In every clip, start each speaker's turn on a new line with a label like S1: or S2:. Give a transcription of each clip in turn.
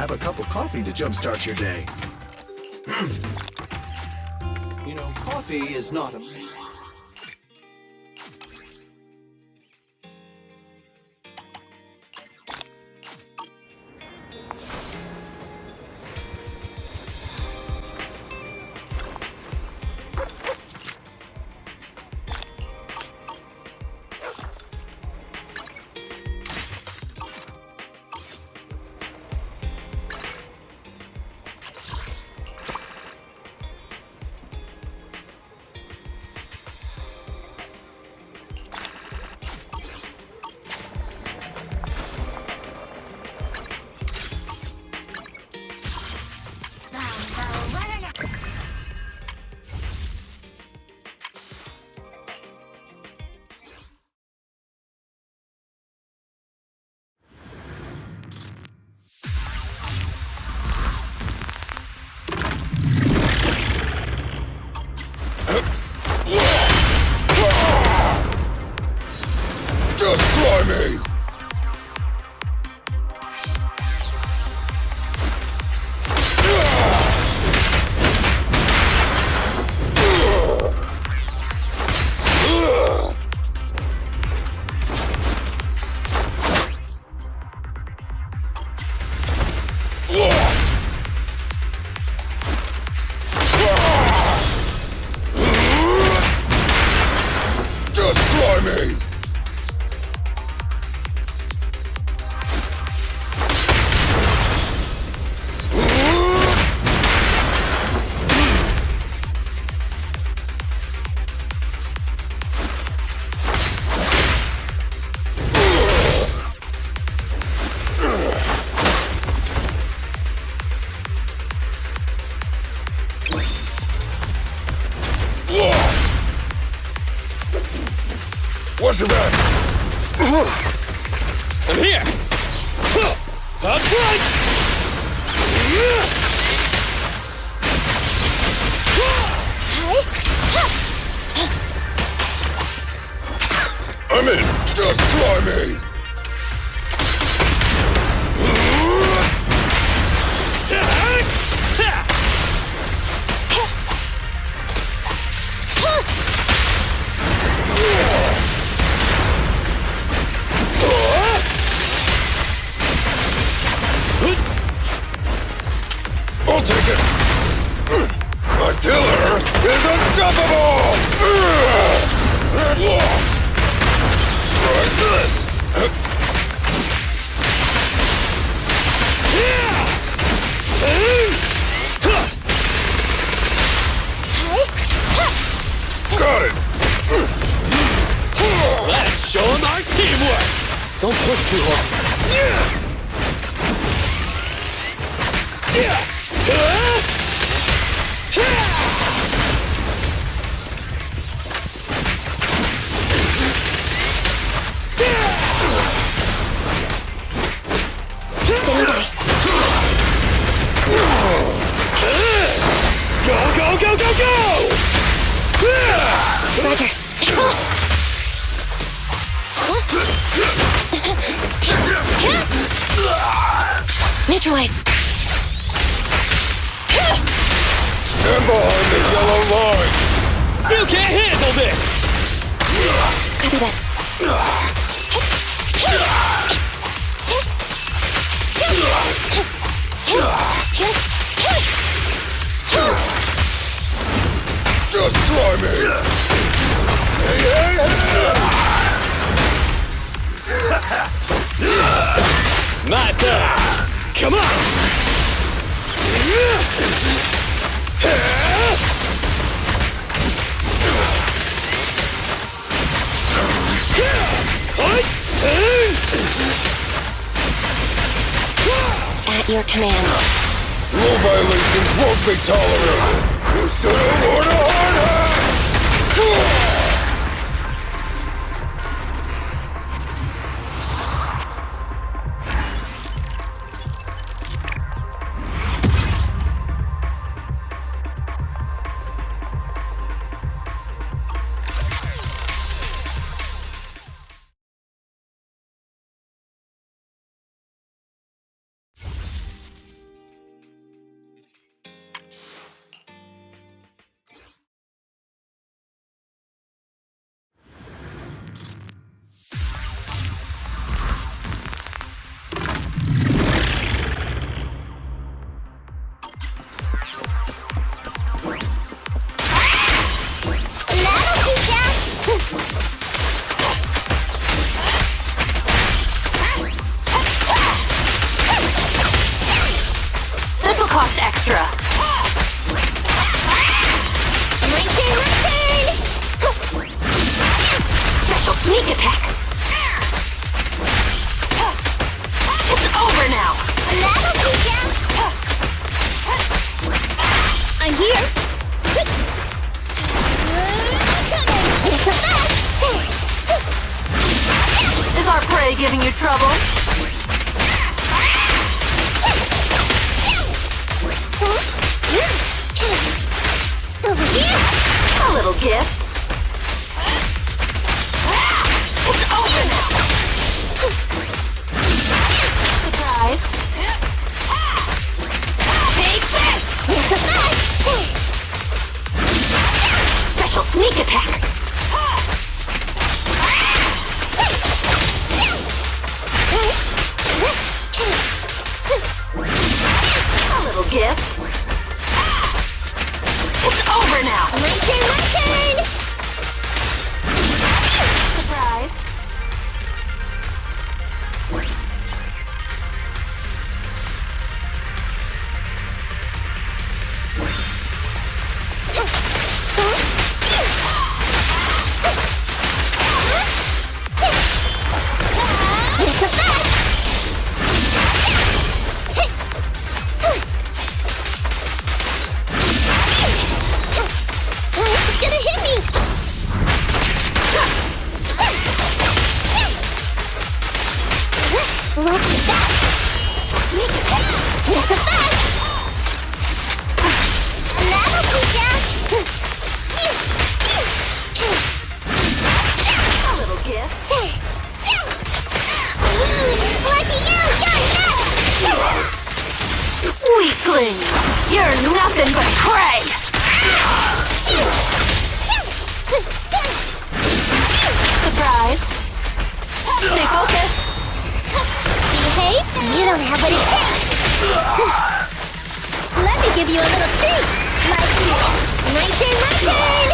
S1: Have a cup of coffee to jumpstart your day. You know, coffee is not a...
S2: Just try me! Just try me! What's your back?
S3: I'm here! Up front!
S2: I'm in! Just try me! I'll take it! My killer is unstoppable! Try this! Got it!
S3: Let's show them our teamwork! Don't push too hard. Go, go, go, go, go!
S4: Roger. Neutralize.
S2: Stand behind the yellow line!
S3: You can't handle this!
S4: Copy that.
S2: Just try me!
S3: My turn! Come on!
S4: At your command.
S2: Rule violations won't be tolerated! You should have worn a hard hat!
S5: sneak attack. It's over now.
S6: That'll teach ya! I'm here!
S5: Is our prey giving you trouble?
S6: Over here!
S5: A little gift. It's over now. Surprise. Take this! Special sneak attack. A little gift. It's over now.
S6: My turn, my turn!
S5: Surprise.
S6: It's gonna hit me! Watch your back! That's a fact! That'll teach ya!
S5: A little gift.
S6: Lucky you! You're next!
S5: Weakling! You're nothing but prey! Surprise! Stay focused!
S6: Behave? You don't have what it takes! Let me give you a little treat! My turn, my turn!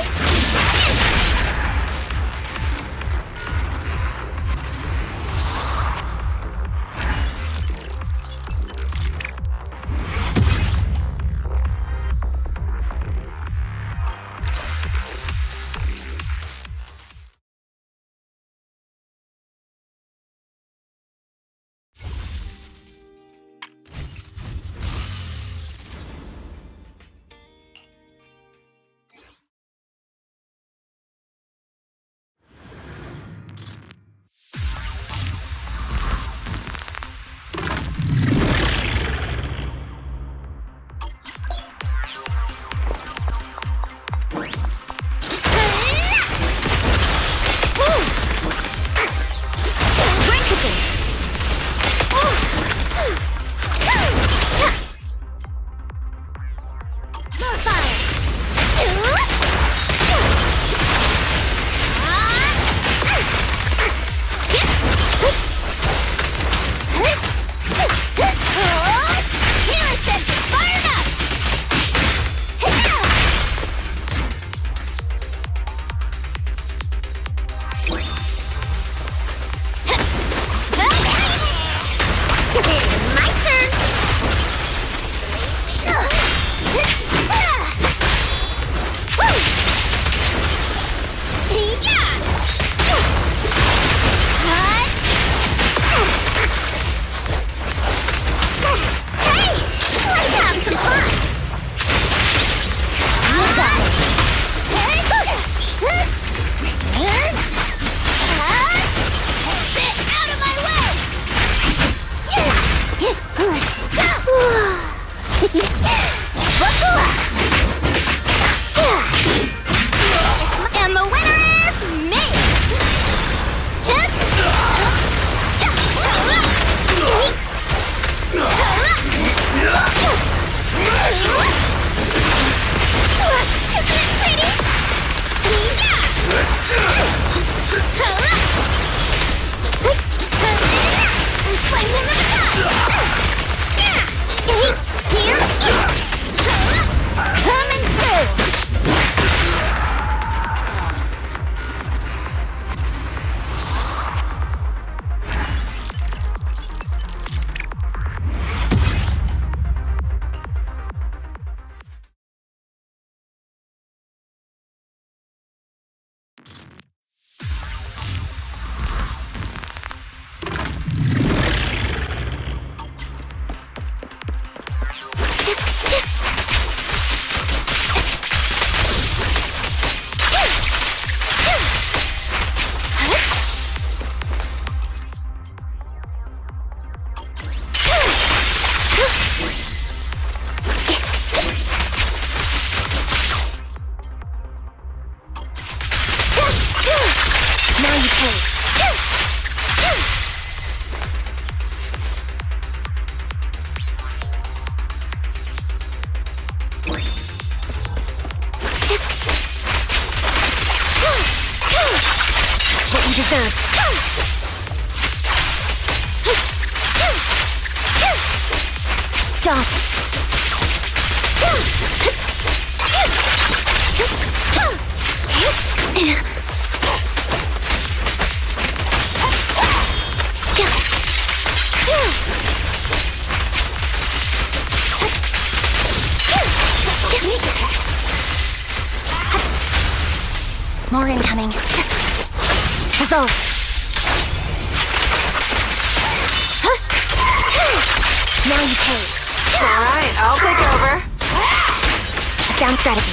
S6: Stop. More incoming. Resolve. Now you pay.
S5: Alright, I'll take over.
S6: Sound strategy.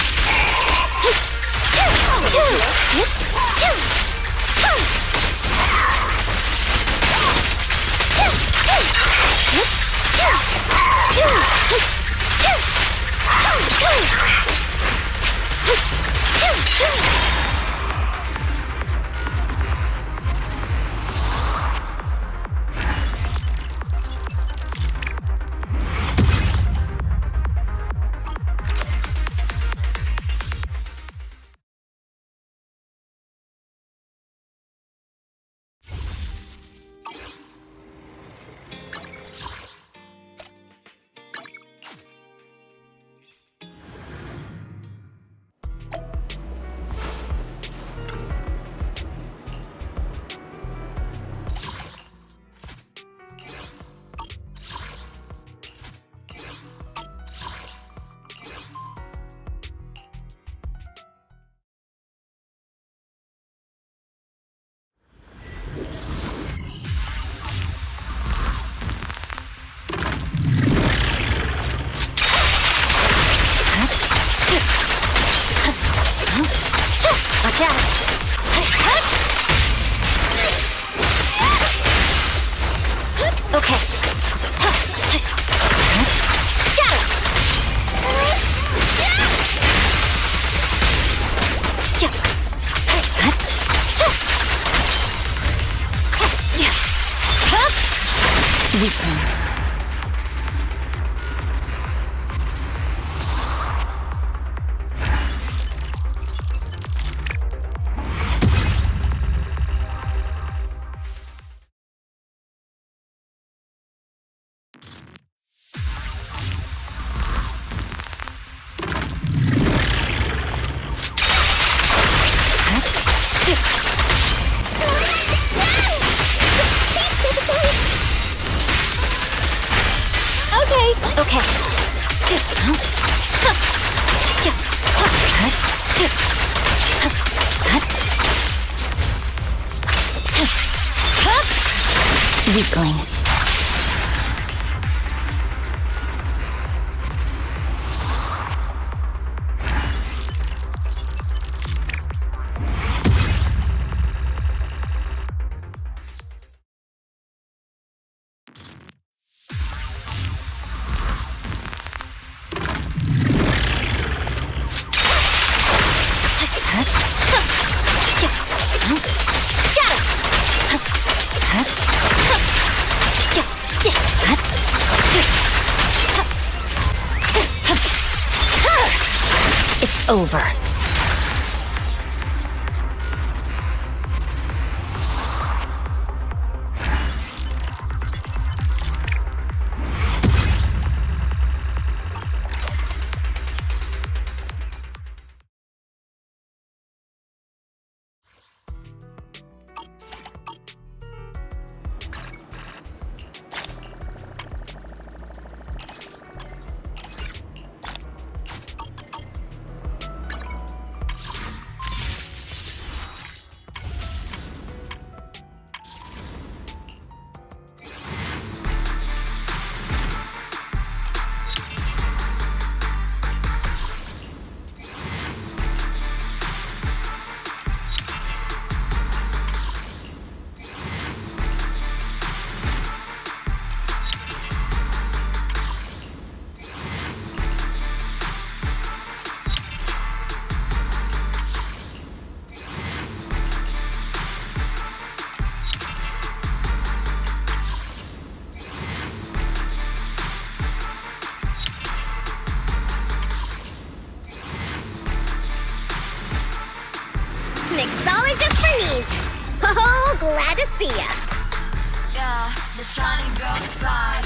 S6: Watch out. Okay. Got it. Okay. Weakling. It's over. Mixologist Bernice. So glad to see ya.
S5: Yeah, the shiny girl side.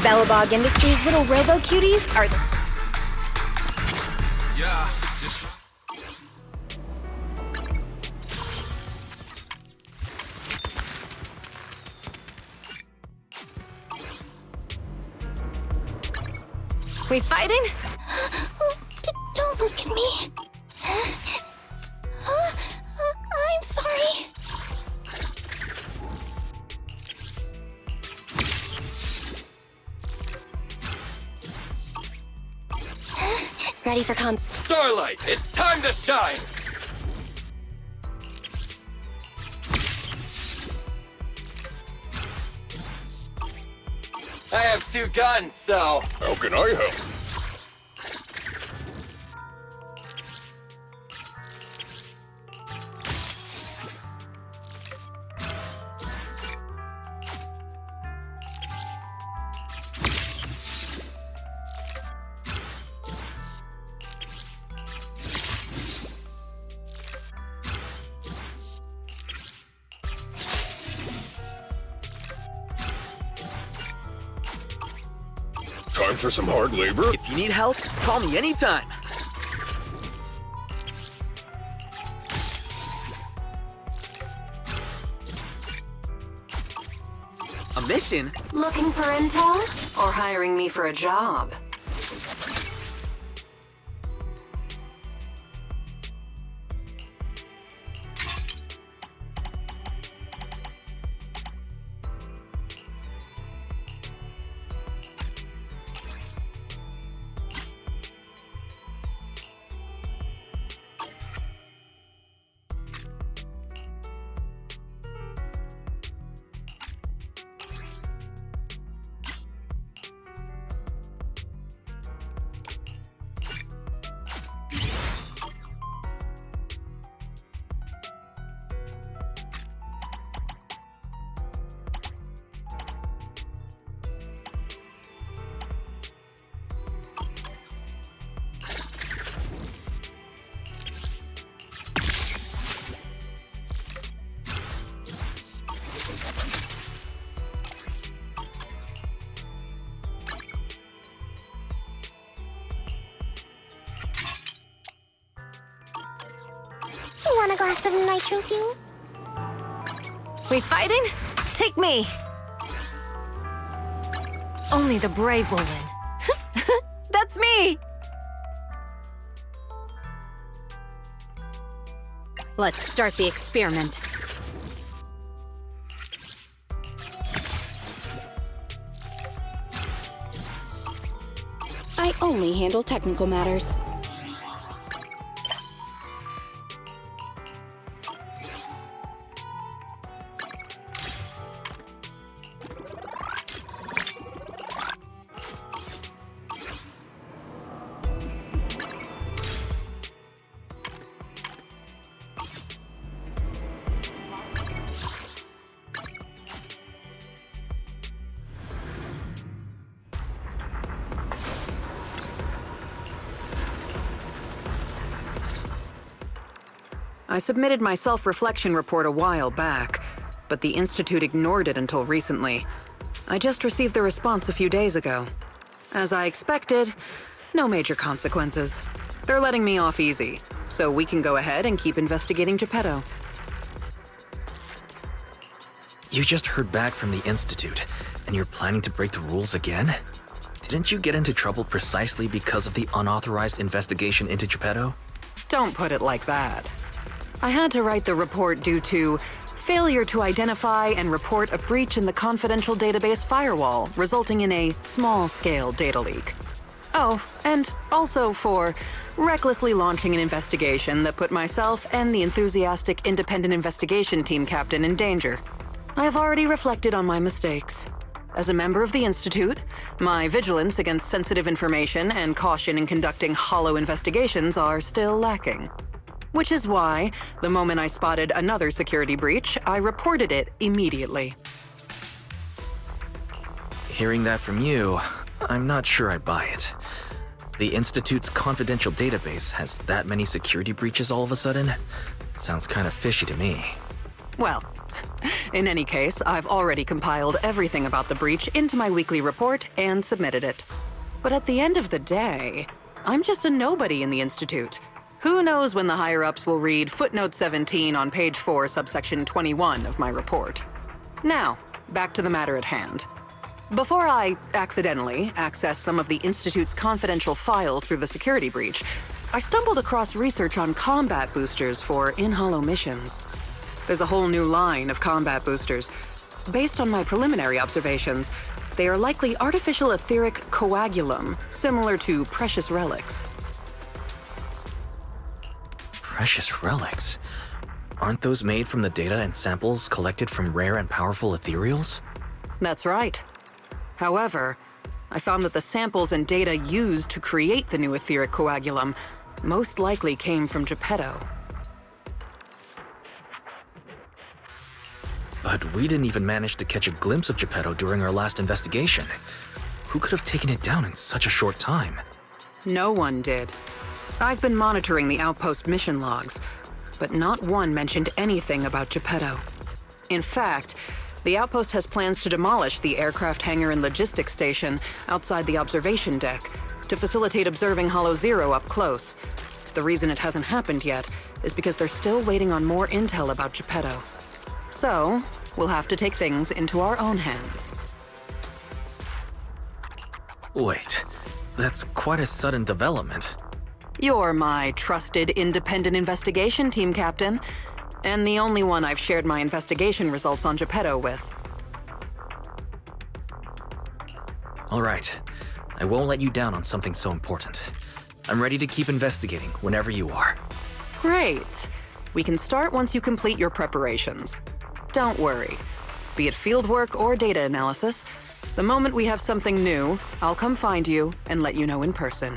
S6: Bellabog Industries' little robo-cuties are the...
S2: Yeah.
S5: We fighting?
S6: Don't look at me. I'm sorry.
S4: Ready for comp.
S3: Starlight, it's time to shine! I have 2 guns, so...
S2: How can I help? Time for some hard labor?
S7: If you need help, call me anytime. A mission?
S5: Looking for intel? Or hiring me for a job?
S6: Want a glass of nitro fuel?
S5: We fighting? Take me! Only the brave will win. That's me! Let's start the experiment.
S8: I only handle technical matters.
S9: I submitted my self-reflection report a while back, but the Institute ignored it until recently. I just received the response a few days ago. As I expected, no major consequences. They're letting me off easy, so we can go ahead and keep investigating Geppetto.
S7: You just heard back from the Institute, and you're planning to break the rules again? Didn't you get into trouble precisely because of the unauthorized investigation into Geppetto?
S9: Don't put it like that. I had to write the report due to failure to identify and report a breach in the confidential database firewall, resulting in a small-scale data leak. Oh, and also for recklessly launching an investigation that put myself and the enthusiastic independent investigation team captain in danger. I have already reflected on my mistakes. As a member of the Institute, my vigilance against sensitive information and caution in conducting hollow investigations are still lacking. Which is why, the moment I spotted another security breach, I reported it immediately.
S7: Hearing that from you, I'm not sure I buy it. The Institute's confidential database has that many security breaches all of a sudden? Sounds kind of fishy to me.
S9: Well, in any case, I've already compiled everything about the breach into my weekly report and submitted it. But at the end of the day, I'm just a nobody in the Institute. Who knows when the higher-ups will read footnote 17 on page 4, subsection 21 of my report. Now, back to the matter at hand. Before I accidentally access some of the Institute's confidential files through the security breach, I stumbled across research on combat boosters for in-hollow missions. There's a whole new line of combat boosters. Based on my preliminary observations, they are likely artificial etheric coagulum, similar to precious relics.
S7: Precious relics? Aren't those made from the data and samples collected from rare and powerful ethereals?
S9: That's right. However, I found that the samples and data used to create the new etheric coagulum most likely came from Geppetto.
S7: But we didn't even manage to catch a glimpse of Geppetto during our last investigation. Who could have taken it down in such a short time?
S9: No one did. I've been monitoring the outpost mission logs, but not one mentioned anything about Geppetto. In fact, the outpost has plans to demolish the aircraft hangar and logistics station outside the observation deck to facilitate observing Hollow Zero up close. The reason it hasn't happened yet is because they're still waiting on more intel about Geppetto. So, we'll have to take things into our own hands.
S7: Wait, that's quite a sudden development.
S9: You're my trusted independent investigation team captain, and the only one I've shared my investigation results on Geppetto with.
S7: All right, I won't let you down on something so important. I'm ready to keep investigating whenever you are.
S9: Great. We can start once you complete your preparations. Don't worry. Be it fieldwork or data analysis, the moment we have something new, I'll come find you and let you know in person.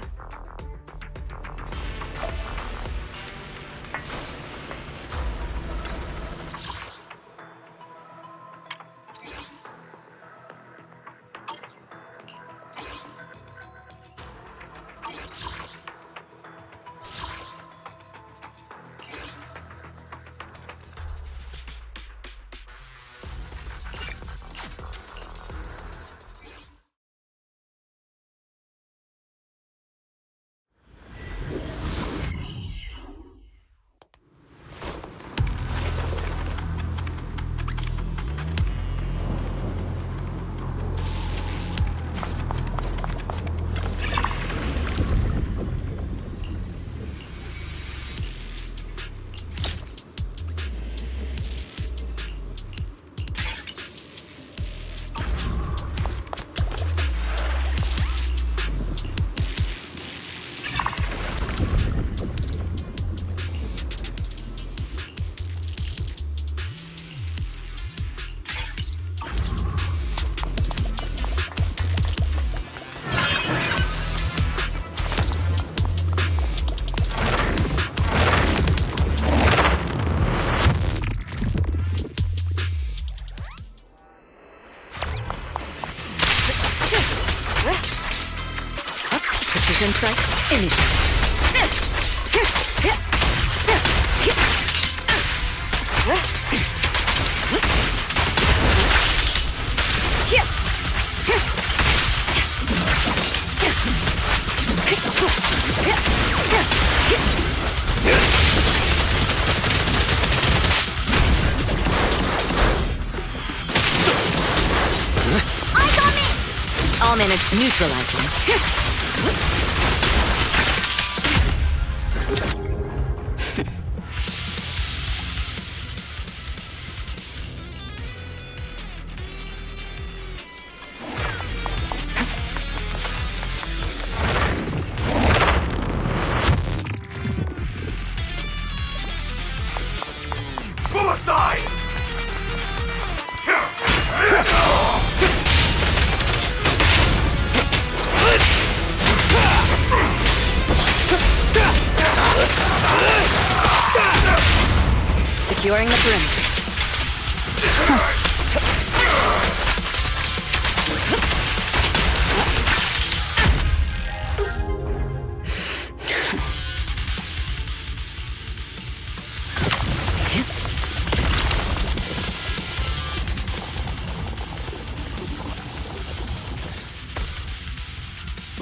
S9: Precision strike, initiative. I'll manage to neutralize them.
S2: Move aside!
S5: Securing the perimeter.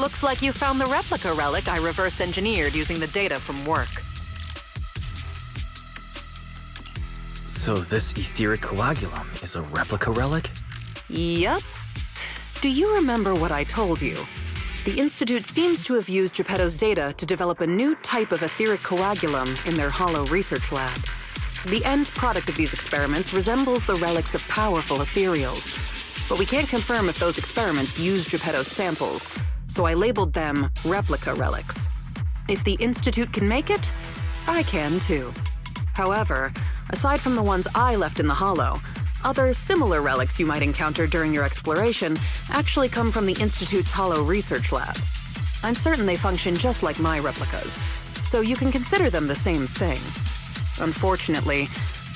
S9: Looks like you found the replica relic I reverse engineered using the data from work.
S7: So this etheric coagulum is a replica relic?
S9: Yup. Do you remember what I told you? The Institute seems to have used Geppetto's data to develop a new type of etheric coagulum in their hollow research lab. The end product of these experiments resembles the relics of powerful ethereals, but we can't confirm if those experiments used Geppetto's samples, so I labeled them replica relics. If the Institute can make it, I can too. However, aside from the ones I left in the hollow, other similar relics you might encounter during your exploration actually come from the Institute's hollow research lab. I'm certain they function just like my replicas, so you can consider them the same thing. Unfortunately,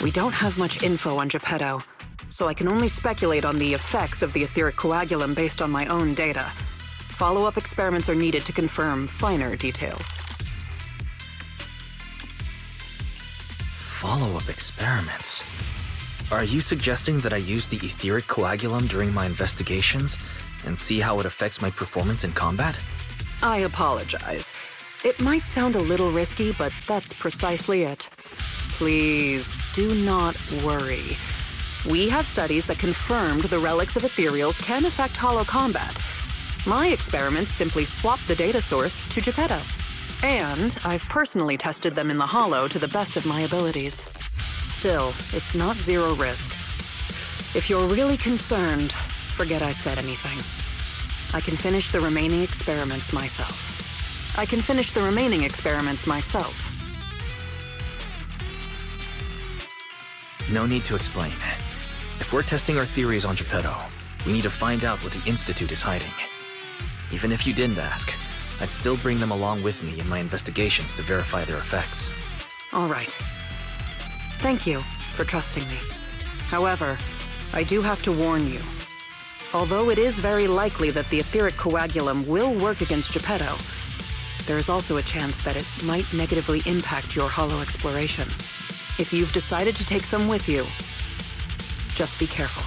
S9: we don't have much info on Geppetto, so I can only speculate on the effects of the etheric coagulum based on my own data. Follow-up experiments are needed to confirm finer details.
S7: Follow-up experiments? Are you suggesting that I use the etheric coagulum during my investigations and see how it affects my performance in combat?
S9: I apologize. It might sound a little risky, but that's precisely it. Please, do not worry. We have studies that confirmed the relics of ethereals can affect hollow combat. My experiments simply swap the data source to Geppetto. And I've personally tested them in the hollow to the best of my abilities. Still, it's not zero risk. If you're really concerned, forget I said anything. I can finish the remaining experiments myself.
S7: No need to explain. If we're testing our theories on Geppetto, we need to find out what the Institute is hiding. Even if you didn't ask, I'd still bring them along with me in my investigations to verify their effects.
S9: All right. Thank you for trusting me. However, I do have to warn you. Although it is very likely that the etheric coagulum will work against Geppetto, there is also a chance that it might negatively impact your hollow exploration. If you've decided to take some with you, just be careful.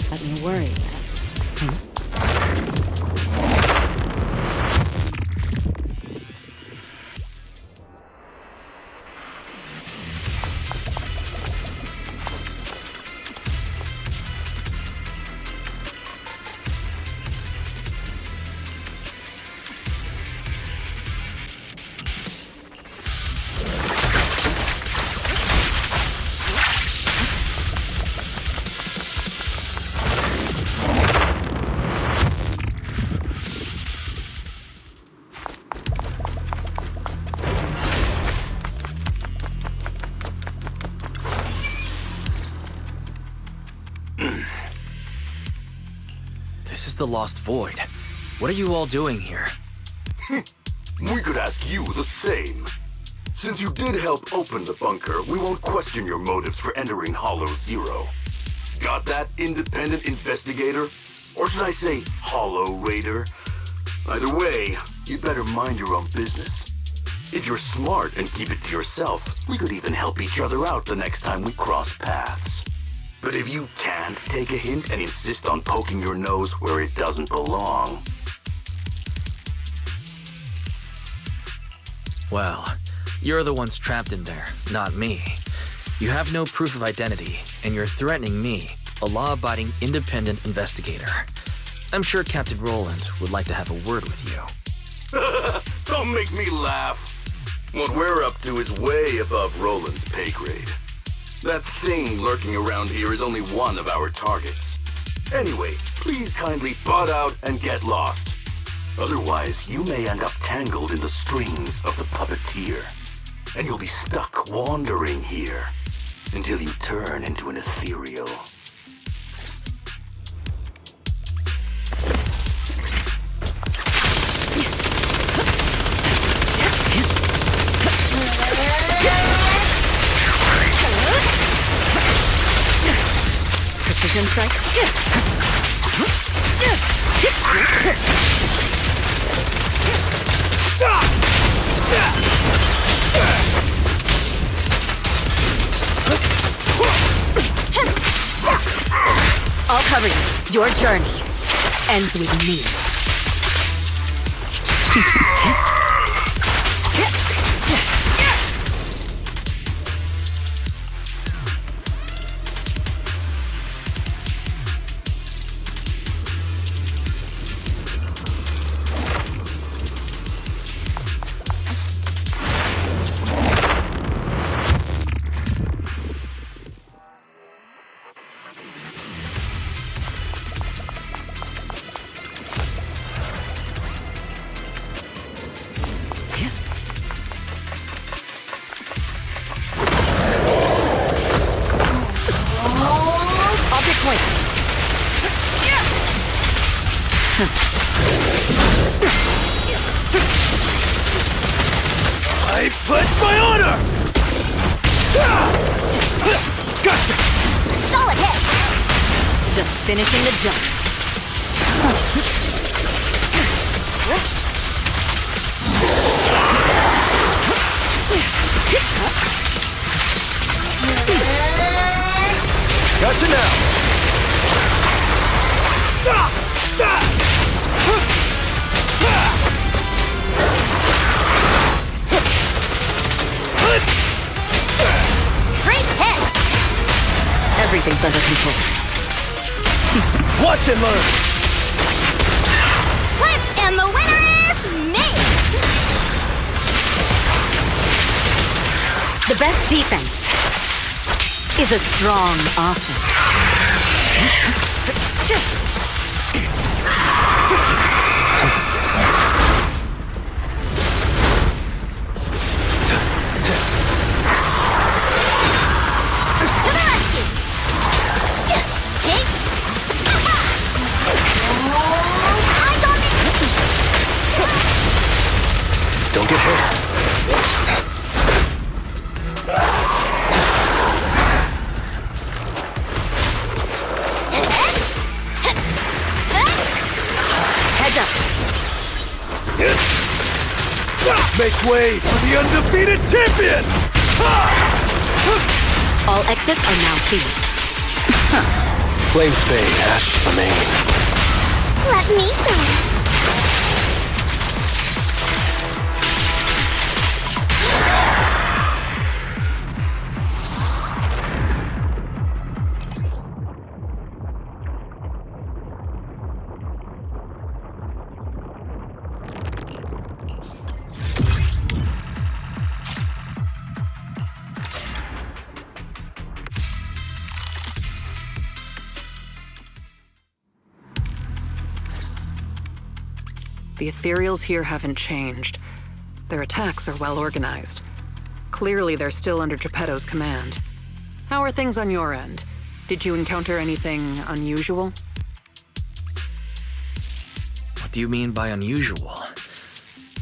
S8: Let me worry less.
S7: This is the Lost Void. What are you all doing here?
S2: We could ask you the same. Since you did help open the bunker, we won't question your motives for entering Hollow Zero. Got that, independent investigator? Or should I say, Hollow Raider? Either way, you'd better mind your own business. If you're smart and keep it to yourself, we could even help each other out the next time we cross paths. But if you can't take a hint and insist on poking your nose where it doesn't belong...
S7: Well, you're the ones trapped in there, not me. You have no proof of identity, and you're threatening me, a law-abiding independent investigator. I'm sure Captain Roland would like to have a word with you.
S2: Don't make me laugh. What we're up to is way above Roland's pay grade. That thing lurking around here is only one of our targets. Anyway, please kindly butt out and get lost. Otherwise, you may end up tangled in the strings of the puppeteer. And you'll be stuck wandering here until you turn into an ethereal.
S5: Gem strike. I'll cover you. Your journey ends with me.
S3: I pledge my honor! Gotcha!
S6: Solid hit!
S5: Just finishing the jump.
S3: Gotcha now!
S6: Great hit!
S5: Everything's under control.
S3: Watch and learn!
S6: Flip, and the winner is me!
S5: The best defense is a strong offense.
S3: Don't get hit.
S5: Heads up.
S3: Make way for the undefeated champion!
S5: All exits are now sealed.
S3: Flames fade, ashes remain.
S6: Let me show you.
S9: The ethereals here haven't changed. Their attacks are well organized. Clearly, they're still under Geppetto's command. How are things on your end? Did you encounter anything unusual?
S7: What do you mean by unusual?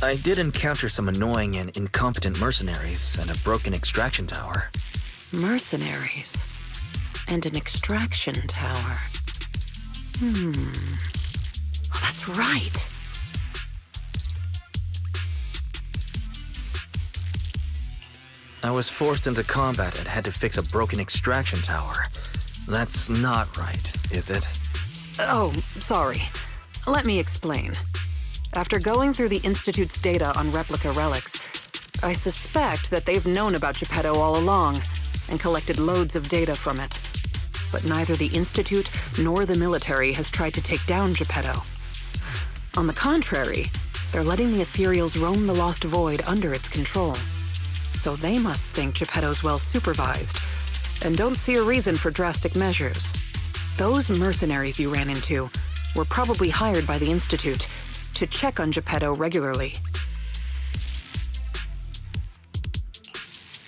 S7: I did encounter some annoying and incompetent mercenaries and a broken extraction tower.
S9: Mercenaries. And an extraction tower. Oh, that's right.
S7: I was forced into combat and had to fix a broken extraction tower. That's not right, is it?
S9: Oh, sorry. Let me explain. After going through the Institute's data on replica relics, I suspect that they've known about Geppetto all along and collected loads of data from it. But neither the Institute nor the military has tried to take down Geppetto. On the contrary, they're letting the ethereals roam the Lost Void under its control. So they must think Geppetto's well supervised and don't see a reason for drastic measures. Those mercenaries you ran into were probably hired by the Institute to check on Geppetto regularly.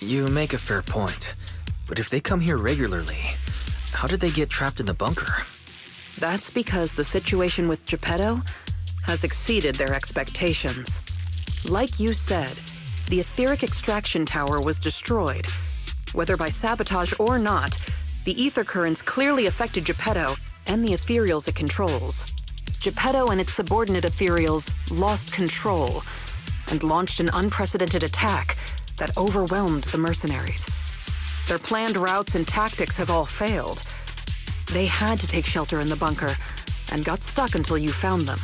S7: You make a fair point, but if they come here regularly, how did they get trapped in the bunker?
S9: That's because the situation with Geppetto has exceeded their expectations. Like you said, the etheric extraction tower was destroyed. Whether by sabotage or not, The ether currents clearly affected Geppetto and the ethereals it controls. Geppetto and its subordinate ethereals lost control and launched an unprecedented attack that overwhelmed the mercenaries. Their planned routes and tactics have all failed. They had to take shelter in the bunker and got stuck until you found them.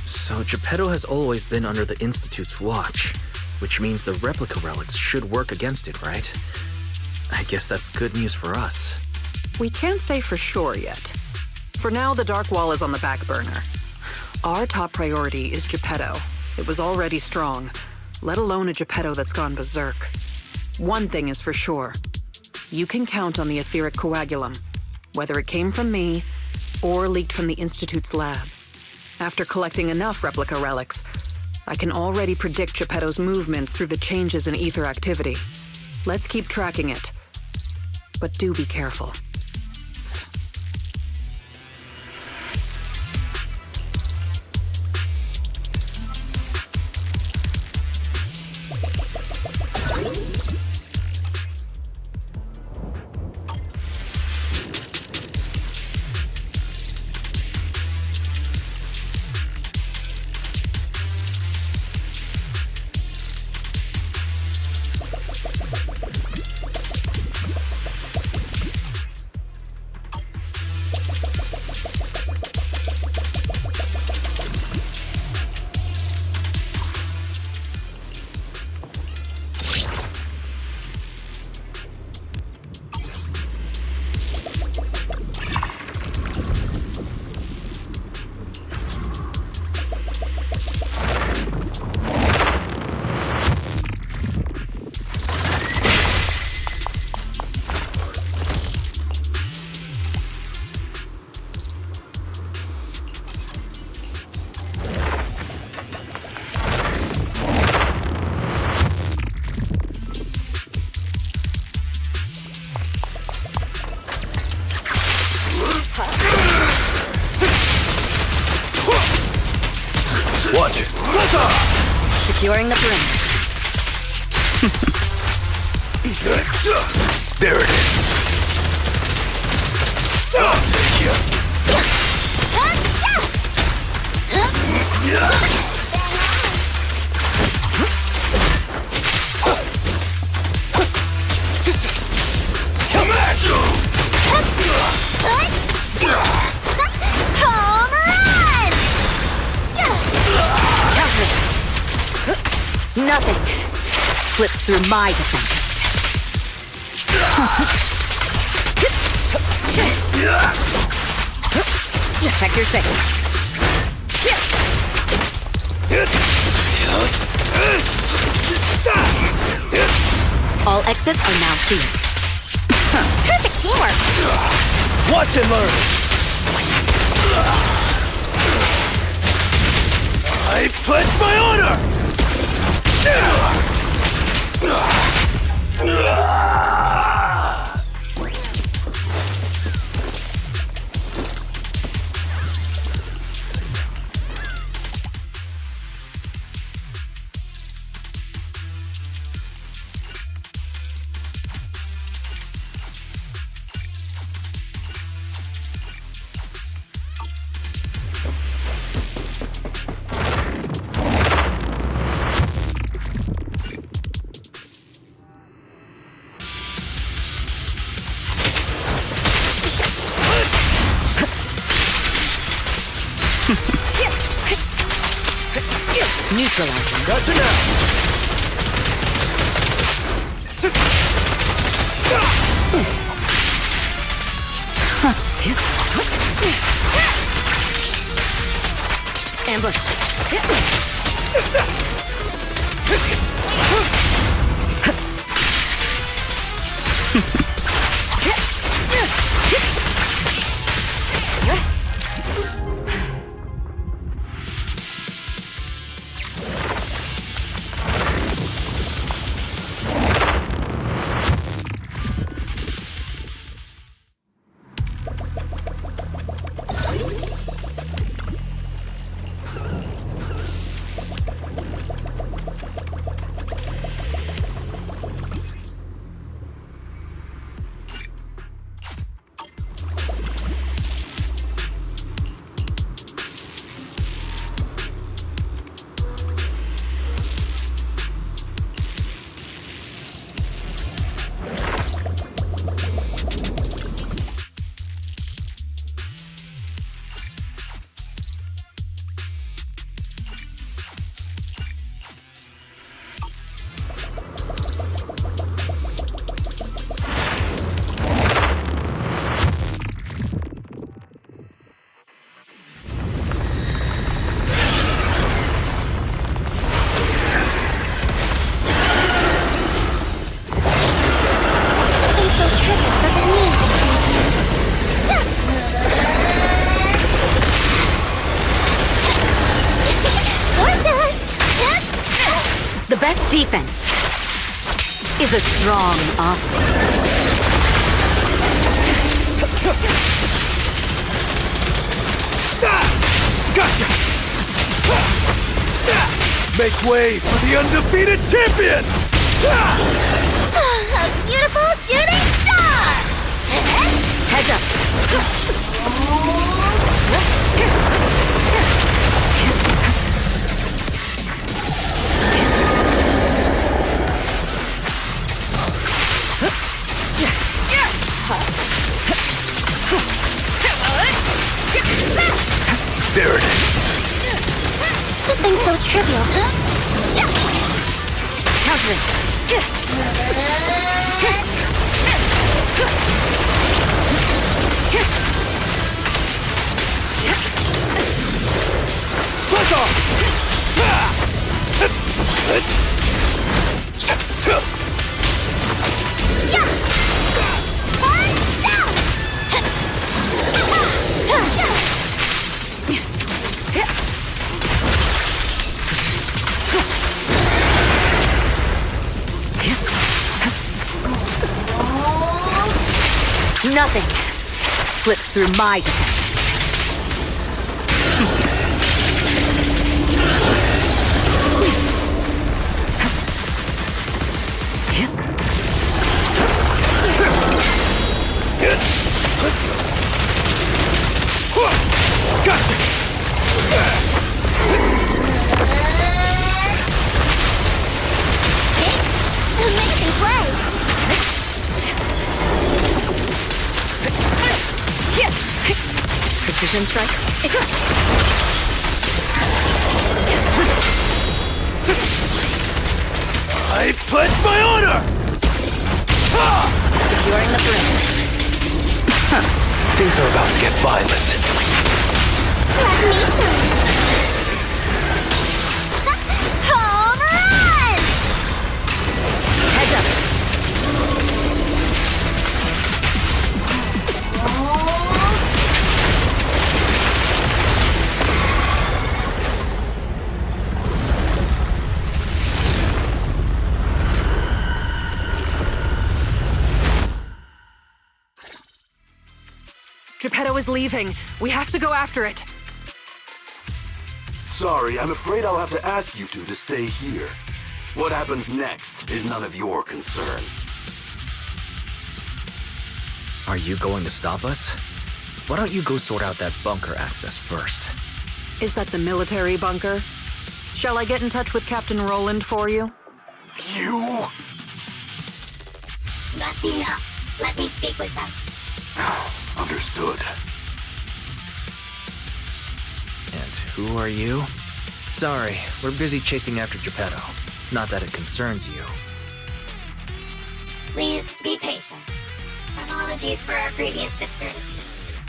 S7: So Geppetto has always been under the Institute's watch, which means the replica relics should work against it, right? I guess that's good news for us.
S9: We can't say for sure yet. For now, the Dark Wall is on the back burner. Our top priority is Geppetto. It was already strong, let alone a Geppetto that's gone berserk. One thing is for sure. You can count on the etheric coagulum, whether it came from me or leaked from the Institute's lab. After collecting enough replica relics, I can already predict Geppetto's movements through the changes in ether activity. Let's keep tracking it. But do be careful.
S3: Watch it.
S5: Securing the perimeter.
S3: There it is. I'll take you. Come at you!
S6: Home run!
S5: Nothing slips through my defenses. Check your signals. All exits are now sealed.
S6: Perfect teamwork!
S3: Watch and learn. I pledge my honor!
S5: Neutralizing.
S3: That's enough!
S5: Ambush. Defense is a strong offense.
S3: Gotcha! Make way for the undefeated champion!
S6: A beautiful shooting star!
S5: Heads up.
S3: There it is.
S6: Something so trivial, huh?
S5: Countering.
S3: Plus off!
S5: Nothing slips through my defense.
S3: Gotcha!
S6: Amazing play!
S5: Precision strike.
S3: I pledge my honor!
S5: Securing the perimeter.
S3: Things are about to get violent.
S6: Let me show you. Home run!
S5: Heads up.
S9: Geppetto is leaving. We have to go after it.
S2: Sorry, I'm afraid I'll have to ask you two to stay here. What happens next is none of your concern.
S7: Are you going to stop us? Why don't you go sort out that bunker access first?
S9: Is that the military bunker? Shall I get in touch with Captain Roland for you?
S2: You?
S6: That's enough. Let me speak with them.
S2: Understood.
S7: And who are you? Sorry, we're busy chasing after Geppetto. Not that it concerns you.
S6: Please be patient. Apologies for our previous discourtesy.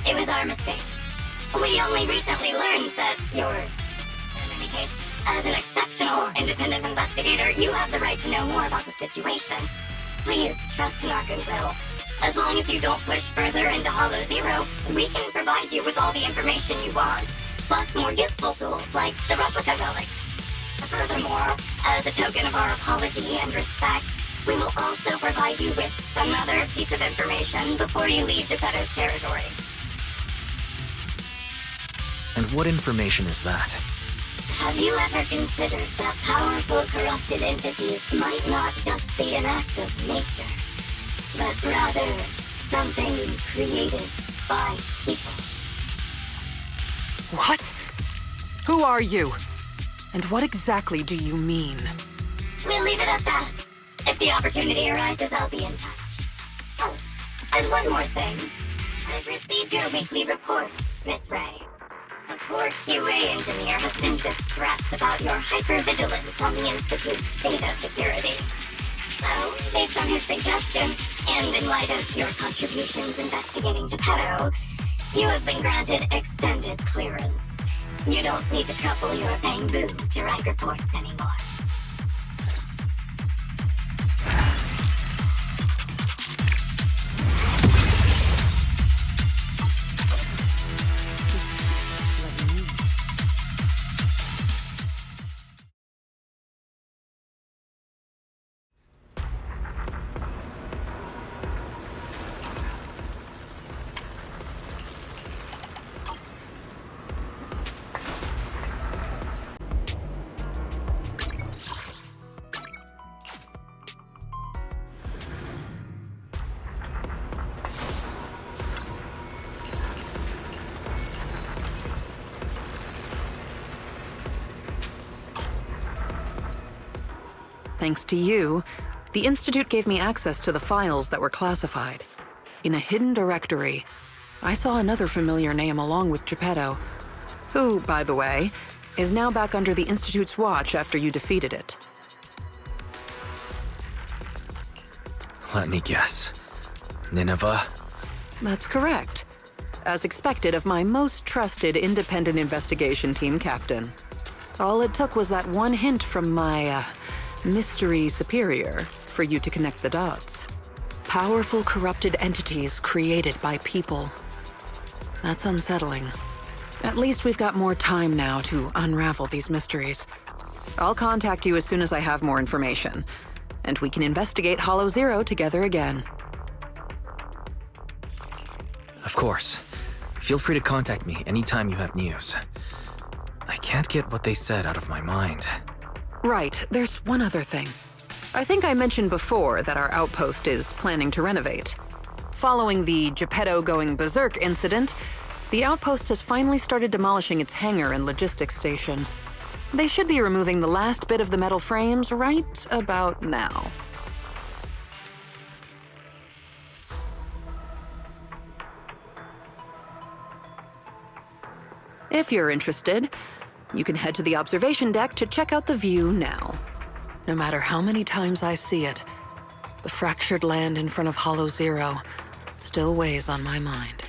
S6: It was our mistake. We only recently learned that you're... In any case, as an exceptional independent investigator, you have the right to know more about the situation. Please trust in our goodwill. As long as you don't push further into Hollow Zero, we can provide you with all the information you want, plus more useful tools like the replica relics. Furthermore, as a token of our apology and respect, we will also provide you with another piece of information before you leave Geppetto's territory.
S7: And what information is that?
S6: Have you ever considered that powerful corrupted entities might not just be an act of nature, but rather something created by people?
S9: What? Who are you? And what exactly do you mean?
S6: We'll leave it at that. If the opportunity arises, I'll be in touch. Oh, and one more thing. I've received your weekly report, Miss Ray. A poor QA engineer has been distressed about your hypervigilance on the Institute's data security. So, based on his suggestion, and in light of your contributions investigating Geppetto, you have been granted extended clearance. You don't need to trouble your bamboo to write reports anymore.
S9: thanks to you, the Institute gave me access to the files that were classified. In a hidden directory, I saw another familiar name along with Geppetto, who, by the way, is now back under the Institute's watch after you defeated it.
S7: Let me guess. Nineveh?
S9: That's correct. As expected of my most trusted independent investigation team captain. All it took was that one hint from my, mystery superior for you to connect the dots. Powerful corrupted entities created by people. That's unsettling. At least we've got more time now to unravel these mysteries. I'll contact you as soon as I have more information, and we can investigate Hollow Zero together again.
S7: Of course. Feel free to contact me anytime you have news. I can't get what they said out of my mind.
S9: Right, there's one other thing. I think I mentioned before that our outpost is planning to renovate. Following the Geppetto going berserk incident, the outpost has finally started demolishing its hangar and logistics station. They should be removing the last bit of the metal frames right about now. If you're interested, you can head to the observation deck to check out the view now. No matter how many times I see it, the fractured land in front of Hollow Zero still weighs on my mind.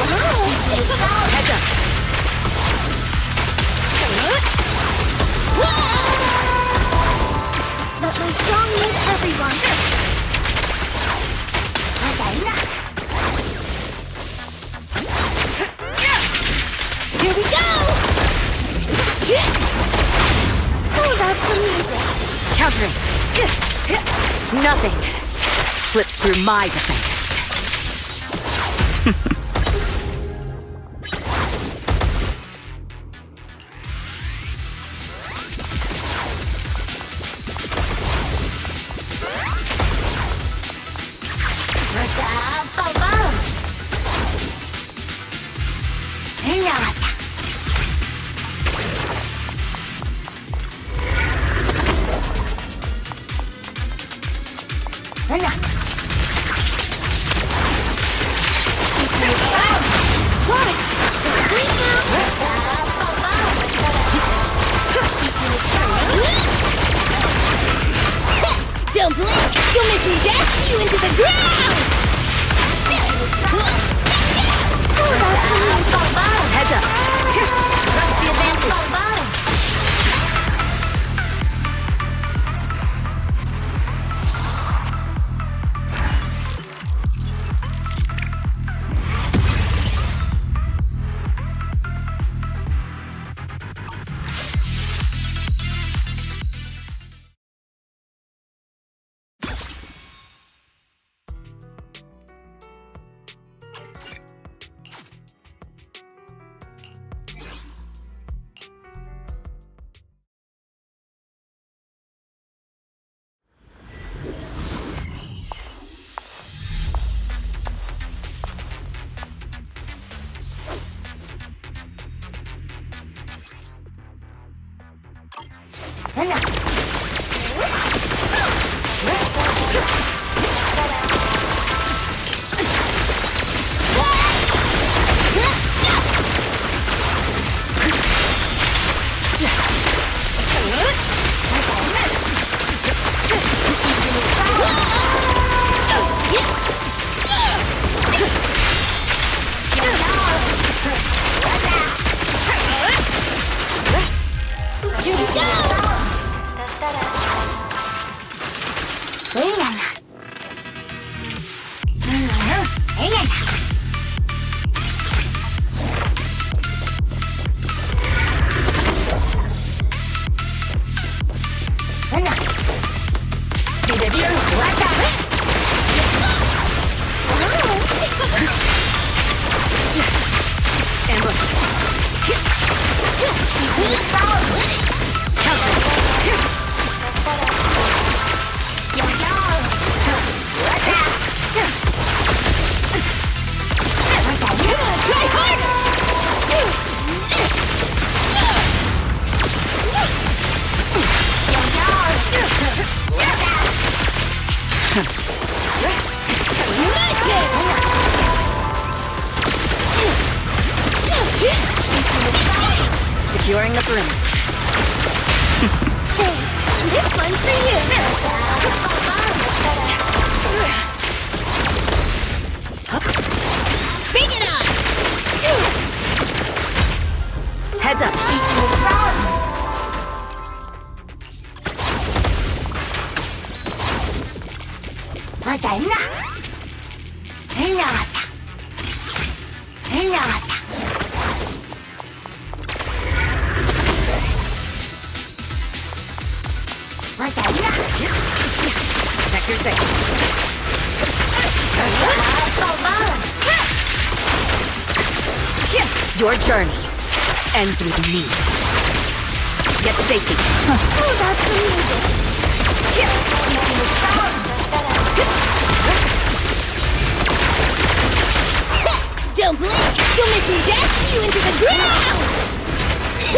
S5: Heads up.
S6: But my song needs everyone. Here we go! Oh, that's the music.
S5: Countering. Nothing slips through my defense.
S6: Don't blink! You'll make me dash you into the ground!
S5: Heads up.
S6: Press the advantage.
S5: Securing the perimeter.
S6: Thanks. This one's for you. Bring it on!
S5: Heads up. Sector safe. Your journey ends with me. Get to safety.
S6: Oh, that's the music. Don't blink! You'll make me dash you into the ground!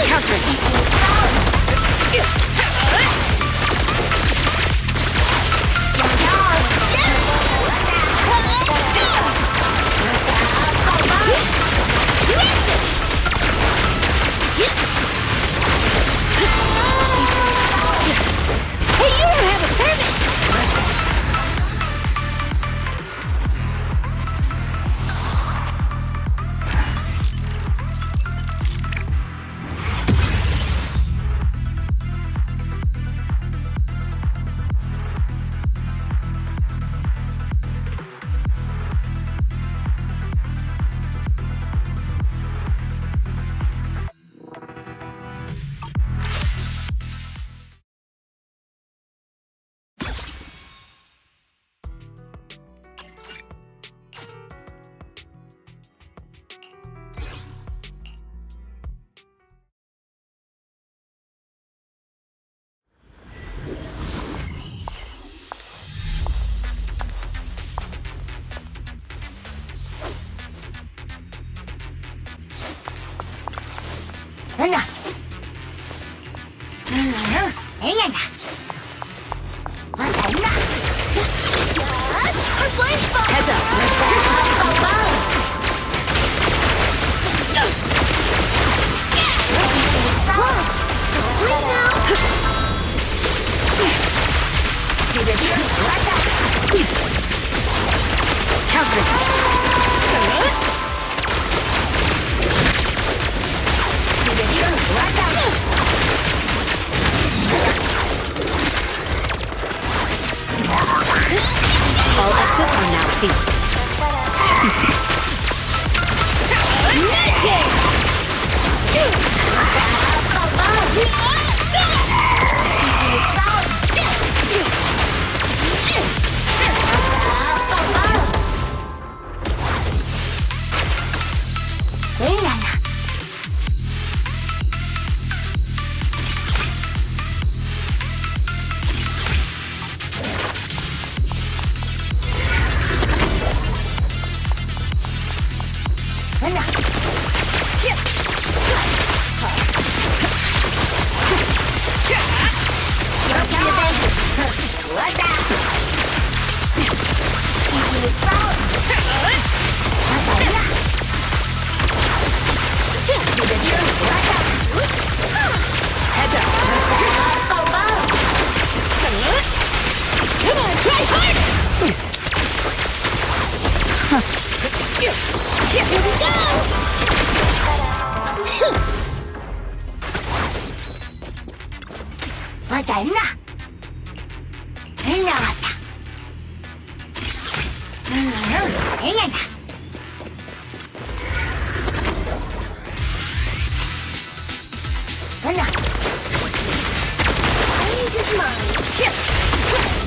S5: Countering.
S6: Hey, you don't have a permit!
S5: Heads up. All exits are now sealed.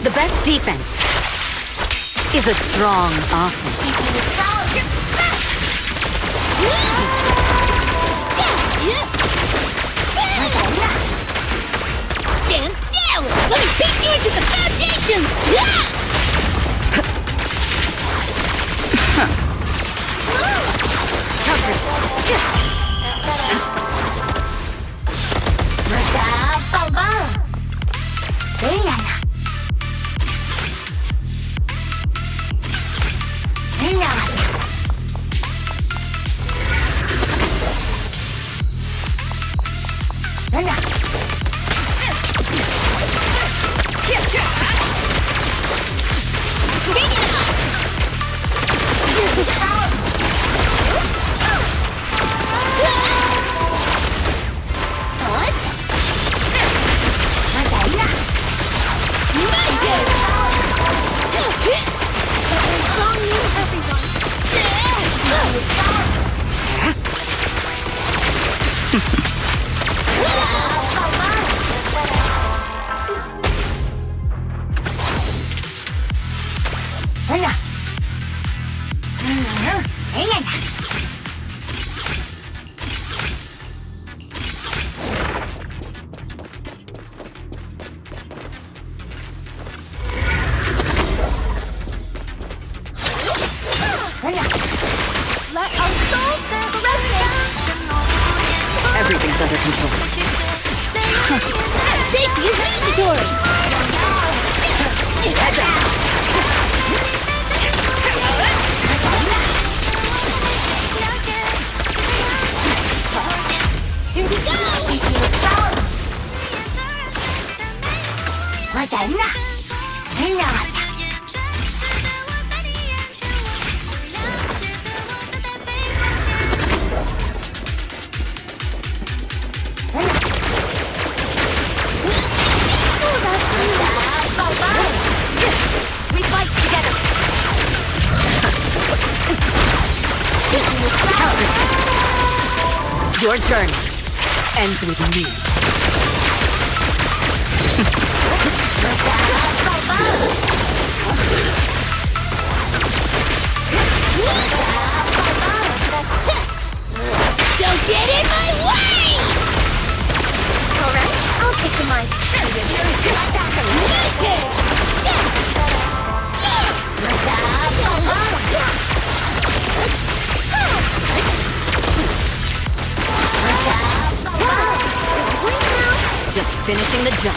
S5: The best defense is a strong offense.
S6: Stand still! Let me beat you into the foundations!
S5: Everything's under control.
S6: Safety is mandatory!
S5: Heads up.
S6: Here we go!
S5: We fight together. Your journey ends with me.
S6: Don't get in my way! Alright, I'll take the mic.
S5: finishing the jump.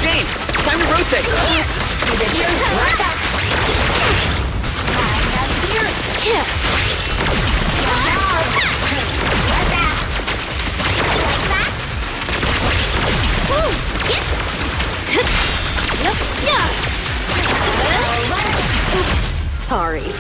S3: James, time to rotate.
S5: Sorry.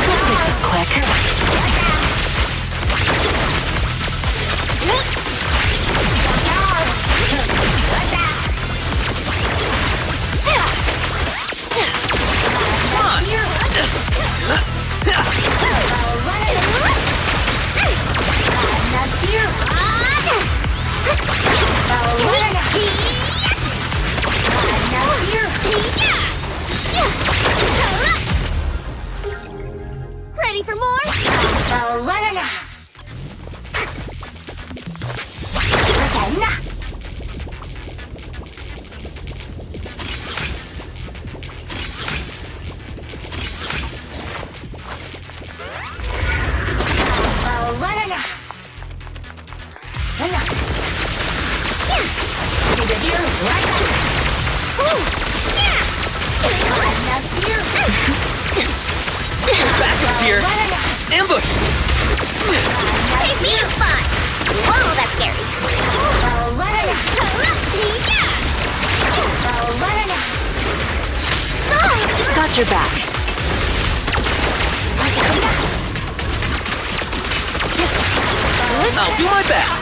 S5: Make this quick.
S4: Ready for more?
S3: Backup's here. Ambush.
S6: Take me a spot! Whoa, that's scary.
S5: Got your back.
S3: I'll do my best.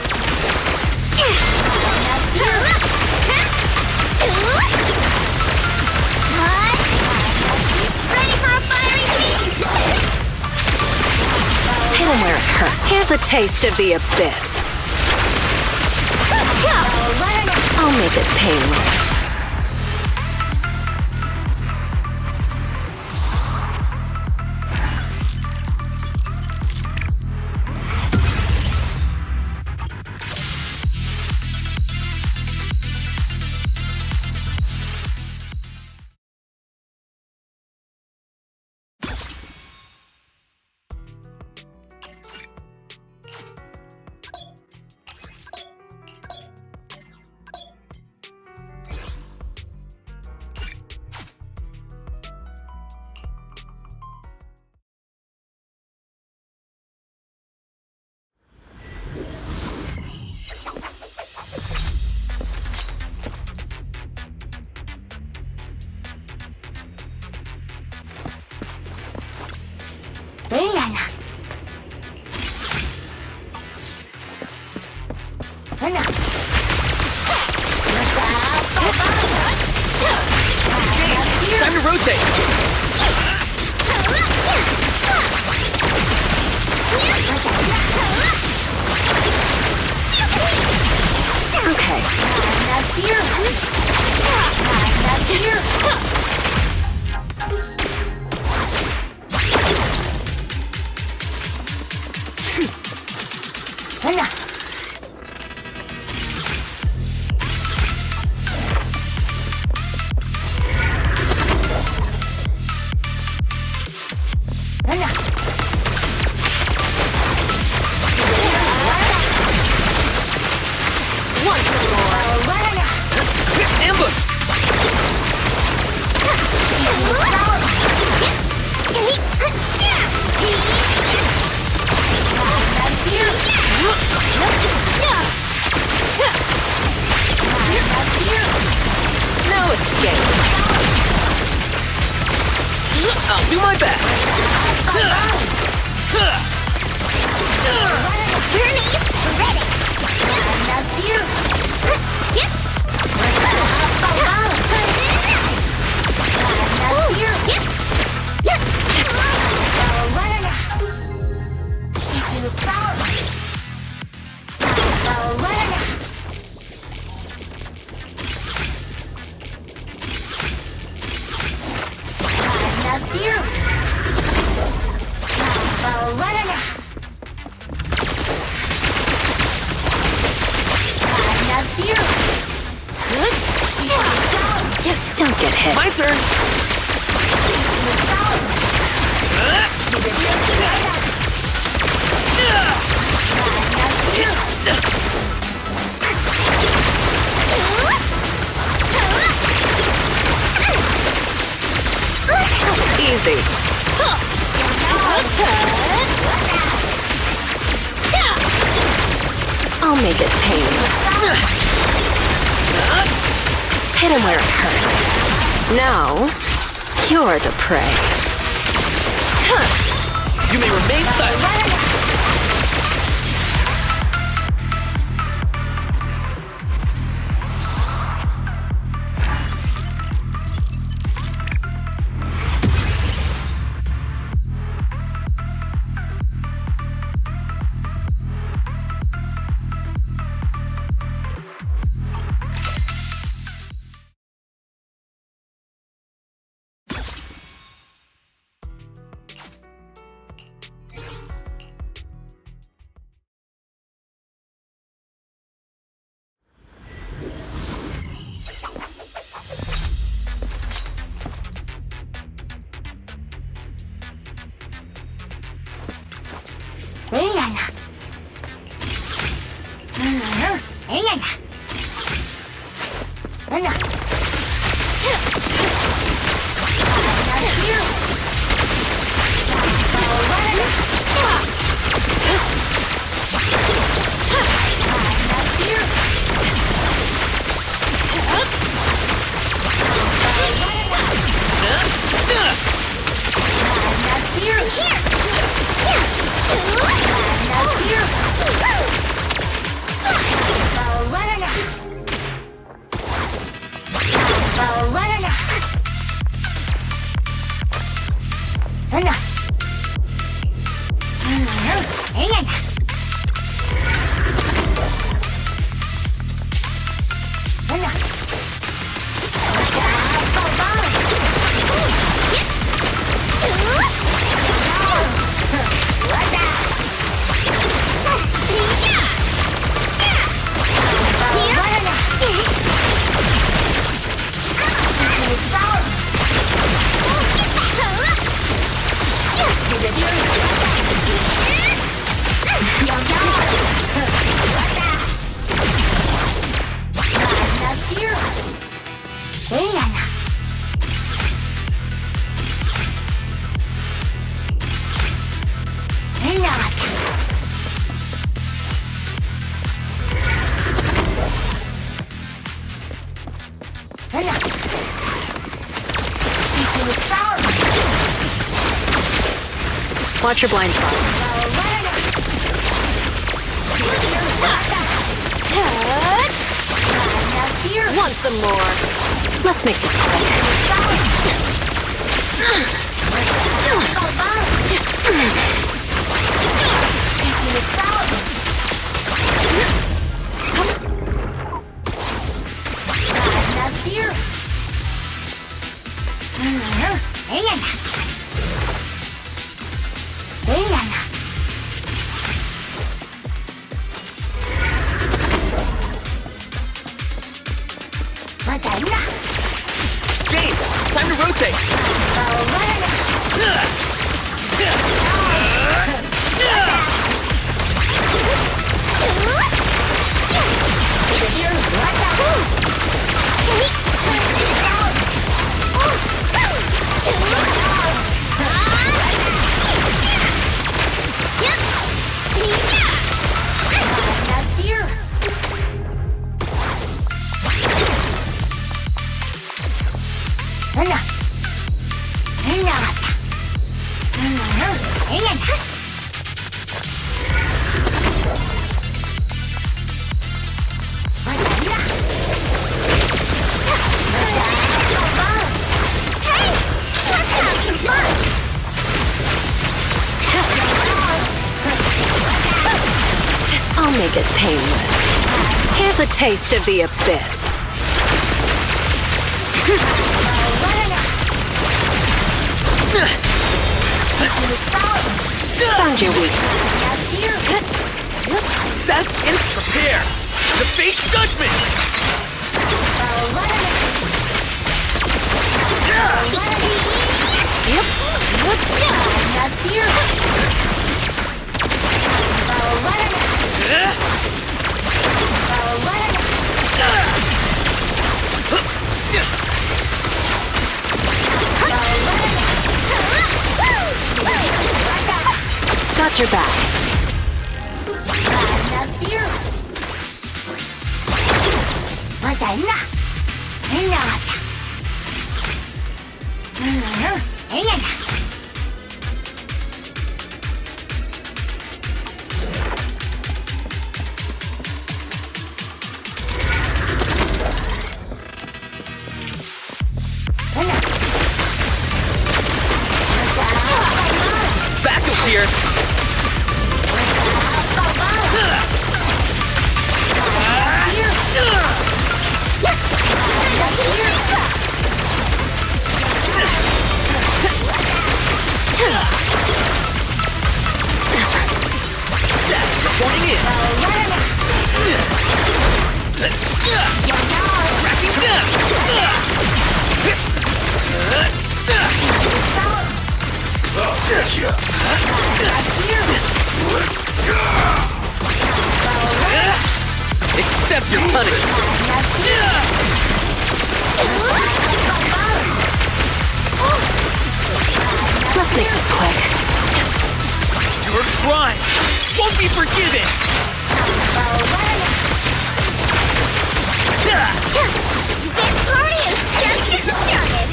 S6: Ready for a fiery feast?
S5: Hit him where it hurts. Here's a taste of the abyss. I'll make it painless.
S3: Time to rotate!
S5: Okay.
S9: No escape.
S3: I'll do my best!
S6: Journey ready.
S5: Don't get hit.
S3: My turn!
S5: Easy. I'll make it painless. Hit him where it hurts. Now, you're the prey.
S3: You may remain silent!
S5: Watch your blind spot. Want some more? Let's make this quick.
S3: James, time to rotate.
S5: I'll make it painless. Here's a taste of the abyss. Found your weakness.
S3: That's in prepare. The fate judgment.
S5: Got your back.
S3: Backup here. Reporting in. Cracking down. Accept your punishment.
S5: Let's make this quick.
S3: Your crime won't be forgiven.
S4: This party is just getting started.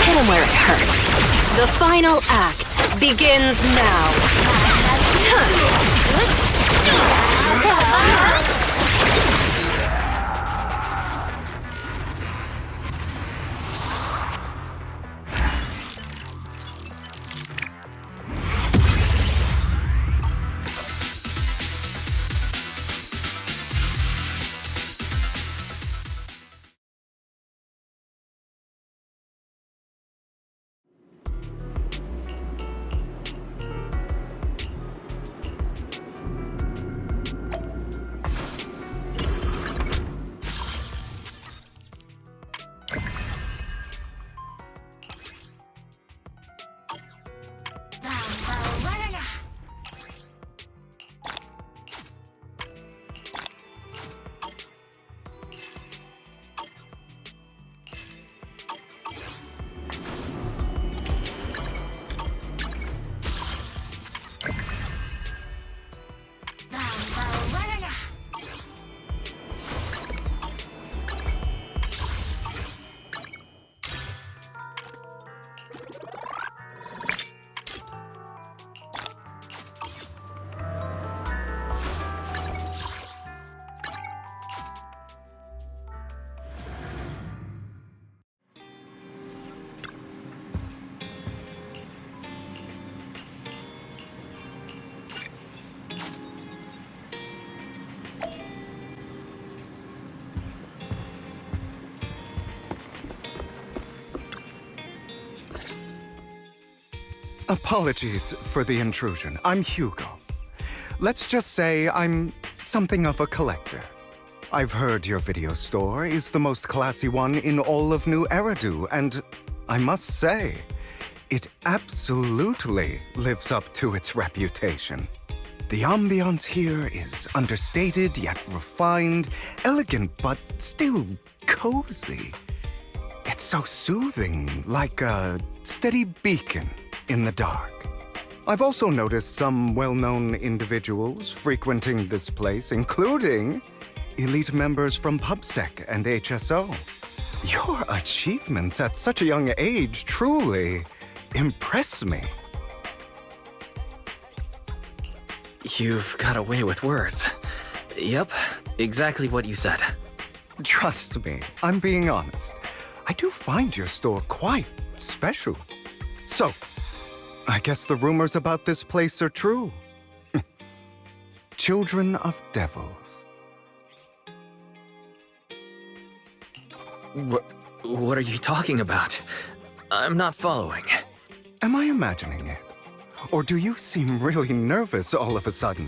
S5: Hit him where it hurts. The final act begins now.
S10: Apologies for the intrusion. I'm Hugo. Let's just say I'm something of a collector. I've heard your video store is the most classy one in all of New Eridu, and I must say, it absolutely lives up to its reputation. The ambiance here is understated yet refined, elegant but still cozy. It's so soothing, like a steady beacon in the dark. I've also noticed some well-known individuals frequenting this place, including elite members from PubSec and HSO. Your achievements at such a young age truly impress me.
S7: You've got away with words. Yep, exactly what you said.
S10: Trust me, I'm being honest. I do find your store quite special. So, I guess the rumors about this place are true. Children of devils.
S7: What are you talking about? I'm not following.
S10: Am I imagining it? Or do you seem really nervous all of a sudden?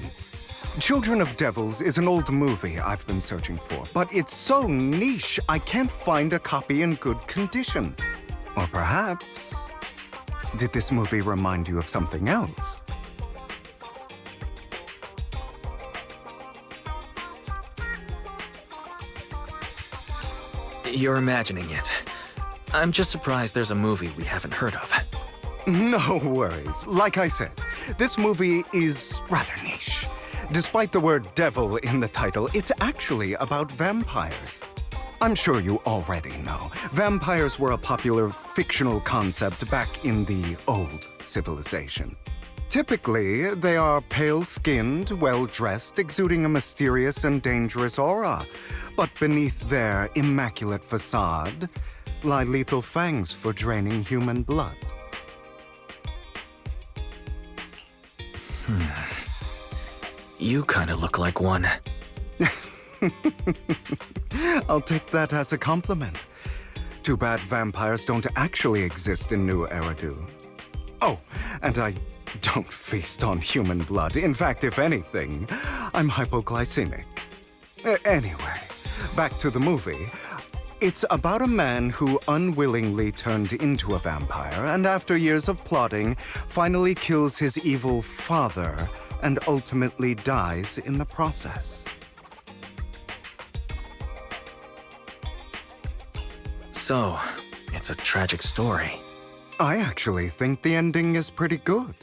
S10: Children of Devils is an old movie I've been searching for, but it's so niche I can't find a copy in good condition. Or perhaps, did this movie remind you of something else?
S7: You're imagining it. I'm just surprised there's a movie we haven't heard of.
S10: No worries. Like I said, this movie is rather niche. Despite the word devil in the title, it's actually about vampires. I'm sure you already know. Vampires were a popular fictional concept back in the old civilization. Typically, they are pale-skinned, well-dressed, exuding a mysterious and dangerous aura. But beneath their immaculate facade lie lethal fangs for draining human blood.
S7: You kind of look like one.
S10: I'll take that as a compliment. Too bad vampires don't actually exist in New Eridu. Oh, and I don't feast on human blood. In fact, if anything, I'm hypoglycemic. Anyway, back to the movie. It's about a man who unwillingly turned into a vampire and after years of plotting, finally kills his evil father and ultimately dies in the process.
S7: So, it's a tragic story.
S10: I actually think the ending is pretty good.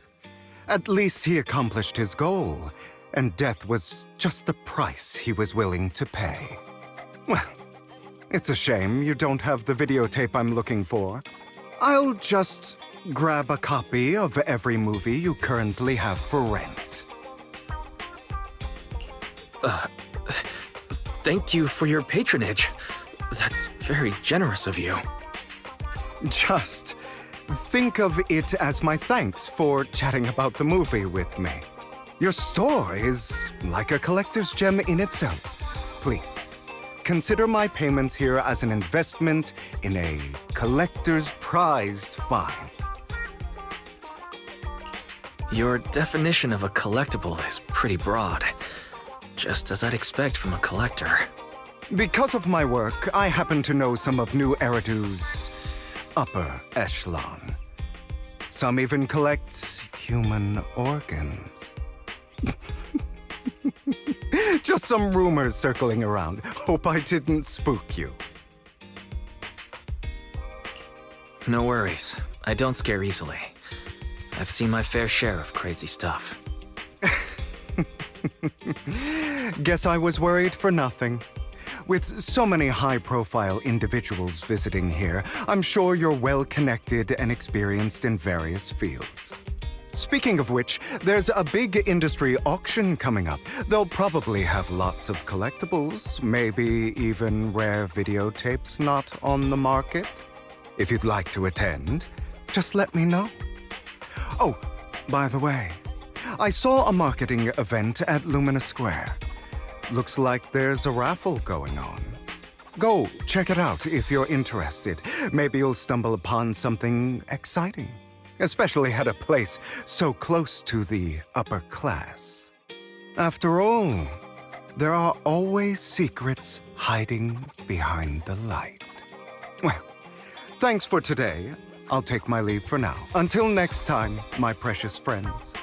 S10: At least he accomplished his goal, and death was just the price he was willing to pay. Well, it's a shame you don't have the videotape I'm looking for. I'll just grab a copy of every movie you currently have for rent.
S7: Thank you for your patronage. That's very generous of you.
S10: Just think of it as my thanks for chatting about the movie with me. Your store is like a collector's gem in itself. Please, consider my payments here as an investment in a collector's prized find.
S7: Your definition of a collectible is pretty broad, just as I'd expect from a collector.
S10: Because of my work, I happen to know some of New Eridu's upper echelon. Some even collect human organs. Just some rumors circling around. Hope I didn't spook you.
S7: No worries. I don't scare easily. I've seen my fair share of crazy stuff.
S10: Guess I was worried for nothing. With so many high-profile individuals visiting here, I'm sure you're well-connected and experienced in various fields. Speaking of which, there's a big industry auction coming up. They'll probably have lots of collectibles, maybe even rare videotapes not on the market. If you'd like to attend, just let me know. Oh, by the way, I saw a marketing event at Lumina Square. Looks like there's a raffle going on. Go check it out if you're interested. Maybe you'll stumble upon something exciting. especially at a place so close to the upper class. After all, there are always secrets hiding behind the light. Well, thanks for today. I'll take my leave for now. Until next time, my precious friends.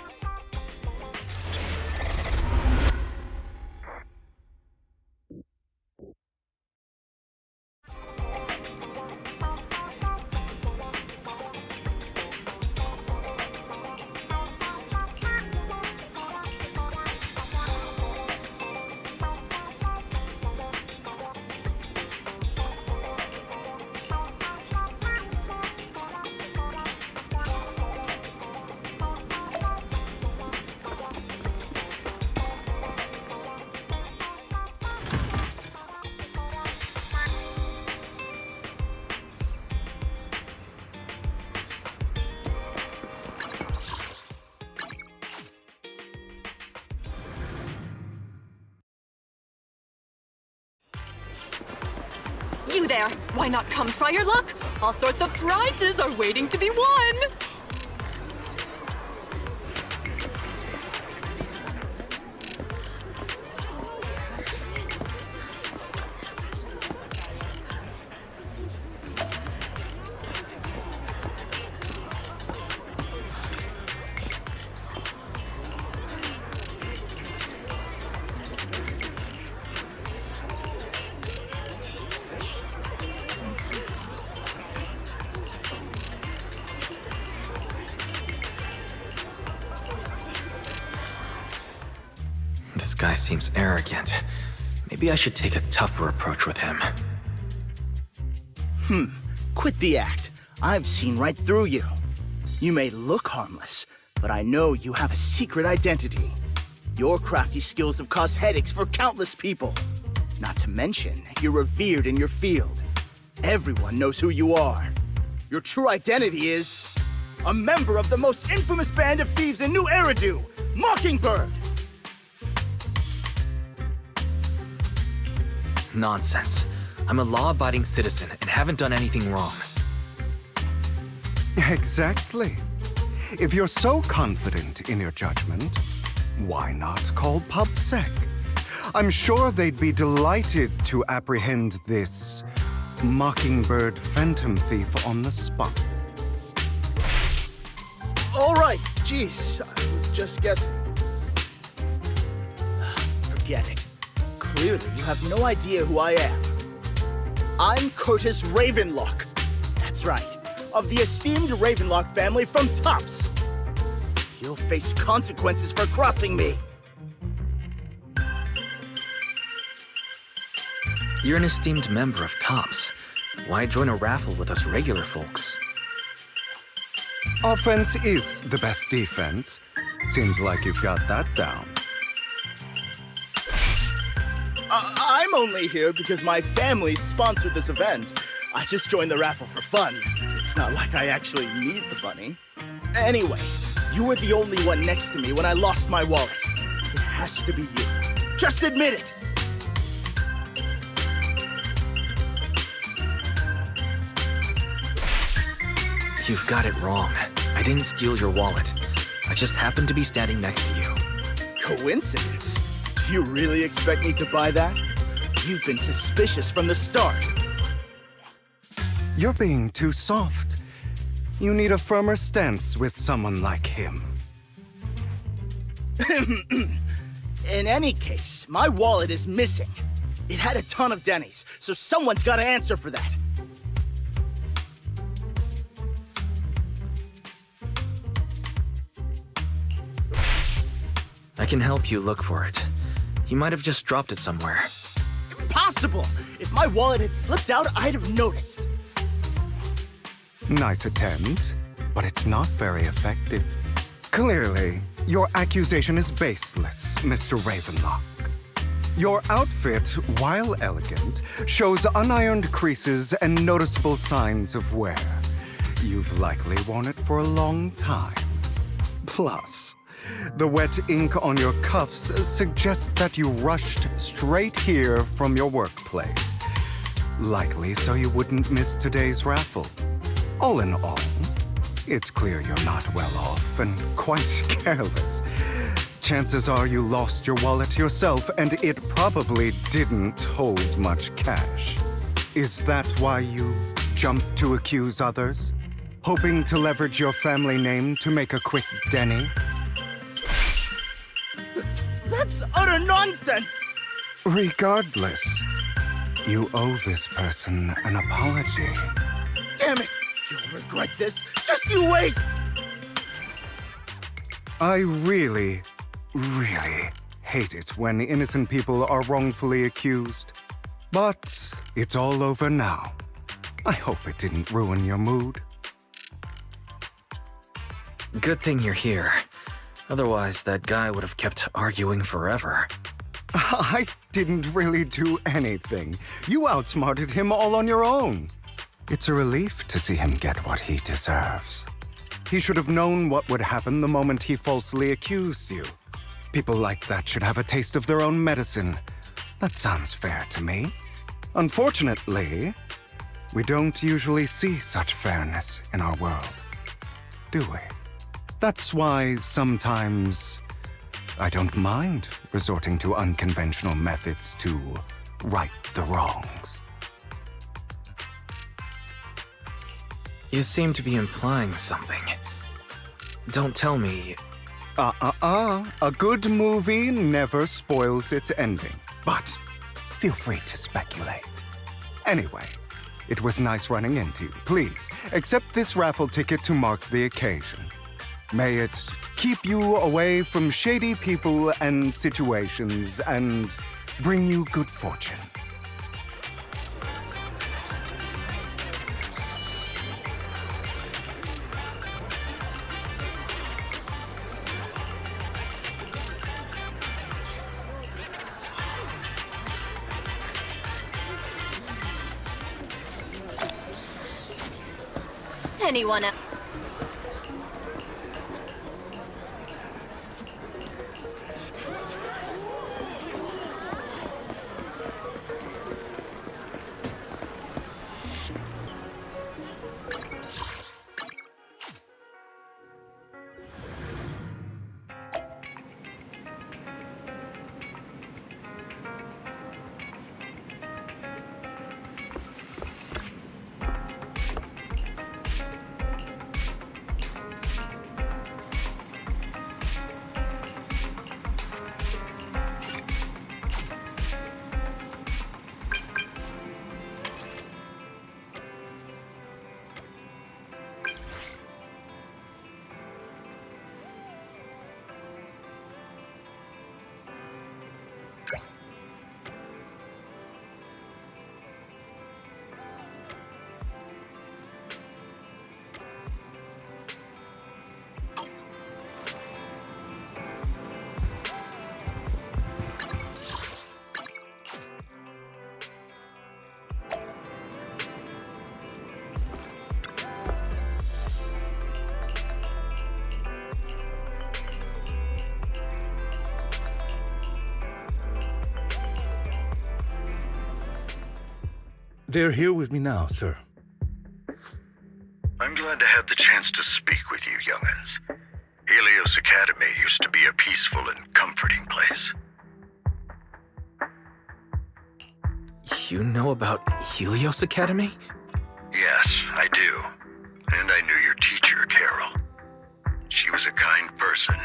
S9: You there! Why not come try your luck? All sorts of prizes are waiting to be won!
S7: This guy seems arrogant. Maybe I should take a tougher approach with him.
S11: Quit the act. I've seen right through you. You may look harmless, but I know you have a secret identity. Your crafty skills have caused headaches for countless people. Not to mention, you're revered in your field. Everyone knows who you are. Your true identity is a member of the most infamous band of thieves in New Eridu, Mockingbird!
S7: Nonsense. I'm a law-abiding citizen and haven't done anything wrong.
S10: Exactly. If you're so confident in your judgment, why not call PubSec? I'm sure they'd be delighted to apprehend this Mockingbird phantom thief on the spot.
S11: All right, jeez, I was just guessing. Forget it. Clearly, you have no idea who I am. I'm Curtis Ravenlock. That's right, of the esteemed Ravenlock family from Tops. You'll face consequences for crossing me.
S7: You're an esteemed member of Tops. Why join a raffle with us regular folks?
S10: Offense is the best defense. Seems like you've got that down.
S11: I'm only here because my family sponsored this event. I just joined the raffle for fun. It's not like I actually need the money. Anyway, you were the only one next to me when I lost my wallet. It has to be you. Just admit it!
S7: You've got it wrong. I didn't steal your wallet. I just happened to be standing next to you.
S11: Coincidence? Do you really expect me to buy that? You've been suspicious from the start.
S10: You're being too soft. You need a firmer stance with someone like him.
S11: In any case, my wallet is missing. It had a ton of Denny's, so someone's got to answer for that.
S7: I can help you look for it. You might have just dropped it somewhere.
S11: Impossible! If my wallet had slipped out, I'd have noticed.
S10: Nice attempt, but it's not very effective. Clearly, your accusation is baseless, Mr. Ravenlock. Your outfit, while elegant, shows unironed creases and noticeable signs of wear. You've likely worn it for a long time. Plus, the wet ink on your cuffs suggests that you rushed straight here from your workplace. Likely so you wouldn't miss today's raffle. All in all, It's clear you're not well off and quite careless. Chances are you lost your wallet yourself, and it probably didn't hold much cash. Is that why you jumped to accuse others? Hoping to leverage your family name to make a quick Denny?
S11: That's utter nonsense!
S10: Regardless, you owe this person an apology.
S11: Damn it! You'll regret this. Just you wait!
S10: I really hate it when innocent people are wrongfully accused. But it's all over now. I hope it didn't ruin your mood.
S7: Good thing you're here. Otherwise, that guy would have kept arguing forever.
S10: I didn't really do anything. You outsmarted him all on your own. It's a relief to see him get what he deserves. He should have known what would happen the moment he falsely accused you. People like that should have a taste of their own medicine. That sounds fair to me. Unfortunately, we don't usually see such fairness in our world, do we? That's why sometimes I don't mind resorting to unconventional methods to right the wrongs.
S7: You seem to be implying something. Don't tell me...
S10: A good movie never spoils its ending. But feel free to speculate. Anyway, it was nice running into you. Please, accept this raffle ticket to mark the occasion. May it keep you away from shady people and situations and bring you good fortune.
S4: Anyone else?
S12: They're here with me now, sir.
S13: I'm glad to have the chance to speak with you, young'uns. Helios Academy used to be a peaceful and comforting place.
S7: You know about Helios Academy?
S13: Yes, I do. And I knew your teacher, Carol. She was a kind person.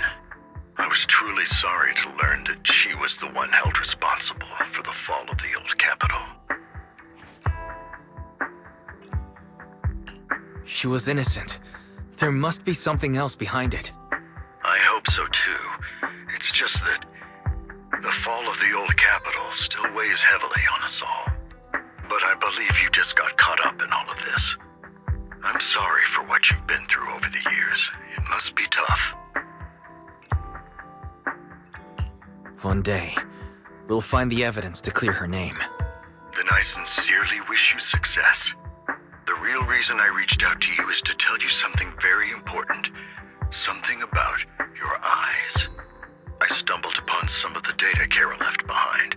S13: I was truly sorry to learn that she was the one held responsible for the fall of the old capital.
S7: She was innocent. There must be something else behind it.
S13: I hope so too. It's just that the fall of the old capital still weighs heavily on us all. But I believe you just got caught up in all of this. I'm sorry for what you've been through over the years. It must be tough.
S7: One day, we'll find the evidence to clear her name.
S13: Then I sincerely wish you success. The real reason I reached out to you is to tell you something very important. Something about your eyes. I stumbled upon some of the data Carol left behind.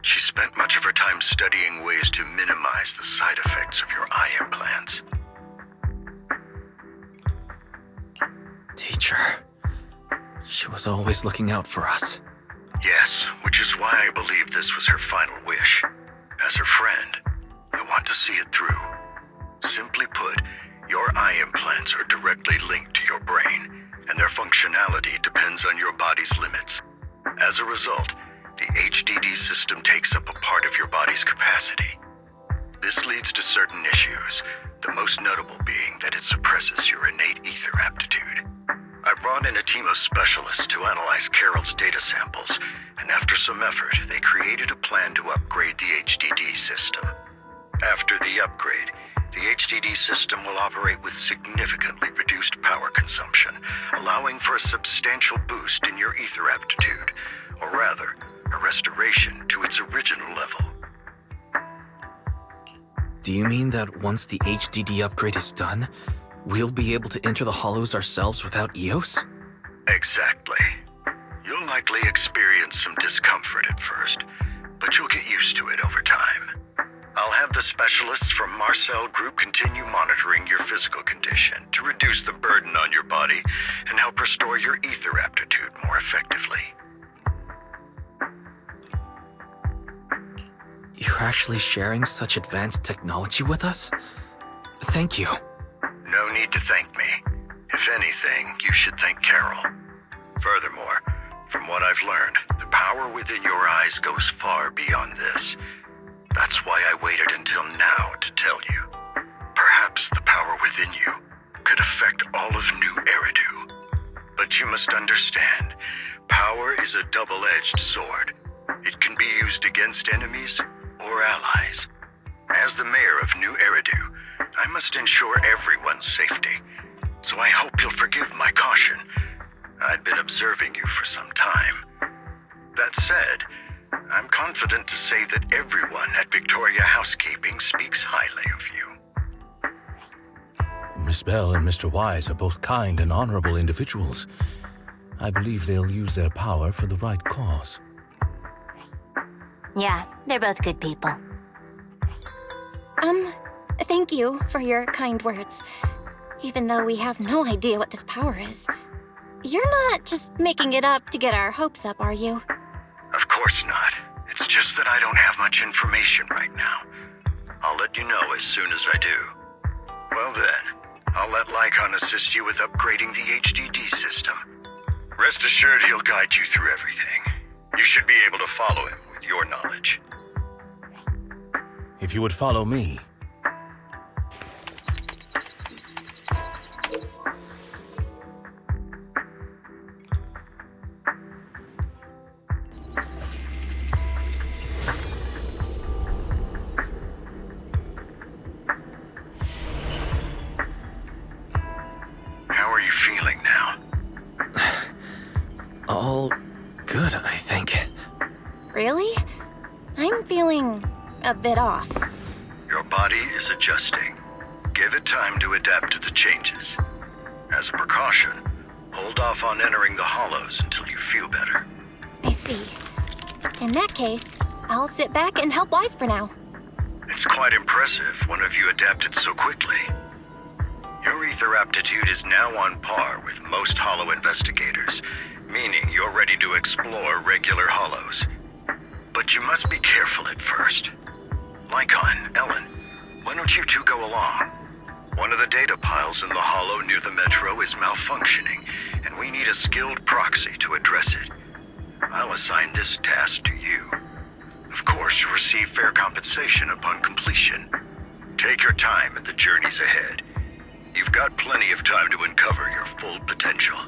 S13: She spent much of her time studying ways to minimize the side effects of your eye implants.
S7: nature. She was always looking out for us.
S13: Yes, which is why I believe this was her final wish. As her friend, I want to see it through. Simply put, your eye implants are directly linked to your brain, and their functionality depends on your body's limits. As a result, the HDD system takes up a part of your body's capacity. This leads to certain issues, the most notable being that it suppresses your innate ether aptitude. I brought in a team of specialists to analyze Carol's data samples, and after some effort, they created a plan to upgrade the HDD system. After the upgrade, the HDD system will operate with significantly reduced power consumption, allowing for a substantial boost in your ether aptitude, or rather, a restoration to its original level.
S7: Do you mean that once the HDD upgrade is done, we'll be able to enter the hollows ourselves without EOS?
S13: Exactly. You'll likely experience some discomfort at first, but you'll get used to it over time. I'll have the specialists from Marcel Group continue monitoring your physical condition to reduce the burden on your body and help restore your ether aptitude more effectively.
S7: You're actually sharing such advanced technology with us? Thank you.
S13: No need to thank me. If anything, you should thank Carol. Furthermore, from what I've learned, the power within your eyes goes far beyond this. That's why I waited until now to tell you. Perhaps the power within you could affect all of New Eridu. But you must understand, power is a double-edged sword. It can be used against enemies or allies. As the mayor of New Eridu, I must ensure everyone's safety, so I hope you'll forgive my caution. I'd been observing you for some time. That said, I'm confident to say that everyone at Victoria Housekeeping speaks highly of you.
S3: Miss Bell and Mr. Wise are both kind and honorable individuals. I believe they'll use their power for the right cause.
S4: Yeah, they're both good people. Thank you for your kind words. Even though we have no idea what this power is. You're not just making it up to get our hopes up, are you?
S13: Of course not. It's just that I don't have much information right now. I'll let you know as soon as I do. Well then, I'll let Lycon assist you with upgrading the HDD system. Rest assured he'll guide you through everything. You should be able to follow him with your knowledge.
S3: If you would follow me.
S13: How are you feeling now?
S7: All good, I think.
S4: Really? I'm feeling a bit off.
S13: Your body is adjusting. Give it time to adapt to the changes. As a precaution, hold off on entering the hollows until you feel better.
S4: I see. In that case, I'll sit back and help Wise for now.
S13: It's quite impressive one of you adapted so quickly. Your ether aptitude is now on par with most hollow investigators, meaning you're ready to explore regular hollows. But you must be careful at first. Lycon, Ellen, why don't you two go along? One of the data piles in the hollow near the metro is malfunctioning, and we need a skilled proxy to address it. I'll assign this task to you. Of course, you'll receive fair compensation upon completion. Take your time in the journeys ahead. You've got plenty of time to uncover your full potential.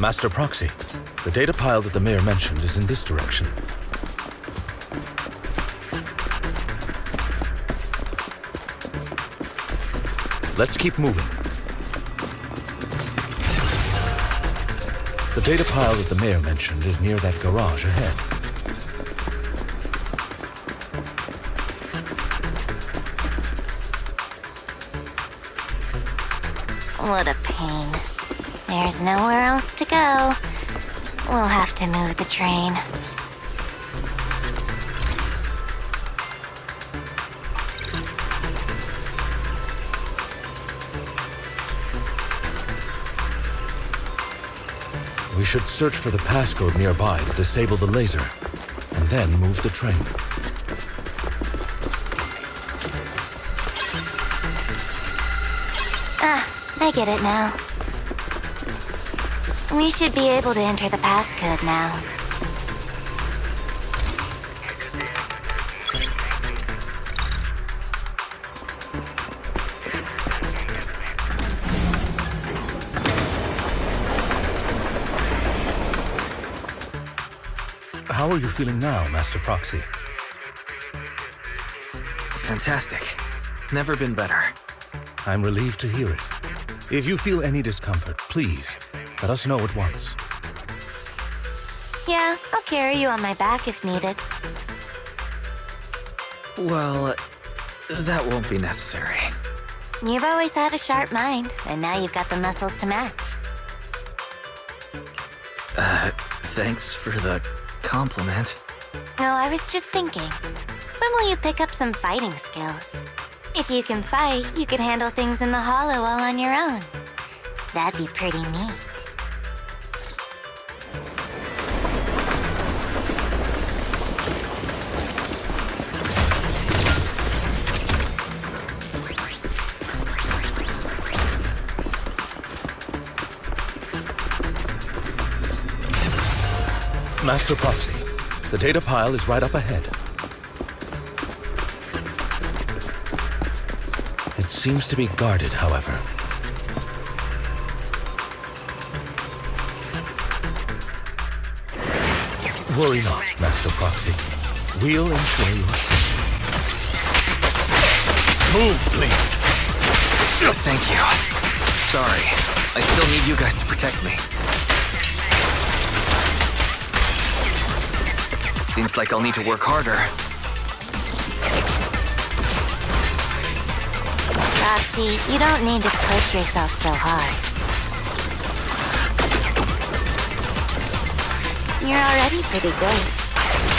S3: Master Proxy, the data pile that the mayor mentioned is in this direction. Let's keep moving. The data pile that the mayor mentioned is near that garage ahead.
S6: What a pain. There's nowhere else to go. We'll have to move the train.
S3: We should search for the passcode nearby to disable the laser, and then move the train.
S6: I get it now. We should be able to enter the passcode now.
S3: How are you feeling now, Master Proxy?
S7: Fantastic. Never been better.
S3: I'm relieved to hear it. If you feel any discomfort, please, let us know at once.
S6: Yeah, I'll carry you on my back if needed.
S7: Well, that won't be necessary.
S6: You've always had a sharp mind, and now you've got the muscles to match.
S7: Thanks for the compliment.
S6: No, I was just thinking, when will you pick up some fighting skills? If you can fight, you could handle things in the hollow all on your own. That'd be pretty neat.
S3: Master Proxy, the data pile is right up ahead. It seems to be guarded, however. Worry not, Master Proxy. We'll ensure your safety. Move, please.
S7: Thank you. Sorry. I still need you guys to protect me. Seems like I'll need to work harder.
S6: Roxy, you don't need to push yourself so hard. You're already pretty good.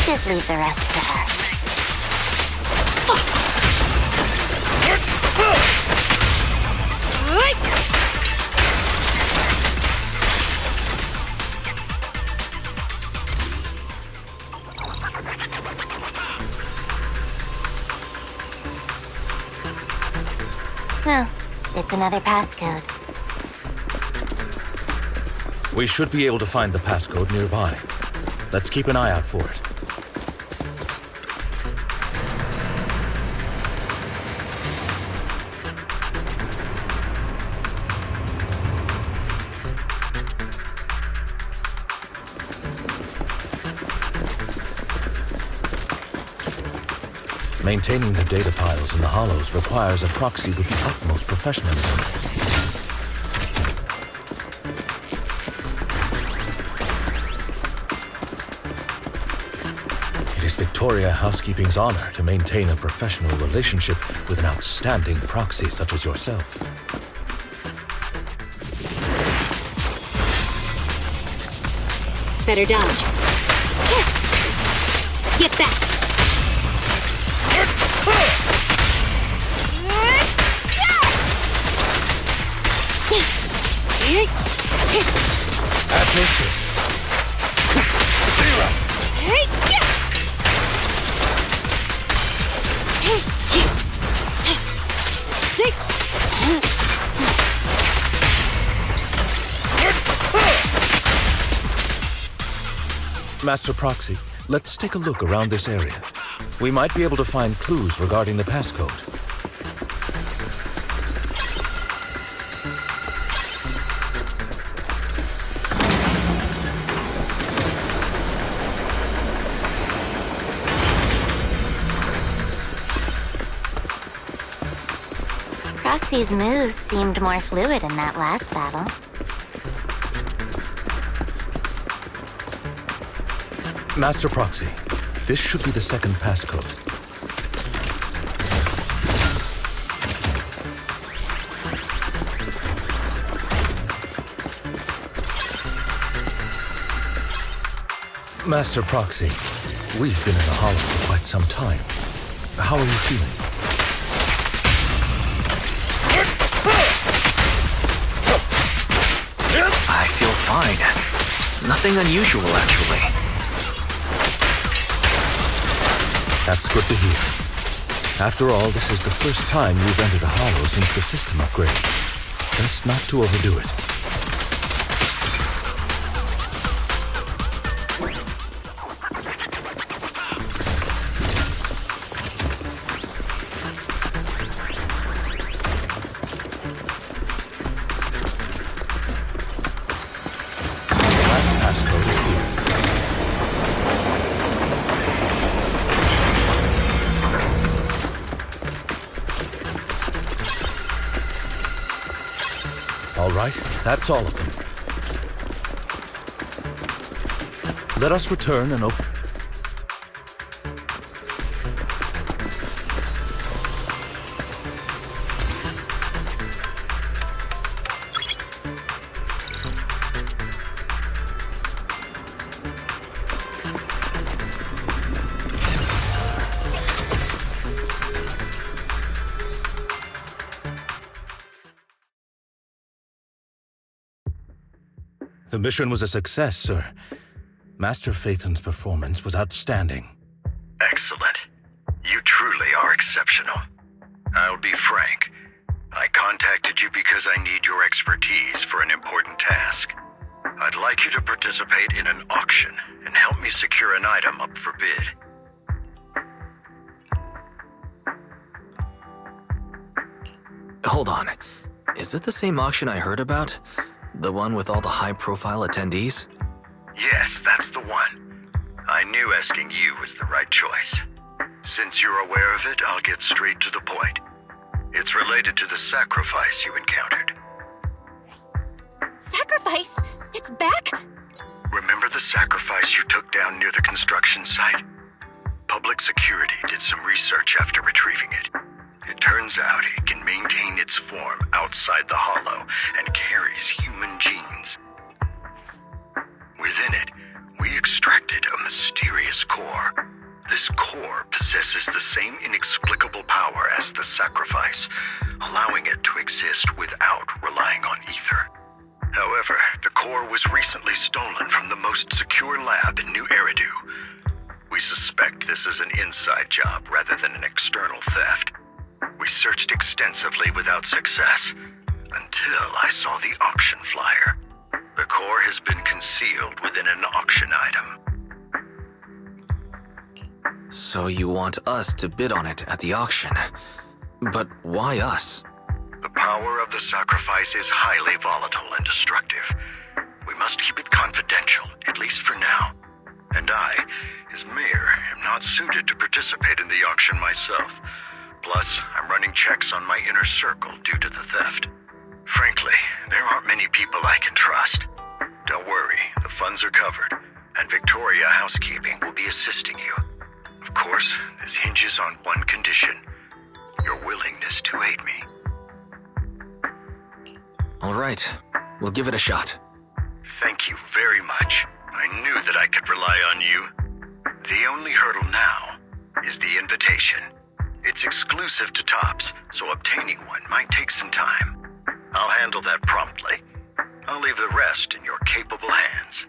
S6: Just leave the rest to us. No, it's another passcode.
S3: We should be able to find the passcode nearby. Let's keep an eye out for it. Maintaining the data piles in the hollows requires a proxy with the utmost professionalism. It is Victoria Housekeeping's honor to maintain a professional relationship with an outstanding proxy such as yourself.
S5: Better dodge. Get back!
S3: At your service. Zero. Master Proxy, let's take a look around this area. We might be able to find clues regarding the passcode.
S6: Proxy's moves seemed more fluid in that last battle.
S3: Master Proxy, this should be the second passcode. Master Proxy, we've been in the Hollow for quite some time. How are you feeling?
S7: I feel fine. Nothing unusual, actually.
S3: That's good to hear. After all, this is the first time you've entered a Hollow since the system upgrade. Best not to overdo it. All right, that's all of them. Let us return and open. The mission was a success, sir. Master Phaethon's performance was outstanding.
S13: Excellent. You truly are exceptional. I'll be frank. I contacted you because I need your expertise for an important task. I'd like you to participate in an auction and help me secure an item up for bid.
S7: Hold on. Is it the same auction I heard about? The one with all the high-profile attendees?
S13: Yes, that's the one. I knew asking you was the right choice. Since you're aware of it, I'll get straight to the point. It's related to the sacrifice you encountered.
S4: Sacrifice? It's back?
S13: Remember the sacrifice you took down near the construction site? Public security did some research after retrieving it. It turns out it can maintain its form outside the Hollow and carries human genes. Within it, we extracted a mysterious core. This core possesses the same inexplicable power as the sacrifice, allowing it to exist without relying on ether. However, the core was recently stolen from the most secure lab in New Eridu. We suspect this is an inside job rather than an external theft. We searched extensively without success, until I saw the auction flyer. The core has been concealed within an auction item.
S7: So you want us to bid on it at the auction. But why us?
S13: The power of the sacrifice is highly volatile and destructive. We must keep it confidential, at least for now. And I, as mayor, am not suited to participate in the auction myself. Plus, I'm running checks on my inner circle due to the theft. Frankly, there aren't many people I can trust. Don't worry, the funds are covered, and Victoria Housekeeping will be assisting you. Of course, this hinges on one condition: your willingness to aid me.
S7: All right, we'll give it a shot.
S13: Thank you very much. I knew that I could rely on you. The only hurdle now is the invitation. It's exclusive to Tops, so obtaining one might take some time. I'll handle that promptly. I'll leave the rest in your capable hands.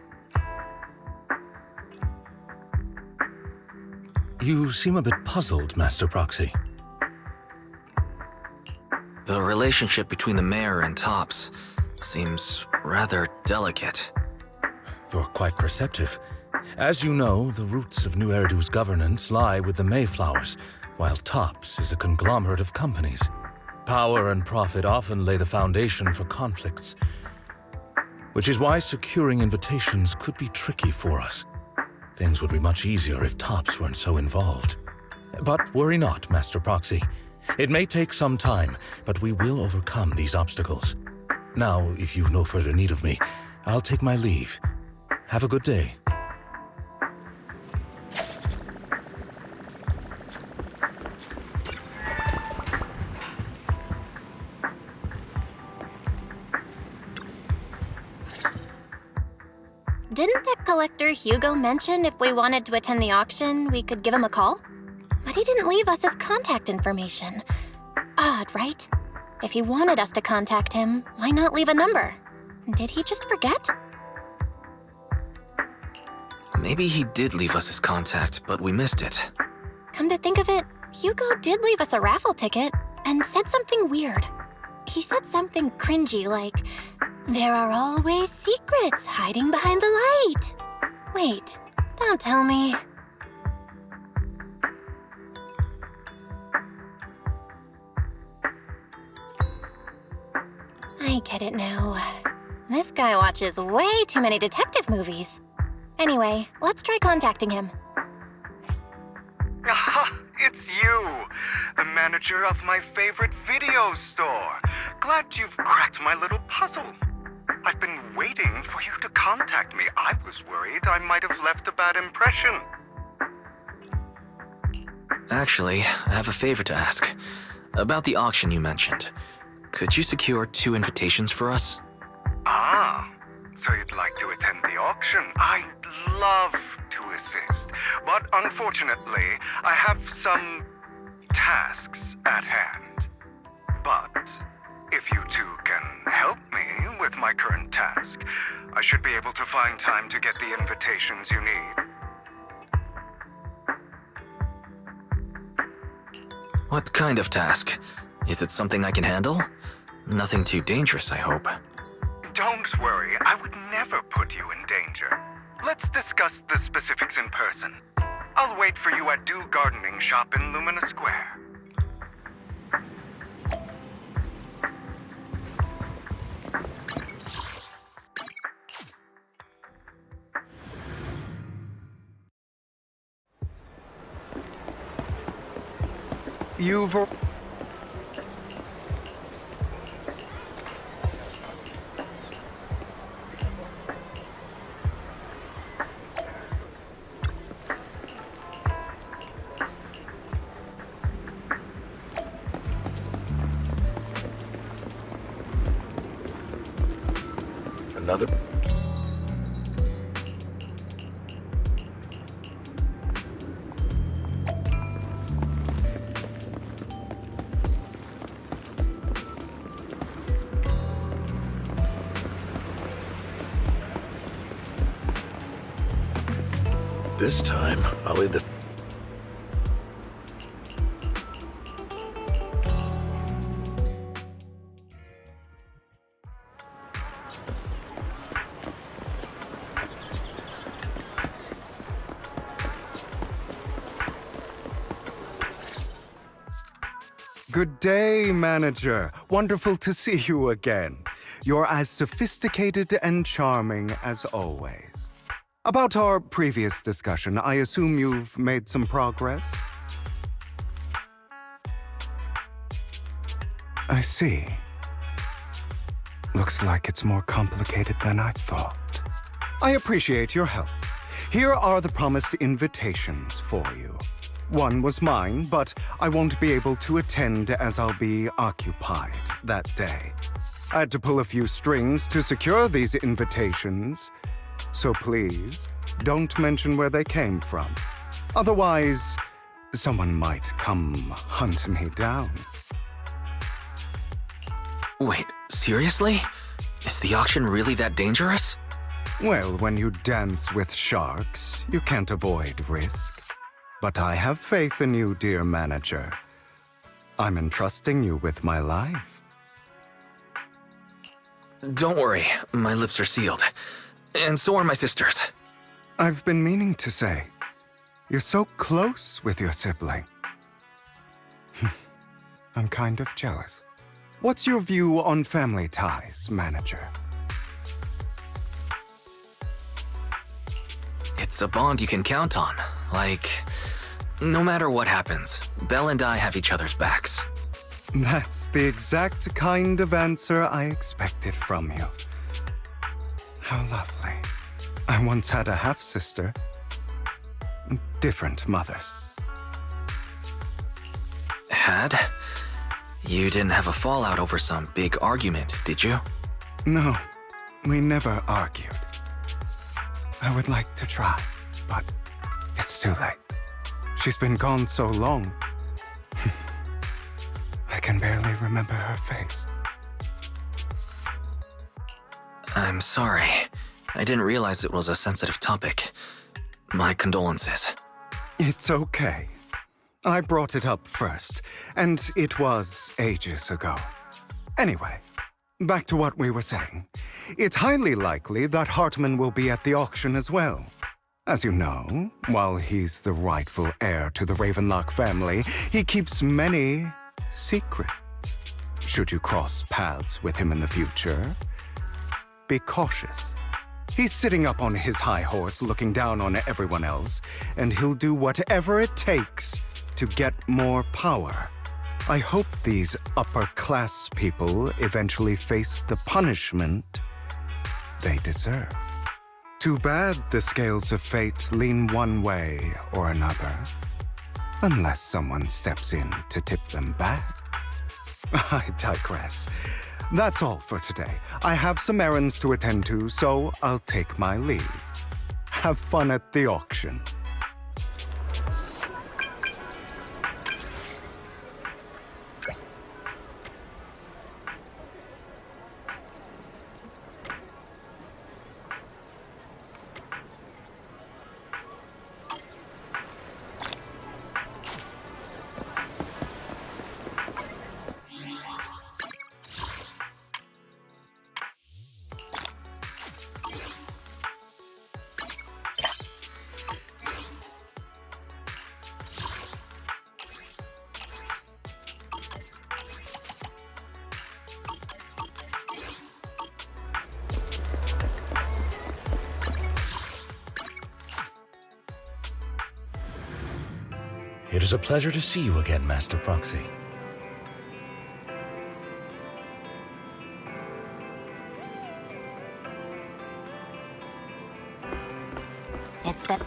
S3: You seem a bit puzzled, Master Proxy.
S7: The relationship between the mayor and Tops seems rather delicate.
S3: You're quite perceptive. As you know, the roots of New Eridu's governance lie with the Mayflowers, while Tops is a conglomerate of companies. Power and profit often lay the foundation for conflicts, which is why securing invitations could be tricky for us. Things would be much easier if Tops weren't so involved. But worry not, Master Proxy. It may take some time, but we will overcome these obstacles. Now, if you've no further need of me, I'll take my leave. Have a good day.
S4: collector Hugo mention if we wanted to attend the auction, we could give him a call? But he didn't leave us his contact information. Odd, right? If he wanted us to contact him, why not leave a number? Did he just forget?
S7: Maybe he did leave us his contact, but we missed it.
S4: Come to think of it, Hugo did leave us a raffle ticket and said something weird. He said something cringy like, "There are always secrets hiding behind the light." Wait, don't tell me. I get it now. This guy watches way too many detective movies. Anyway, let's try contacting him.
S10: Aha, it's you! The manager of my favorite video store. Glad you've cracked my little puzzle. I've been waiting for you to contact me. I was worried I might have left a bad impression.
S7: Actually, I have a favor to ask. About the auction you mentioned. Could you secure 2 invitations for us?
S10: Ah, so you'd like to attend the auction? I'd love to assist, but unfortunately, I have some tasks at hand. But if you two can help me with my current task, I should be able to find time to get the invitations you need.
S7: What kind of task? Is it something I can handle? Nothing too dangerous, I hope.
S10: Don't worry, I would never put you in danger. Let's discuss the specifics in person. I'll wait for you at Dew Gardening Shop in Lumina Square. You've...
S13: Another... This time, I'll lead the...
S10: Good day, manager. Wonderful to see you again. You're as sophisticated and charming as always. About our previous discussion, I assume you've made some progress? I see. Looks like it's more complicated than I thought. I appreciate your help. Here are the promised invitations for you. One was mine, but I won't be able to attend as I'll be occupied that day. I had to pull a few strings to secure these invitations, so please, don't mention where they came from. Otherwise, someone might come hunt me down.
S7: Wait, seriously? Is the auction really that dangerous?
S10: Well, when you dance with sharks, you can't avoid risk. But I have faith in you, dear manager. I'm entrusting you with my life.
S7: Don't worry, my lips are sealed. And so are my sisters.
S10: I've been meaning to say, you're so close with your sibling. I'm kind of jealous. What's your view on family ties, manager?
S7: It's a bond you can count on. Like, no matter what happens, Belle and I have each other's backs.
S10: That's the exact kind of answer I expected from you. How lovely. I once had a half-sister. Different mothers.
S7: Had? You didn't have a fallout over some big argument, did you?
S10: No, we never argued. I would like to try, but it's too late. She's been gone so long. I can barely remember her face.
S7: I'm sorry. I didn't realize it was a sensitive topic. My condolences.
S10: It's okay. I brought it up first, and it was ages ago. Anyway, back to what we were saying. It's highly likely that Hartman will be at the auction as well. As you know, while he's the rightful heir to the Ravenlock family, he keeps many secrets. Should you cross paths with him in the future, be cautious. He's sitting up on his high horse looking down on everyone else, and he'll do whatever it takes to get more power. I hope these upper-class people eventually face the punishment they deserve. Too bad the scales of fate lean one way or another, unless someone steps in to tip them back. I digress. That's all for today. I have some errands to attend to, so I'll take my leave. Have fun at the auction.
S3: It is a pleasure to see you again, Master Proxy.
S4: It's the...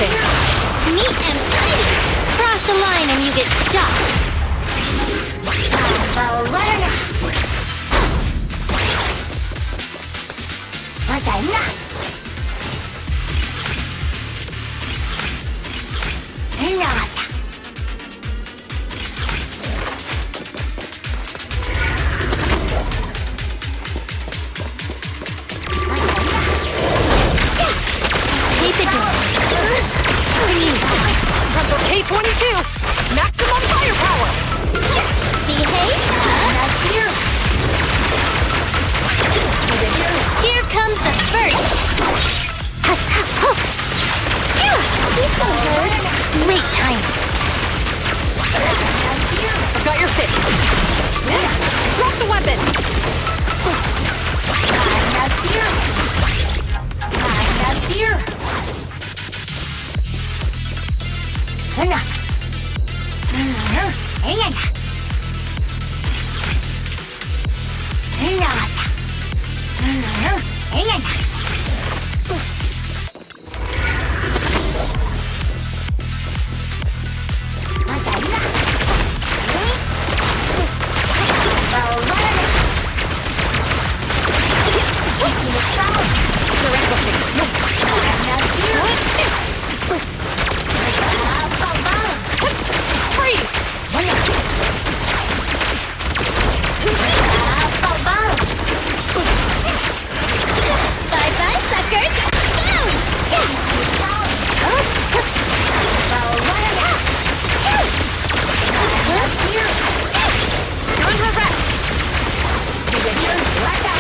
S9: ambushing.
S6: Neat and tidy. Cross the line and you get shot.
S9: Pressure K-22! Maximum firepower!
S6: Behave. Here comes the first. He's so hurt. Great time.
S9: I've got your six. Drop the weapon!
S6: Bye-bye, suckers. Boom!
S9: You're under arrest!
S6: Watch out!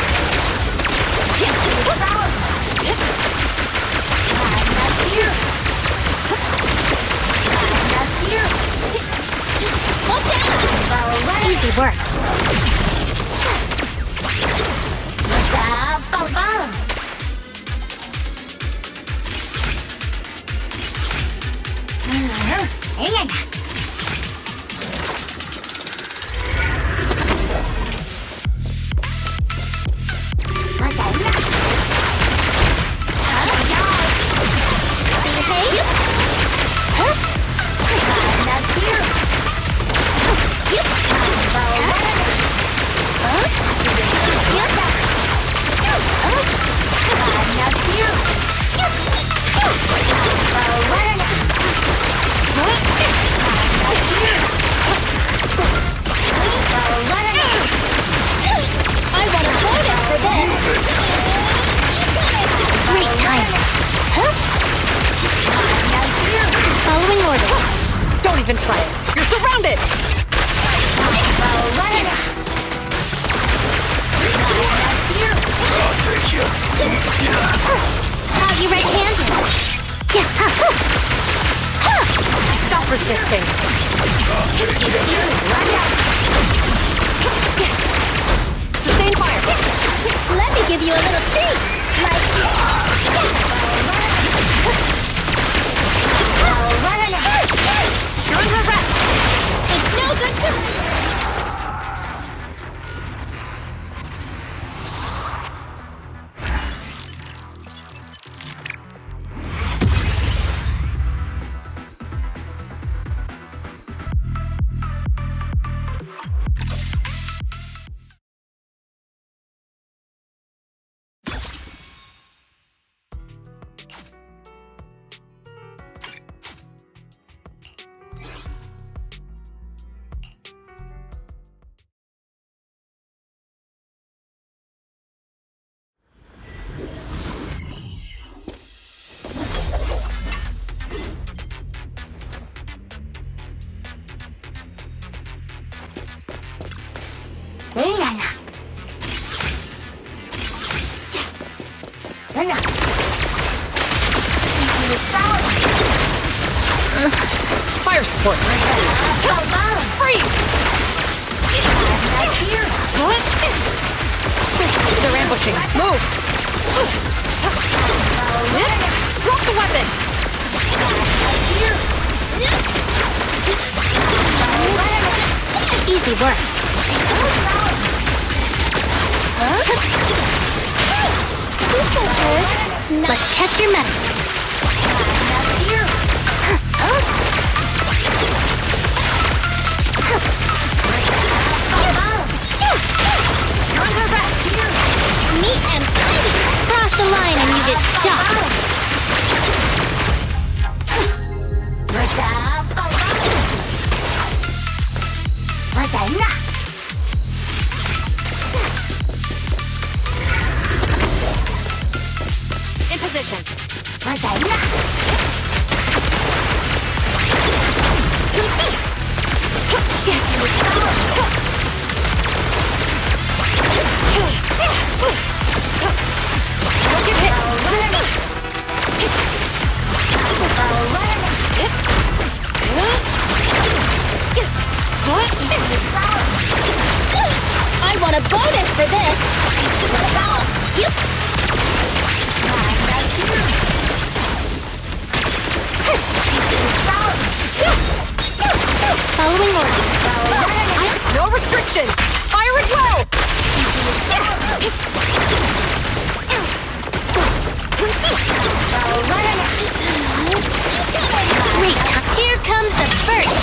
S6: Easy work. I want a bonus for this. Great time. Following orders.
S9: Don't even try it! You're surrounded!
S6: How you red-handed?
S9: Stop resisting! Sustain fire!
S6: Let me give you a little treat. Like
S9: You're under arrest!
S6: it's no good to.
S9: Fire support! Freeze! They're ambushing! Move! Drop the weapon!
S6: Easy work. Let's test your mettle. a bonus for this!
S4: Following orders.
S5: No restrictions! Fire at will!
S4: Great. Here comes the first.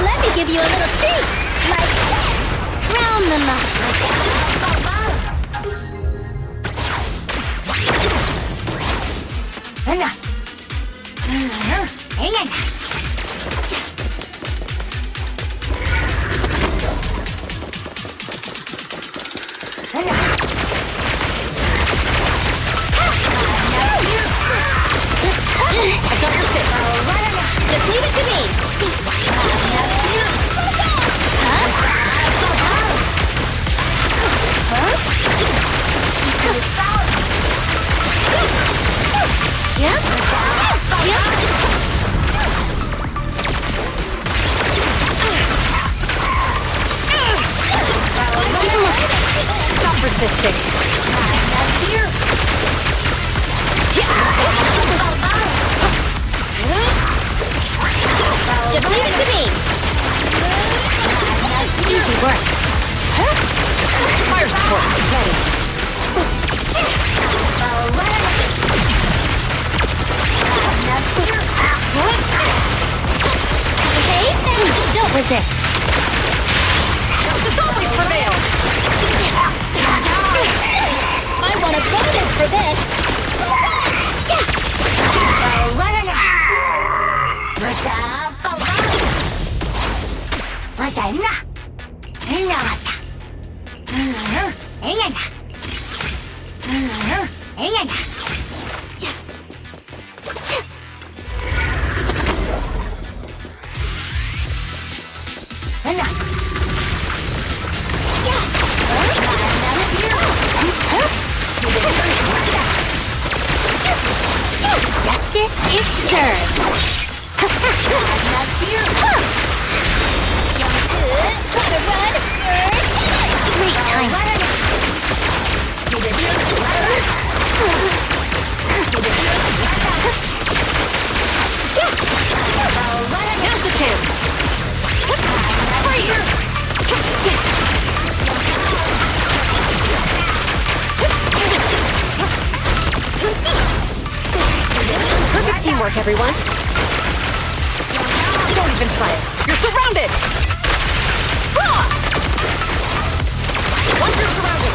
S6: Let me give you a little treat! Like this!
S4: Round them up.
S6: I got your six. Just leave it to me!
S5: Stop resisting.
S6: Just leave it to me!
S4: Easy work.
S5: Fire support. Ready.
S4: Hey, don't resist.
S5: Justice always prevails.
S6: I want a bonus for this!
S4: Justice is served.
S6: Gotta run!
S4: Great time.
S5: Now's the chance.
S8: Perfect teamwork, everyone.
S5: Don't even try it. You're surrounded! Once you're surrounded,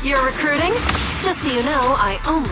S9: You're recruiting?
S5: Just so you know, I only...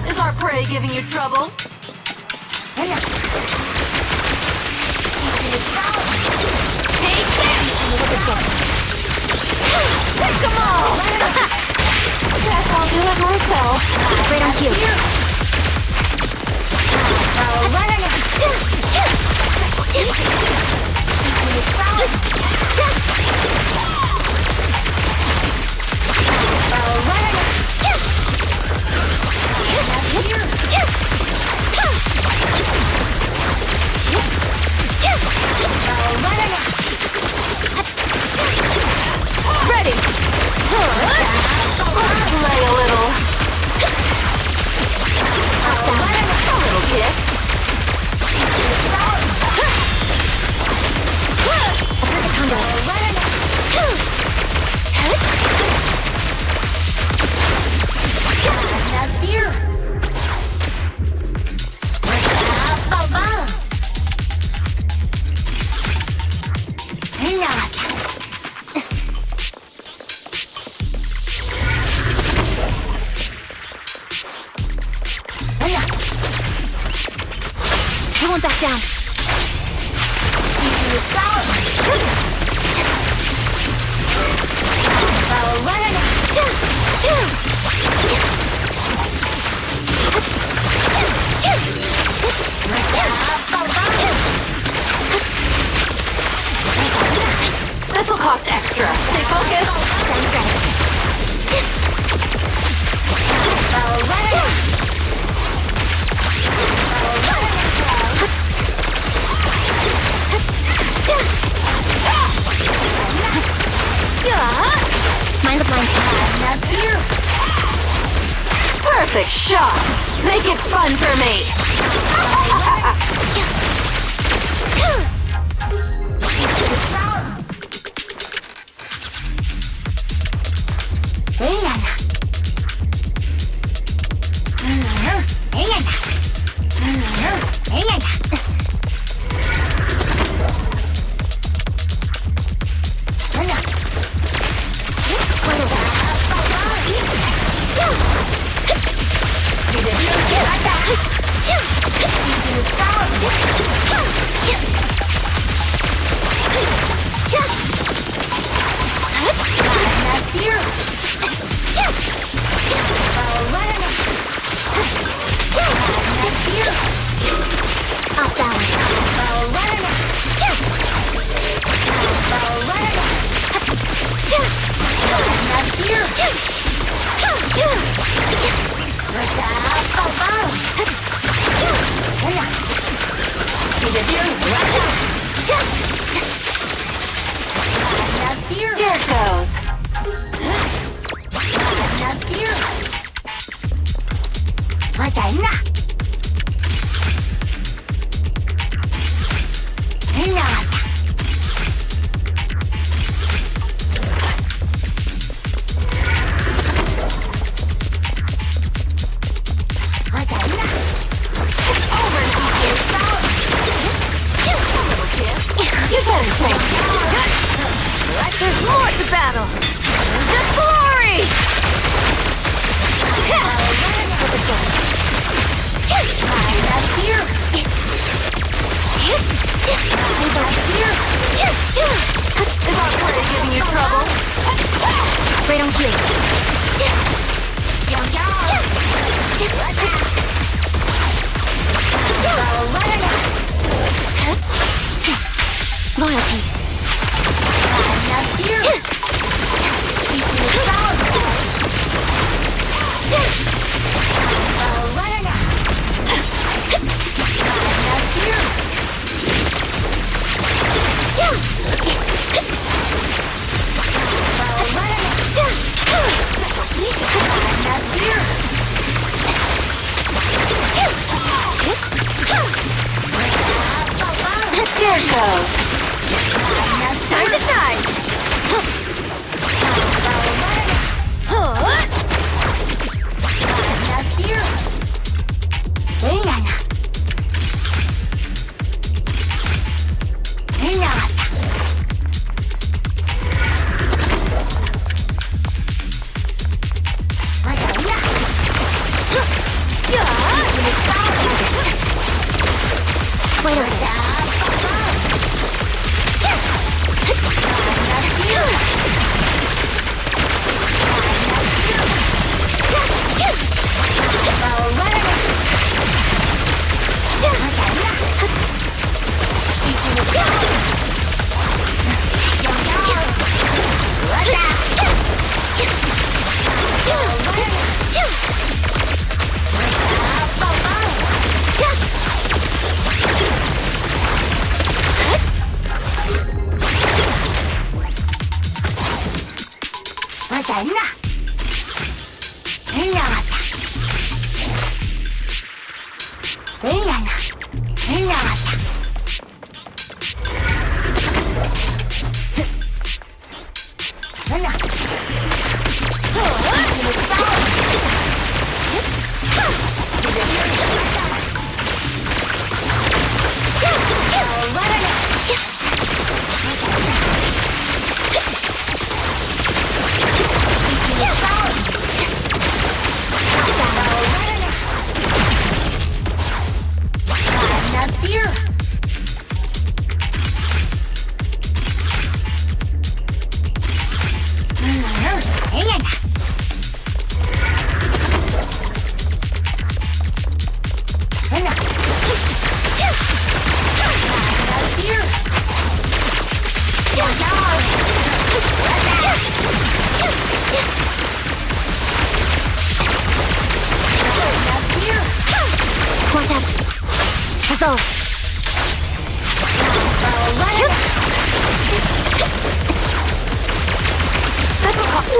S5: Is our prey giving you trouble? Take them all! Guess I'll do it myself. Right on cue. Ready! Play a little. A little kick. Perfect combo. I won't back down. This'll cost extra. Stay focused. Mind the blind. Perfect shot. Make it fun for me.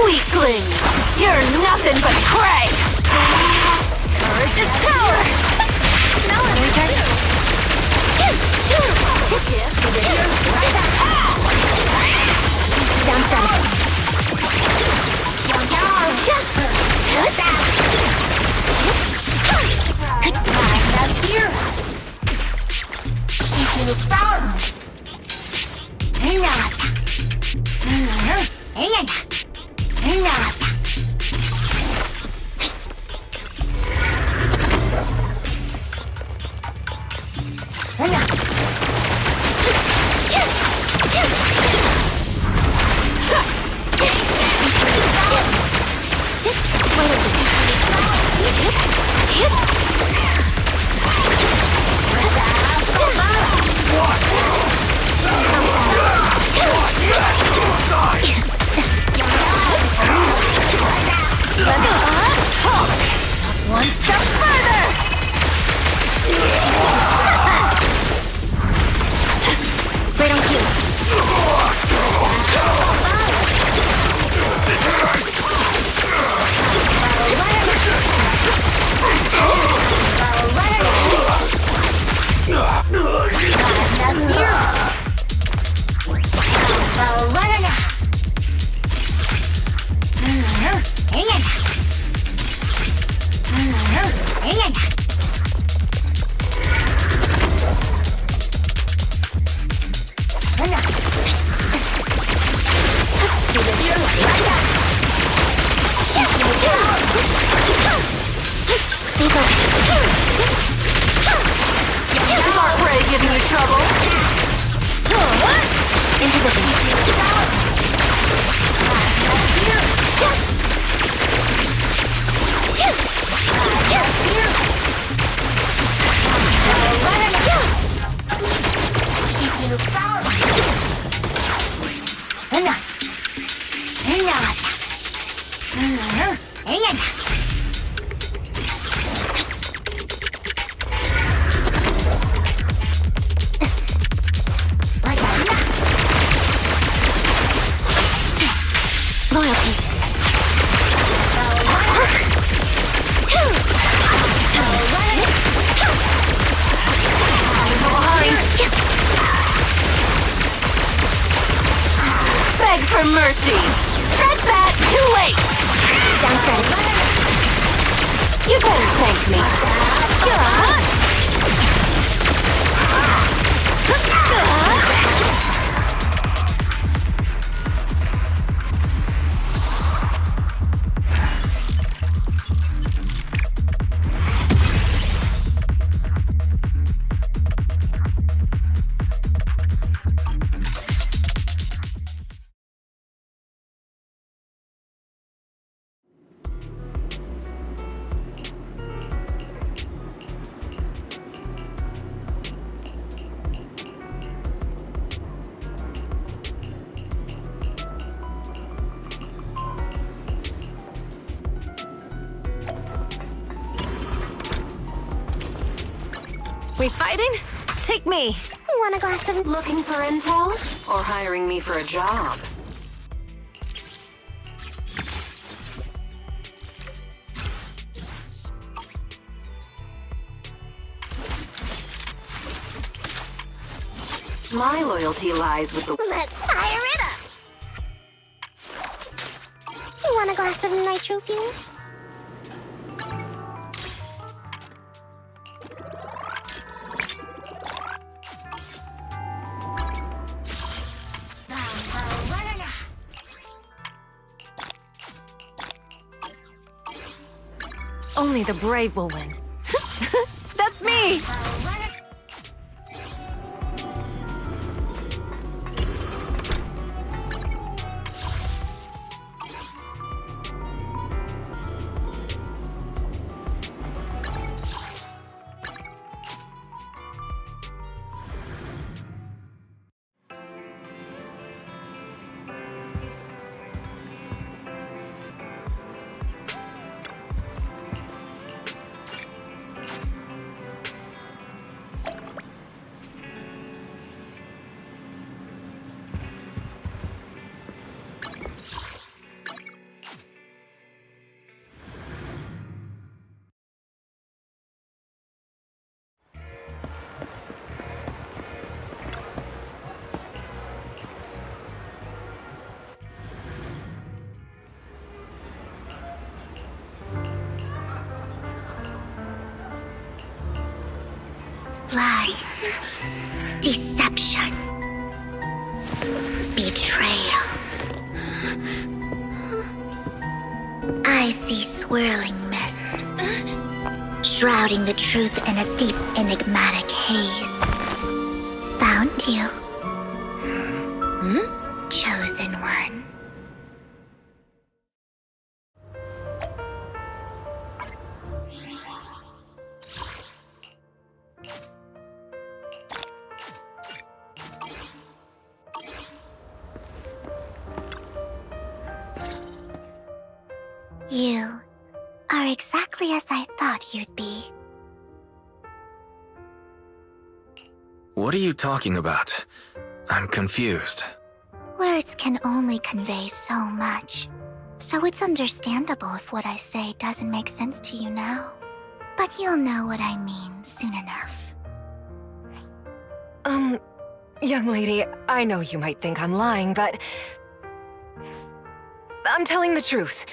S5: Weakling! You're nothing but prey! Courage is power! Now let me recharge. Down status. One step further!
S8: Right on cue.
S5: Heartbreak giving you trouble.
S8: In position. Loyalty.
S5: Beg for mercy. That's that. Too late.
S8: Downstairs.
S5: You better thank me.
S9: We fighting? Take me.
S8: Want a glass of...
S9: Looking for intel? Or hiring me for a job? My loyalty lies with the...
S8: Let's fire it up! Want a glass of nitro fuel?
S9: Only the brave will win. That's me!
S8: Lies. Deception. Betrayal. I see swirling mist, shrouding the truth in a deep, enigmatic haze. Found you. Chosen one. You are exactly as I thought you'd be.
S7: What are you talking about? I'm confused.
S8: Words can only convey so much, so it's understandable if what I say doesn't make sense to you now. But you'll know what I mean soon enough.
S12: Young lady, I know you might think I'm lying, but I'm telling the truth.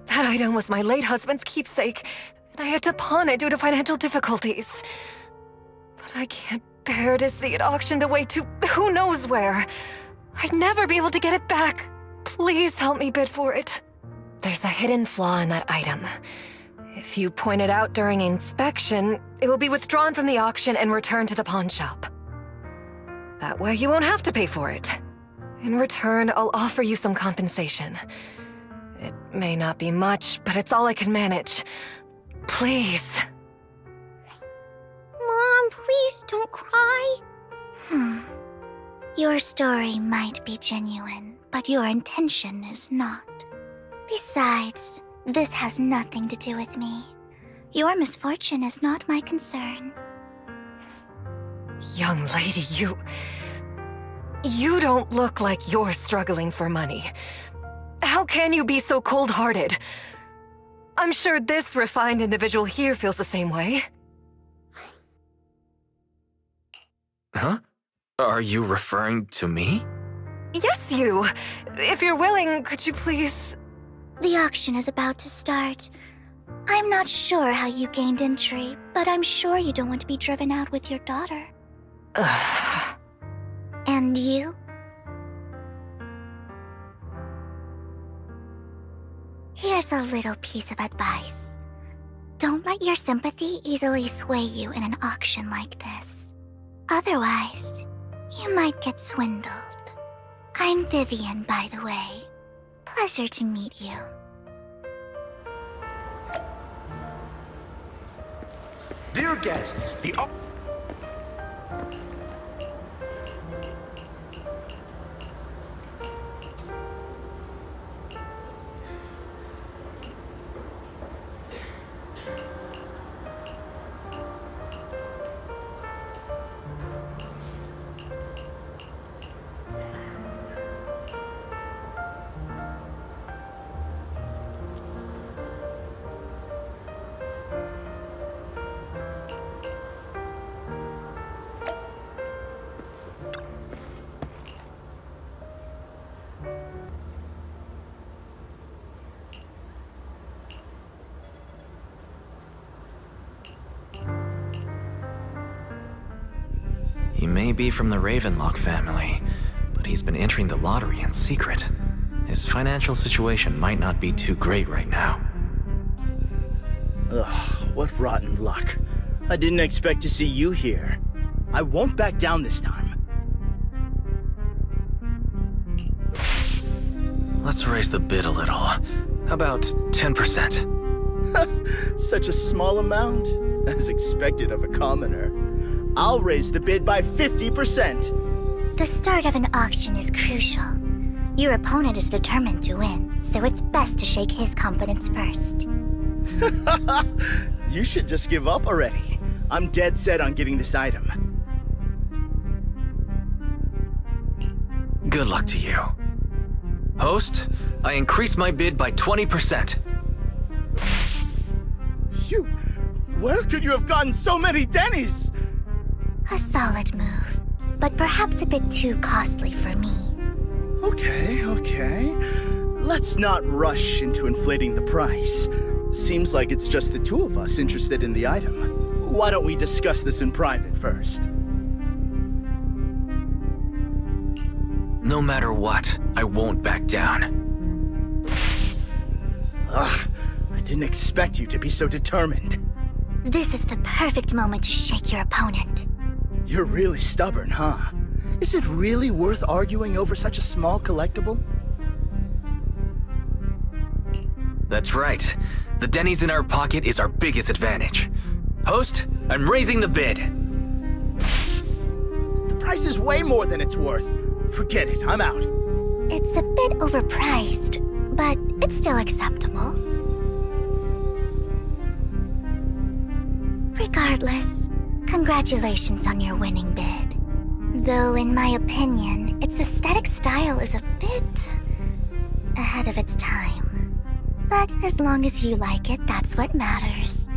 S12: That item was my late husband's keepsake, and I had to pawn it due to financial difficulties. But I can't bear to see it auctioned away to who knows where. I'd never be able to get it back. Please help me bid for it. There's a hidden flaw in that item. If you point it out during inspection, it will be withdrawn from the auction and returned to the pawn shop. That way you won't have to pay for it. In return, I'll offer you some compensation. It may not be much, but it's all I can manage. Please.
S8: Mom, please don't cry. Your story might be genuine, but your intention is not. Besides, this has nothing to do with me. Your misfortune is not my concern.
S12: Young lady, you don't look like you're struggling for money. How can you be so cold-hearted? I'm sure this refined individual here feels the same way.
S7: Huh? Are you referring to me?
S12: Yes, you! If you're willing, could you please...
S8: The auction is about to start. I'm not sure how you gained entry, but I'm sure you don't want to be driven out with your daughter. And you? Here's a little piece of advice. Don't let your sympathy easily sway you in an auction like this. Otherwise, you might get swindled. I'm Vivian, by the way. Pleasure to meet you.
S1: Dear guests, the
S7: He may be from the Ravenlock family, but he's been entering the lottery in secret. His financial situation might not be too great right now.
S11: Ugh, what rotten luck. I didn't expect to see you here. I won't back down this time.
S7: Let's raise the bid a little. How about 10%?
S11: Such a small amount, as expected of a commoner. I'll raise the bid by 50%.
S8: The start of an auction is crucial. Your opponent is determined to win, so it's best to shake his confidence first.
S11: You should just give up already. I'm dead set on getting this item.
S7: Good luck to you. Host, I increased my bid by 20%.
S11: Where could you have gotten so many Denny's?
S8: A solid move, but perhaps a bit too costly for me.
S11: Okay. Let's not rush into inflating the price. Seems like it's just the two of us interested in the item. Why don't we discuss this in private first?
S7: No matter what, I won't back down.
S11: Ugh, I didn't expect you to be so determined.
S8: This is the perfect moment to shake your opponent.
S11: You're really stubborn, huh? Is it really worth arguing over such a small collectible?
S7: That's right. The Denny's in our pocket is our biggest advantage. Host, I'm raising the bid.
S11: The price is way more than it's worth. Forget it, I'm out.
S8: It's a bit overpriced, but it's still acceptable. Regardless, congratulations on your winning bid. Though in my opinion, its aesthetic style is a bit ahead of its time. But as long as you like it, that's what matters.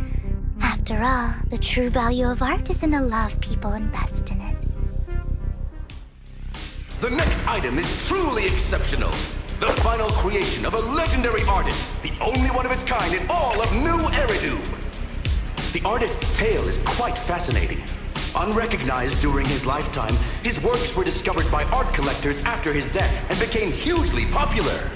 S8: After all, the true value of art is in the love people invest in it.
S1: The next item is truly exceptional. The final creation of a legendary artist, the only one of its kind in all of New Eridu. The artist's tale is quite fascinating. Unrecognized during his lifetime, his works were discovered by art collectors after his death and became hugely popular.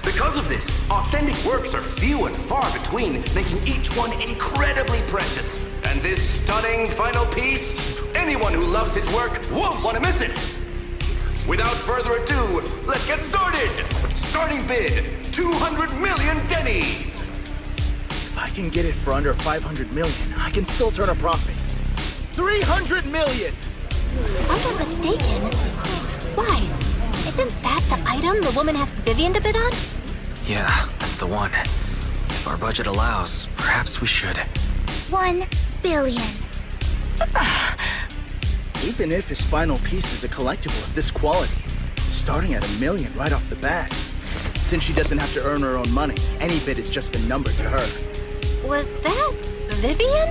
S1: Because of this, authentic works are few and far between, making each one incredibly precious. And this stunning final piece, anyone who loves his work won't want to miss it. Without further ado, let's get started! Starting bid, 200 million dennies!
S11: If I can get it for under 500 million, I can still turn a profit. 300 million!
S4: If I'm not mistaken, Wise, isn't that the item the woman asked Vivian to bid on?
S7: Yeah, that's the one. If our budget allows, perhaps we should.
S8: 1 billion.
S11: Even if his final piece is a collectible of this quality, starting at $1 million right off the bat. Since she doesn't have to earn her own money, any bid is just a number to her.
S4: Was that Vivian?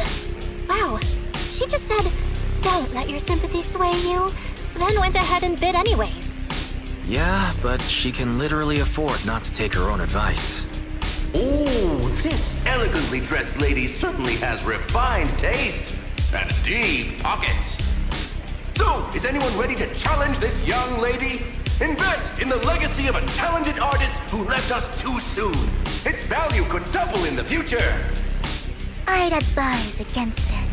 S4: Wow, she just said, "Don't let your sympathy sway you," then went ahead and bid anyways.
S7: Yeah, but she can literally afford not to take her own advice.
S1: Ooh, this elegantly dressed lady certainly has refined taste and deep pockets. So, is anyone ready to challenge this young lady? Invest in the legacy of a talented artist who left us too soon. Its value could double in the future.
S8: I'd advise against it.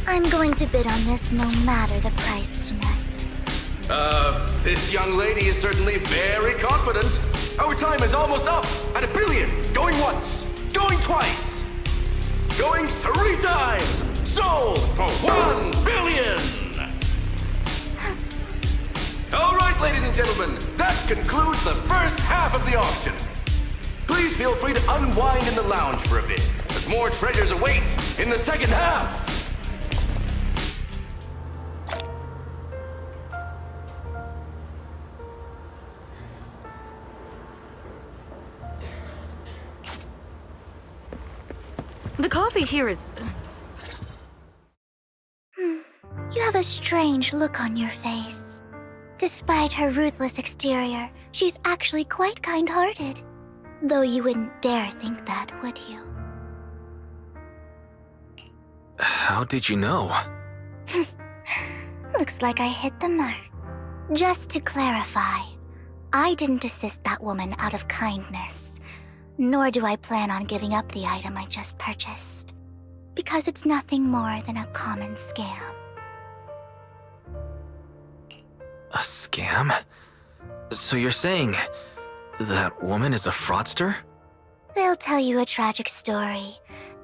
S8: I'm going to bid on this no matter the price tonight.
S1: This young lady is certainly very confident. Our time is almost up at $1 billion. Going once, going twice, going 3 times. Sold for $1 billion. All right, ladies and gentlemen, that concludes the first half of the auction. Please feel free to unwind in the lounge for a bit, as more treasures await in the second half.
S12: The coffee here is...
S8: You have a strange look on your face. Despite her ruthless exterior, she's actually quite kind-hearted. Though you wouldn't dare think that, would you?
S7: How did you know?
S8: Looks like I hit the mark. Just to clarify, I didn't assist that woman out of kindness, nor do I plan on giving up the item I just purchased, because it's nothing more than a common scam.
S7: A scam? So you're saying that woman is a fraudster?
S8: They'll tell you a tragic story,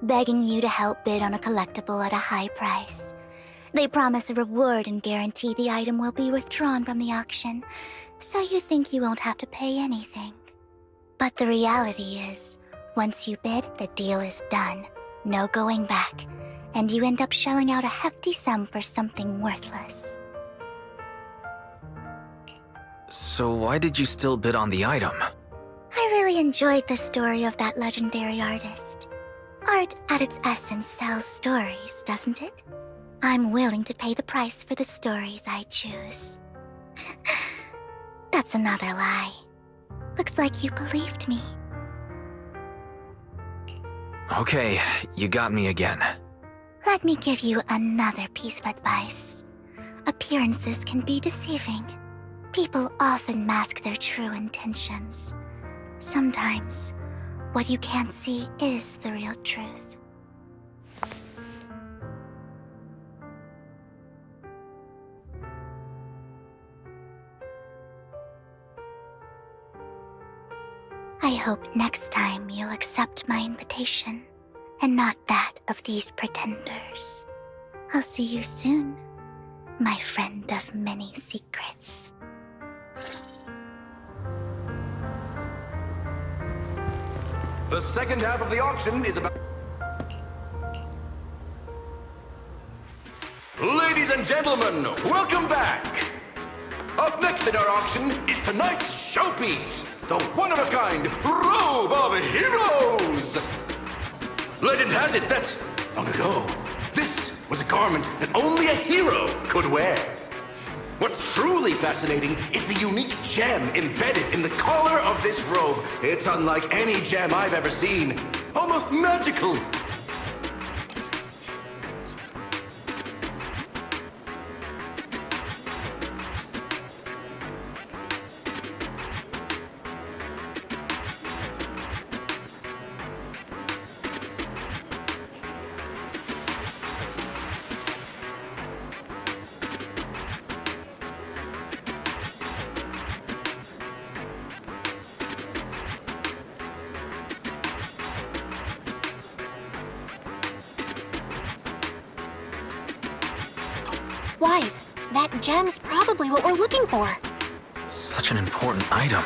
S8: begging you to help bid on a collectible at a high price. They promise a reward and guarantee the item will be withdrawn from the auction, so you think you won't have to pay anything. But the reality is, once you bid, the deal is done. No going back, and you end up shelling out a hefty sum for something worthless.
S7: So why did you still bid on the item?
S8: I really enjoyed the story of that legendary artist. Art, at its essence, sells stories, doesn't it? I'm willing to pay the price for the stories I choose. That's another lie. Looks like you believed me.
S7: Okay, you got me again.
S8: Let me give you another piece of advice. Appearances can be deceiving. People often mask their true intentions. Sometimes, what you can't see is the real truth. I hope next time you'll accept my invitation, and not that of these pretenders. I'll see you soon, my friend of many secrets.
S1: The second half of the auction is about... Ladies and gentlemen, welcome back! Up next in our auction is tonight's showpiece, the one-of-a-kind Robe of Heroes! Legend has it that, long ago, this was a garment that only a hero could wear. What's truly fascinating is the unique gem embedded in the collar of this robe. It's unlike any gem I've ever seen. Almost magical.
S4: Wise, that gem's probably what we're looking for.
S7: Such an important item.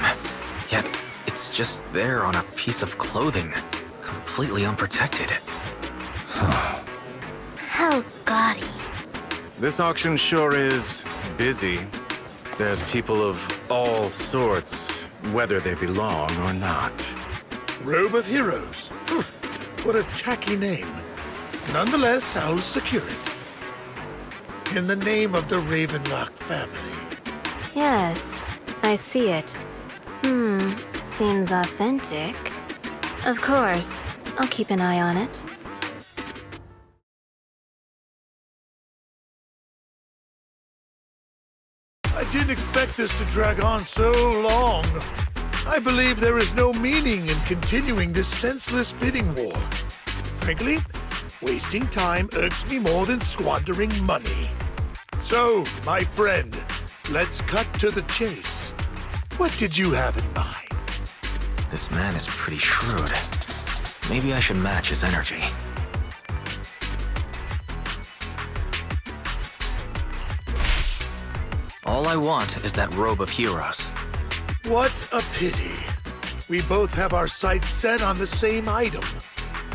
S7: Yet, it's just there on a piece of clothing, completely unprotected.
S8: How gaudy.
S14: This auction sure is busy. There's people of all sorts, whether they belong or not.
S15: Robe of Heroes. What a tacky name. Nonetheless, I'll secure it. In the name of the Ravenlock family.
S5: Yes, I see it. Seems authentic. Of course, I'll keep an eye on it.
S15: I didn't expect this to drag on so long. I believe there is no meaning in continuing this senseless bidding war. Frankly, wasting time irks me more than squandering money. So, my friend, let's cut to the chase. What did you have in mind?
S7: This man is pretty shrewd. Maybe I should match his energy. All I want is that Robe of Heroes.
S15: What a pity. We both have our sights set on the same item.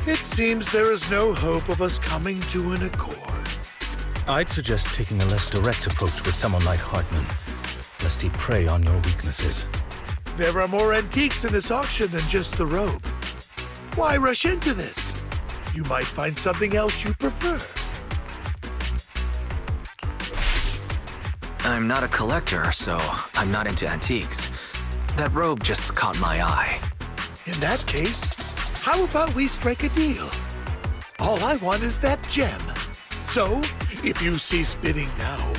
S15: It seems there is no hope of us coming to an accord.
S3: I'd suggest taking a less direct approach with someone like Hartman, lest he prey on your weaknesses.
S15: There are more antiques in this auction than just the robe. Why rush into this? You might find something else you prefer.
S7: I'm not a collector, so I'm not into antiques. That robe just caught my eye.
S15: In that case, how about we strike a deal? All I want is that gem. So, if you cease bidding now,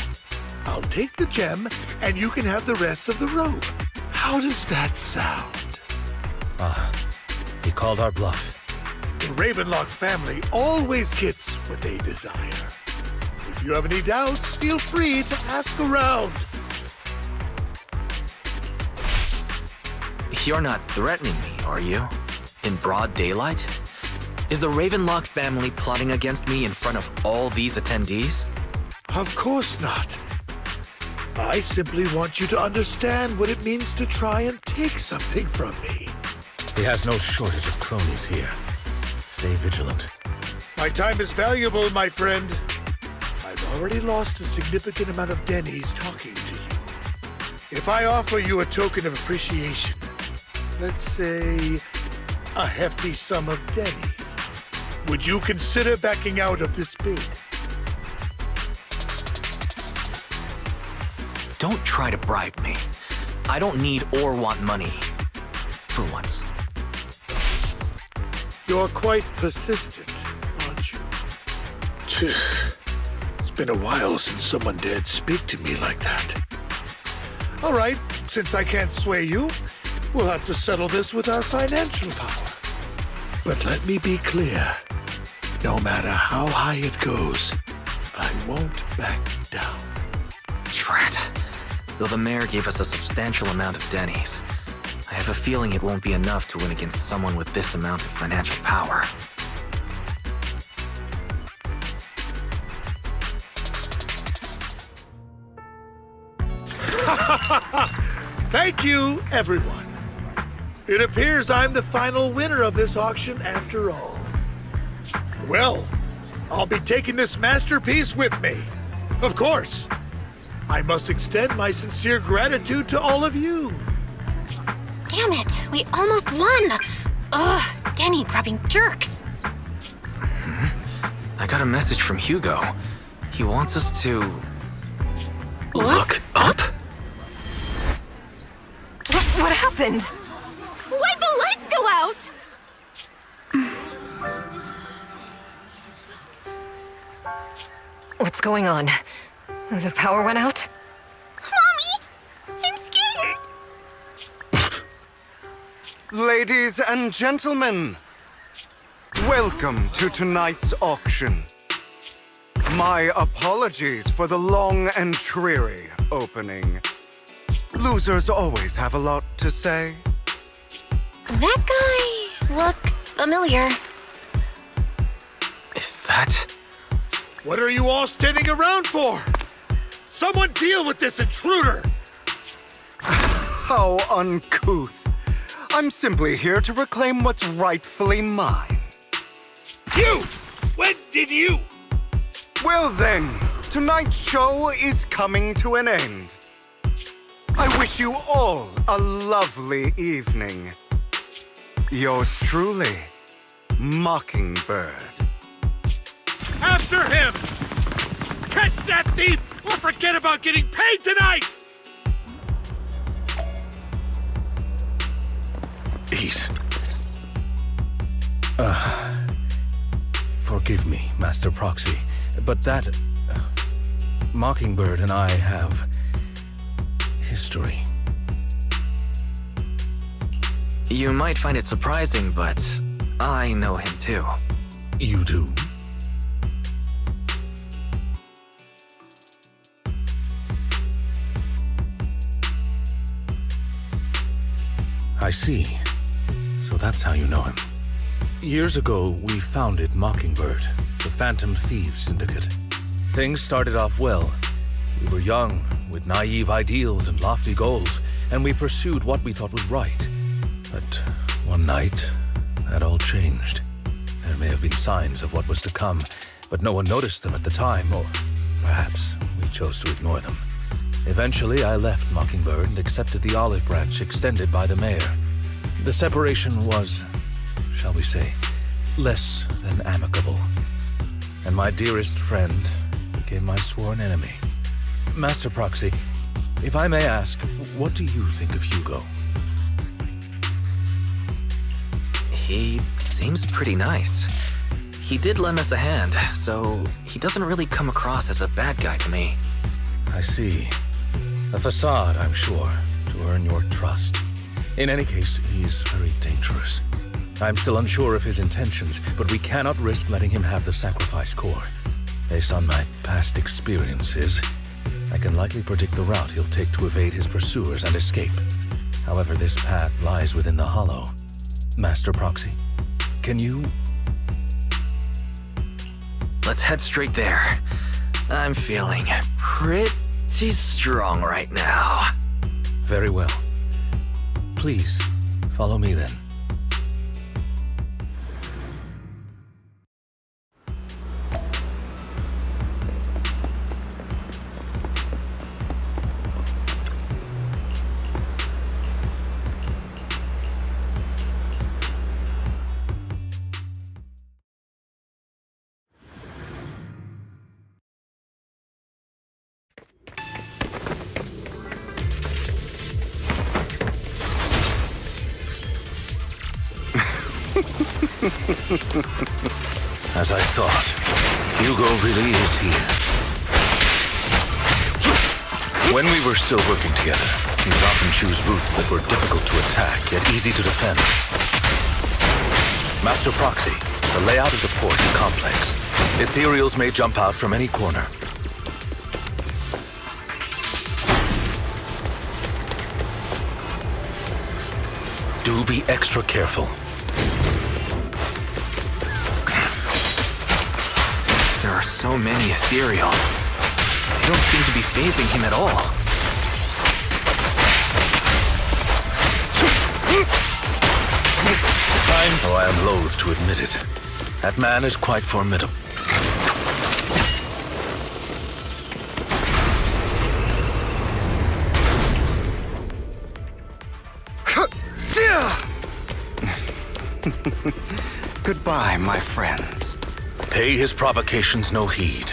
S15: I'll take the gem and you can have the rest of the robe. How does that sound?
S3: He called our bluff.
S15: The Ravenlock family always gets what they desire. If you have any doubts, feel free to ask around.
S7: You're not threatening me, are you? In broad daylight? Is the Ravenlock family plotting against me in front of all these attendees?
S15: Of course not. I simply want you to understand what it means to try and take something from me.
S3: He has no shortage of cronies here. Stay vigilant.
S15: My time is valuable, my friend. I've already lost a significant amount of Denny's talking to you. If I offer you a token of appreciation, let's say a hefty sum of Denny's, would you consider backing out of this bid?
S7: Don't try to bribe me. I don't need or want money. For once.
S15: You're quite persistent, aren't you? It's been a while since someone dared speak to me like that. All right, since I can't sway you, we'll have to settle this with our financial power. But let me be clear. No matter how high it goes, I won't back down.
S7: Drat. Though the mayor gave us a substantial amount of Denny's, I have a feeling it won't be enough to win against someone with this amount of financial power.
S15: Thank you, everyone. It appears I'm the final winner of this auction after all. Well, I'll be taking this masterpiece with me. Of course. I must extend my sincere gratitude to all of you.
S4: Damn it, we almost won! Ugh, Denny grabbing jerks.
S7: I got a message from Hugo. He wants us to...
S4: Look
S7: up?
S12: What happened?
S4: Why'd the lights go out?
S12: What's going on? The power went out?
S8: Mommy! I'm scared!
S10: Ladies and gentlemen, welcome to tonight's auction. My apologies for the long and dreary opening. Losers always have a lot to say.
S4: That guy looks familiar.
S7: Is that...
S15: What are you all standing around for? Someone deal with this intruder!
S10: How uncouth. I'm simply here to reclaim what's rightfully mine.
S15: You! When did you?
S10: Well then, tonight's show is coming to an end. I wish you all a lovely evening. Yours truly, Mockingbird.
S15: After him! Catch that thief, or forget about getting paid tonight!
S3: Ease. Forgive me, Master Proxy, but that... Mockingbird and I have... history.
S7: You might find it surprising, but I know him too.
S3: You do? I see. So that's how you know him. Years ago, we founded Mockingbird, the Phantom Thieves Syndicate. Things started off well. We were young, with naive ideals and lofty goals, and we pursued what we thought was right. But one night, that all changed. There may have been signs of what was to come, but no one noticed them at the time, or perhaps we chose to ignore them. Eventually, I left Mockingbird and accepted the olive branch extended by the mayor. The separation was, shall we say, less than amicable. And my dearest friend became my sworn enemy. Master Proxy, if I may ask, what do you think of Hugo?
S7: He seems pretty nice. He did lend us a hand, so he doesn't really come across as a bad guy to me.
S3: I see. A facade, I'm sure, to earn your trust. In any case, he's very dangerous. I'm still unsure of his intentions, but we cannot risk letting him have the sacrifice core. Based on my past experiences, I can likely predict the route he'll take to evade his pursuers and escape. However, this path lies within the Hollow. Master Proxy, can you...
S7: Let's head straight there. I'm feeling pretty strong right now.
S3: Very well. Please, follow me then. As I thought, Hugo really is here. When we were still working together, he would often choose routes that were difficult to attack, yet easy to defend. Master Proxy, the layout of the port is complex. Ethereals may jump out from any corner. Do be extra careful.
S7: There are so many ethereals. They don't seem to be phasing him at all.
S3: Though I am loath to admit it, that man is quite formidable.
S10: Goodbye, my friends.
S3: Pay his provocations no heed.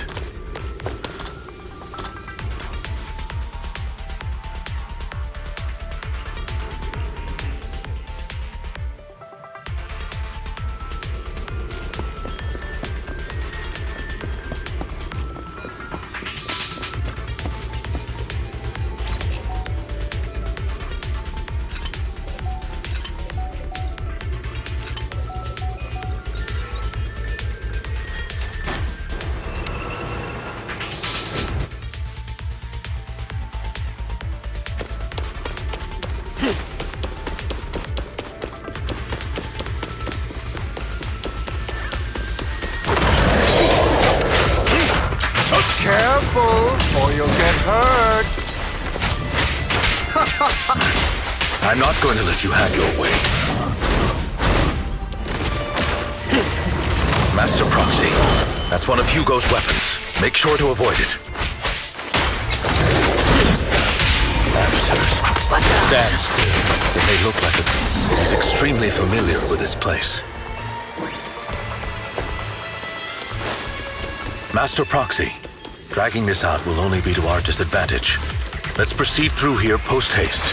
S10: Careful, or you'll get hurt.
S3: I'm not going to let you have your way. Master Proxy, that's one of Hugo's weapons. Make sure to avoid it. Amateurs, stand still. It may look like it is extremely familiar with this place. Master Proxy, dragging this out will only be to our disadvantage. Let's proceed through here post-haste.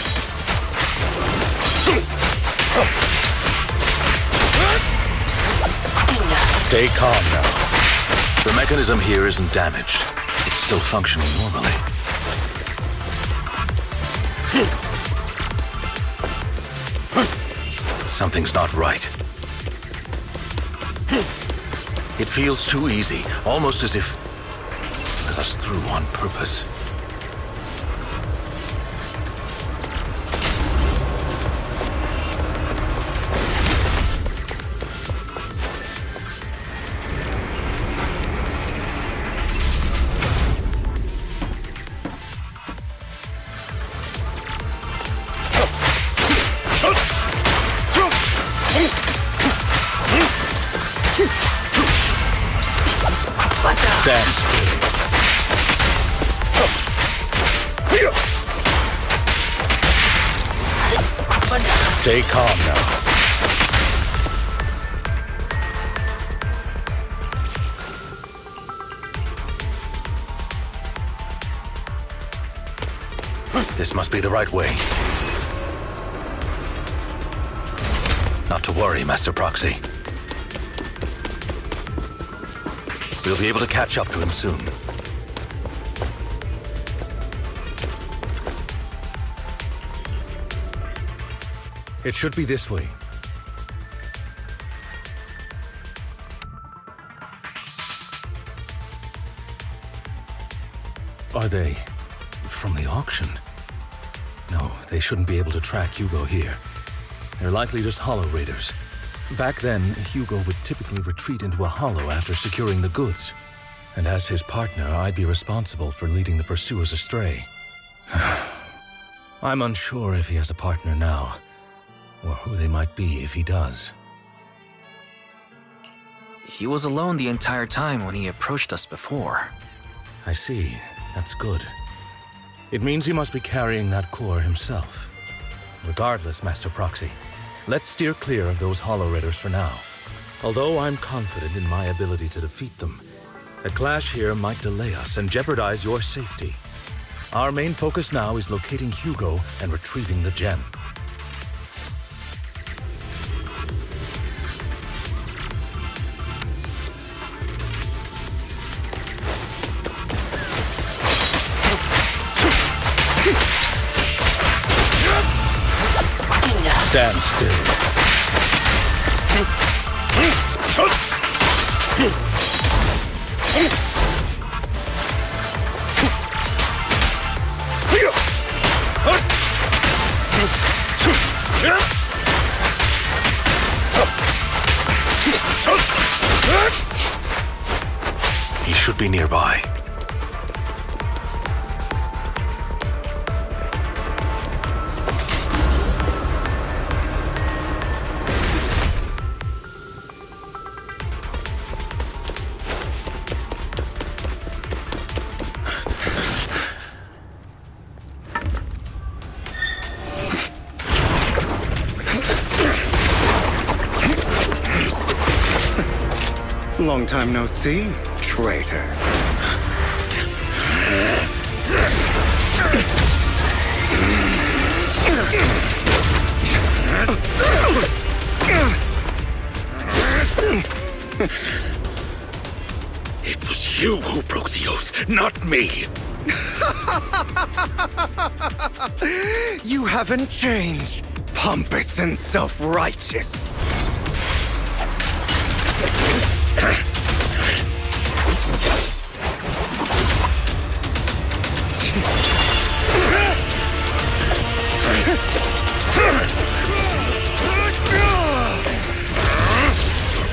S3: Stay calm now. The mechanism here isn't damaged. It's still functioning normally. Something's not right. It feels too easy, almost as if it let us through on purpose. Stand still. Stay calm now. This must be the right way. Not to worry, Master Proxy. We'll be able to catch up to him soon. It should be this way. Are they from the auction? No, they shouldn't be able to track Hugo here. They're likely just hollow raiders. Back then, Hugo would typically retreat into a hollow after securing the goods. And as his partner, I'd be responsible for leading the pursuers astray. I'm unsure if he has a partner now, or who they might be if he does.
S7: He was alone the entire time when he approached us before.
S3: I see. That's good. It means he must be carrying that core himself. Regardless, Master Proxy, let's steer clear of those hollow raiders for now. Although I'm confident in my ability to defeat them, a clash here might delay us and jeopardize your safety. Our main focus now is locating Hugo and retrieving the gem. Stand still. He should be nearby.
S10: Long time no see, traitor.
S1: It was you who broke the oath, not me.
S10: You haven't changed, pompous and self-righteous.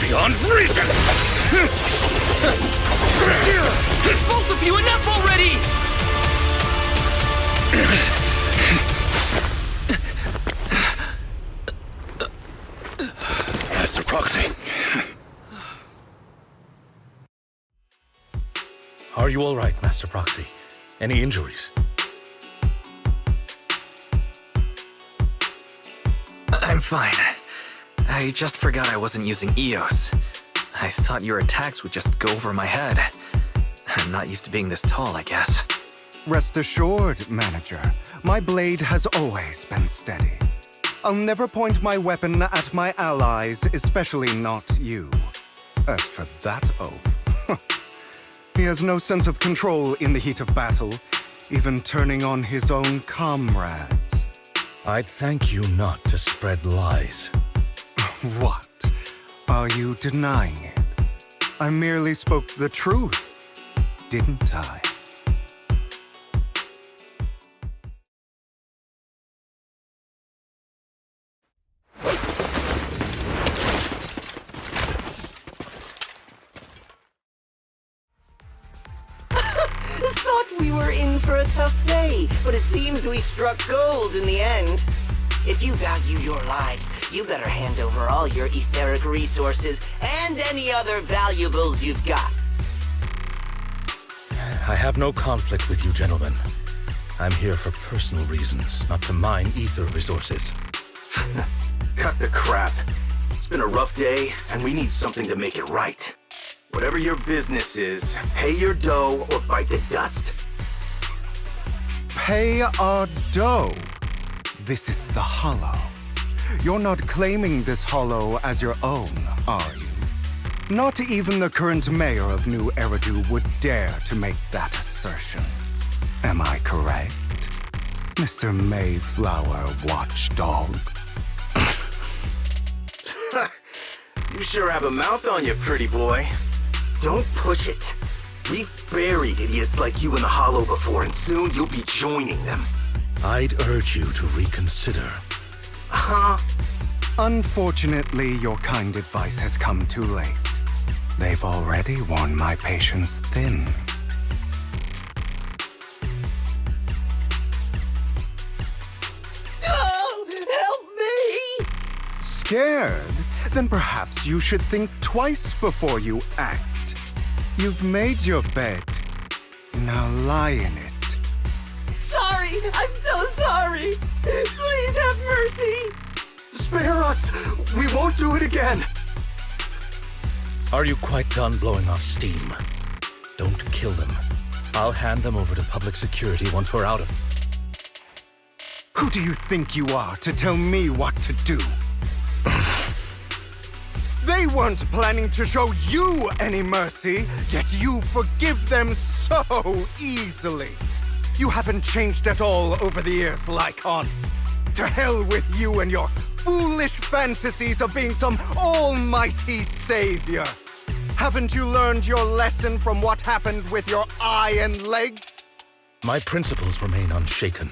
S1: Beyond reason!
S7: Both of you, enough already!
S1: Master Proxy.
S3: Are you all right, Master Proxy? Any injuries?
S7: I'm fine. I just forgot I wasn't using EOS. I thought your attacks would just go over my head. I'm not used to being this tall, I guess.
S10: Rest assured, Manager, my blade has always been steady. I'll never point my weapon at my allies, especially not you. As for that oath, he has no sense of control in the heat of battle, even turning on his own comrades.
S3: I'd thank you not to spread lies.
S10: What? Are you denying it? I merely spoke the truth, didn't I?
S16: Thought we were in for a tough day, but it seems we struck gold in the end. If you value your lives, you better hand over all your etheric resources and any other valuables you've got.
S3: I have no conflict with you, gentlemen. I'm here for personal reasons, not to mine ether resources.
S2: Cut the crap. It's been a rough day, and we need something to make it right. Whatever your business is, pay your dough or bite the dust.
S10: Pay our dough? This is the Hollow. You're not claiming this Hollow as your own, are you? Not even the current mayor of New Eridu would dare to make that assertion. Am I correct, Mr. Mayflower Watchdog?
S2: You sure have a mouth on you, pretty boy. Don't push it. We've buried idiots like you in the Hollow before, and soon you'll be joining them.
S3: I'd urge you to reconsider.
S10: Huh? Unfortunately, your kind advice has come too late. They've already worn my patience thin.
S16: Oh, help me!
S10: Scared? Then perhaps you should think twice before you act. You've made your bed. Now lie in it.
S16: Sorry, I'm so sorry. Please have mercy.
S2: Spare us! We won't do it again!
S3: Are you quite done blowing off steam? Don't kill them. I'll hand them over to public security once we're out of...
S10: Who do you think you are to tell me what to do? They weren't planning to show you any mercy, yet you forgive them so easily. You haven't changed at all over the years, Lycon. To hell with you and your foolish fantasies of being some almighty savior. Haven't you learned your lesson from what happened with your eye and legs?
S3: My principles remain unshaken.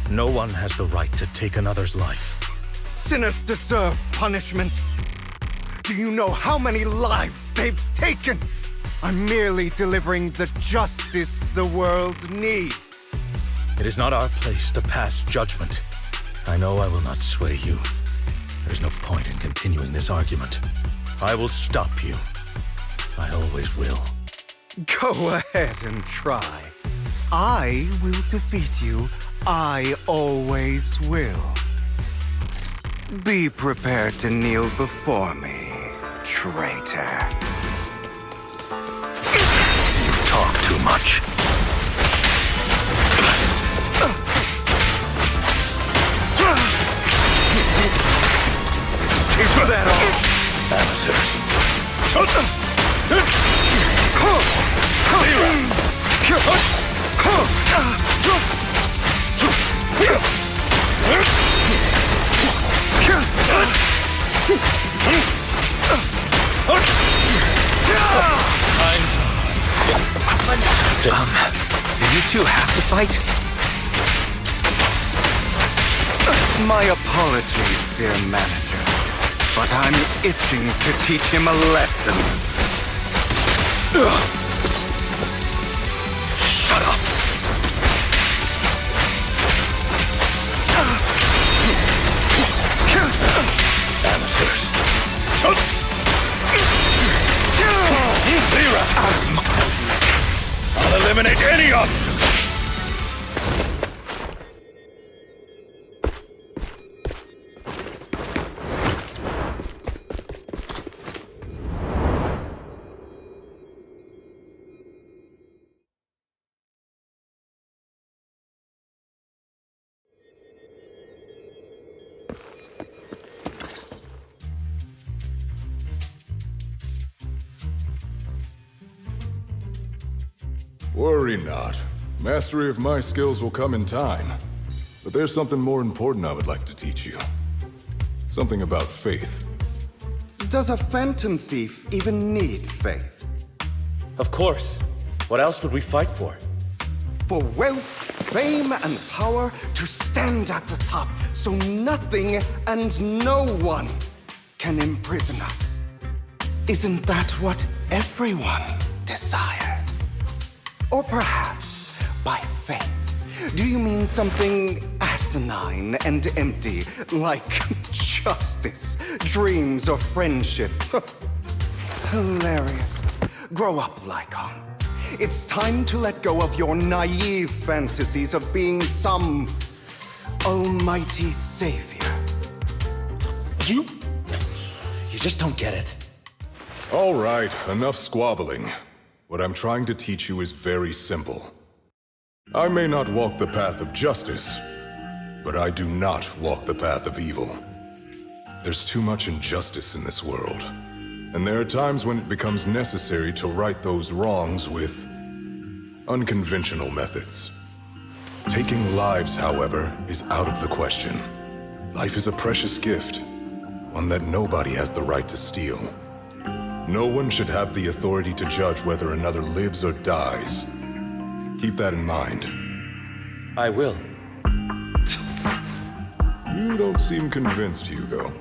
S3: No one has the right to take another's life.
S10: Sinners deserve punishment. Do you know how many lives they've taken? I'm merely delivering the justice the world needs.
S3: It is not our place to pass judgment. I know I will not sway you. There's no point in continuing this argument. I will stop you. I always will.
S10: Go ahead and try. I will defeat you. I always will. Be prepared to kneel before me, traitor.
S14: much. Is that all? Amateurs.
S11: Do you two have to fight?
S10: My apologies, dear manager, but I'm itching to teach him a lesson.
S14: Shut up! Amateurs. Zero! I'll eliminate any of you!
S17: Worry not. Mastery of my skills will come in time. But there's something more important I would like to teach you. Something about faith.
S10: Does a phantom thief even need faith?
S3: Of course. What else would we fight for?
S10: For wealth, fame, and power to stand at the top so nothing and no one can imprison us. Isn't that what everyone desires? Or perhaps, by faith, do you mean something asinine and empty, like justice, dreams, or friendship? Hilarious. Grow up, Lycon. It's time to let go of your naive fantasies of being some almighty savior.
S3: You just don't get it.
S17: All right, enough squabbling. What I'm trying to teach you is very simple. I may not walk the path of justice, but I do not walk the path of evil. There's too much injustice in this world, and there are times when it becomes necessary to right those wrongs with unconventional methods. Taking lives, however, is out of the question. Life is a precious gift, one that nobody has the right to steal. No one should have the authority to judge whether another lives or dies. Keep that in mind.
S3: I will.
S17: You don't seem convinced, Hugo.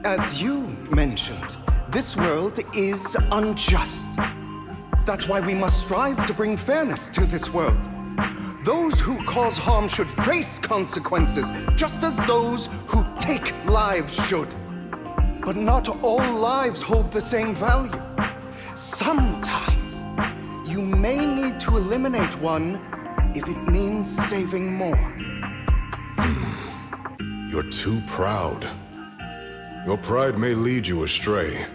S10: As you mentioned, this world is unjust. That's why we must strive to bring fairness to this world. Those who cause harm should face consequences, just as those who take lives should. But not all lives hold the same value. Sometimes, you may need to eliminate one if it means saving more.
S17: You're too proud. Your pride may lead you astray.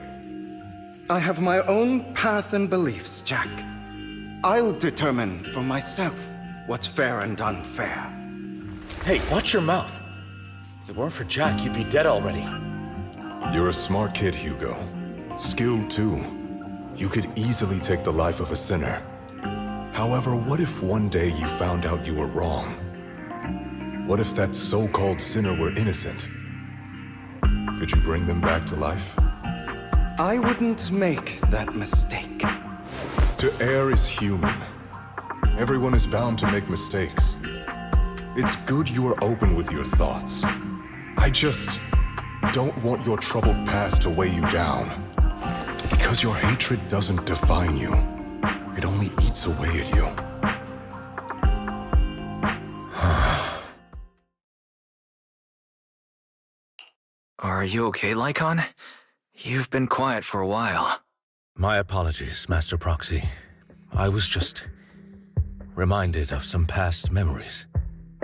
S10: I have my own path and beliefs, Jack. I'll determine for myself what's fair and unfair.
S3: Hey, watch your mouth. If it weren't for Jack, you'd be dead already.
S17: You're a smart kid, Hugo. Skilled too. You could easily take the life of a sinner. However, what if one day you found out you were wrong? What if that so-called sinner were innocent? Could you bring them back to life?
S10: I wouldn't make that mistake.
S17: To err is human. Everyone is bound to make mistakes. It's good you are open with your thoughts. I just don't want your troubled past to weigh you down. Because your hatred doesn't define you. It only eats away at you.
S7: Are you okay, Lycon? You've been quiet for a while.
S3: My apologies, Master Proxy. I was just reminded of some past memories.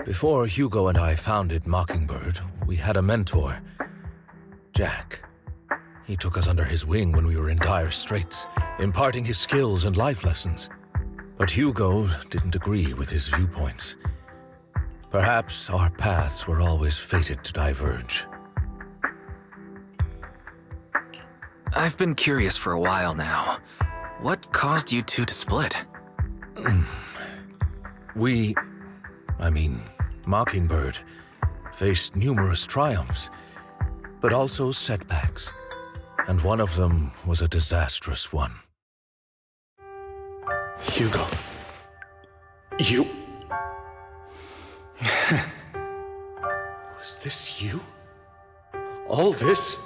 S3: Before Hugo and I founded Mockingbird, we had a mentor, Jack. He took us under his wing when we were in dire straits, imparting his skills and life lessons. But Hugo didn't agree with his viewpoints. Perhaps our paths were always fated to diverge.
S7: I've been curious for a while now. What caused you two to split?
S3: Mockingbird, faced numerous triumphs, but also setbacks. And one of them was a disastrous one.
S10: Hugo. You... Was this you? All this?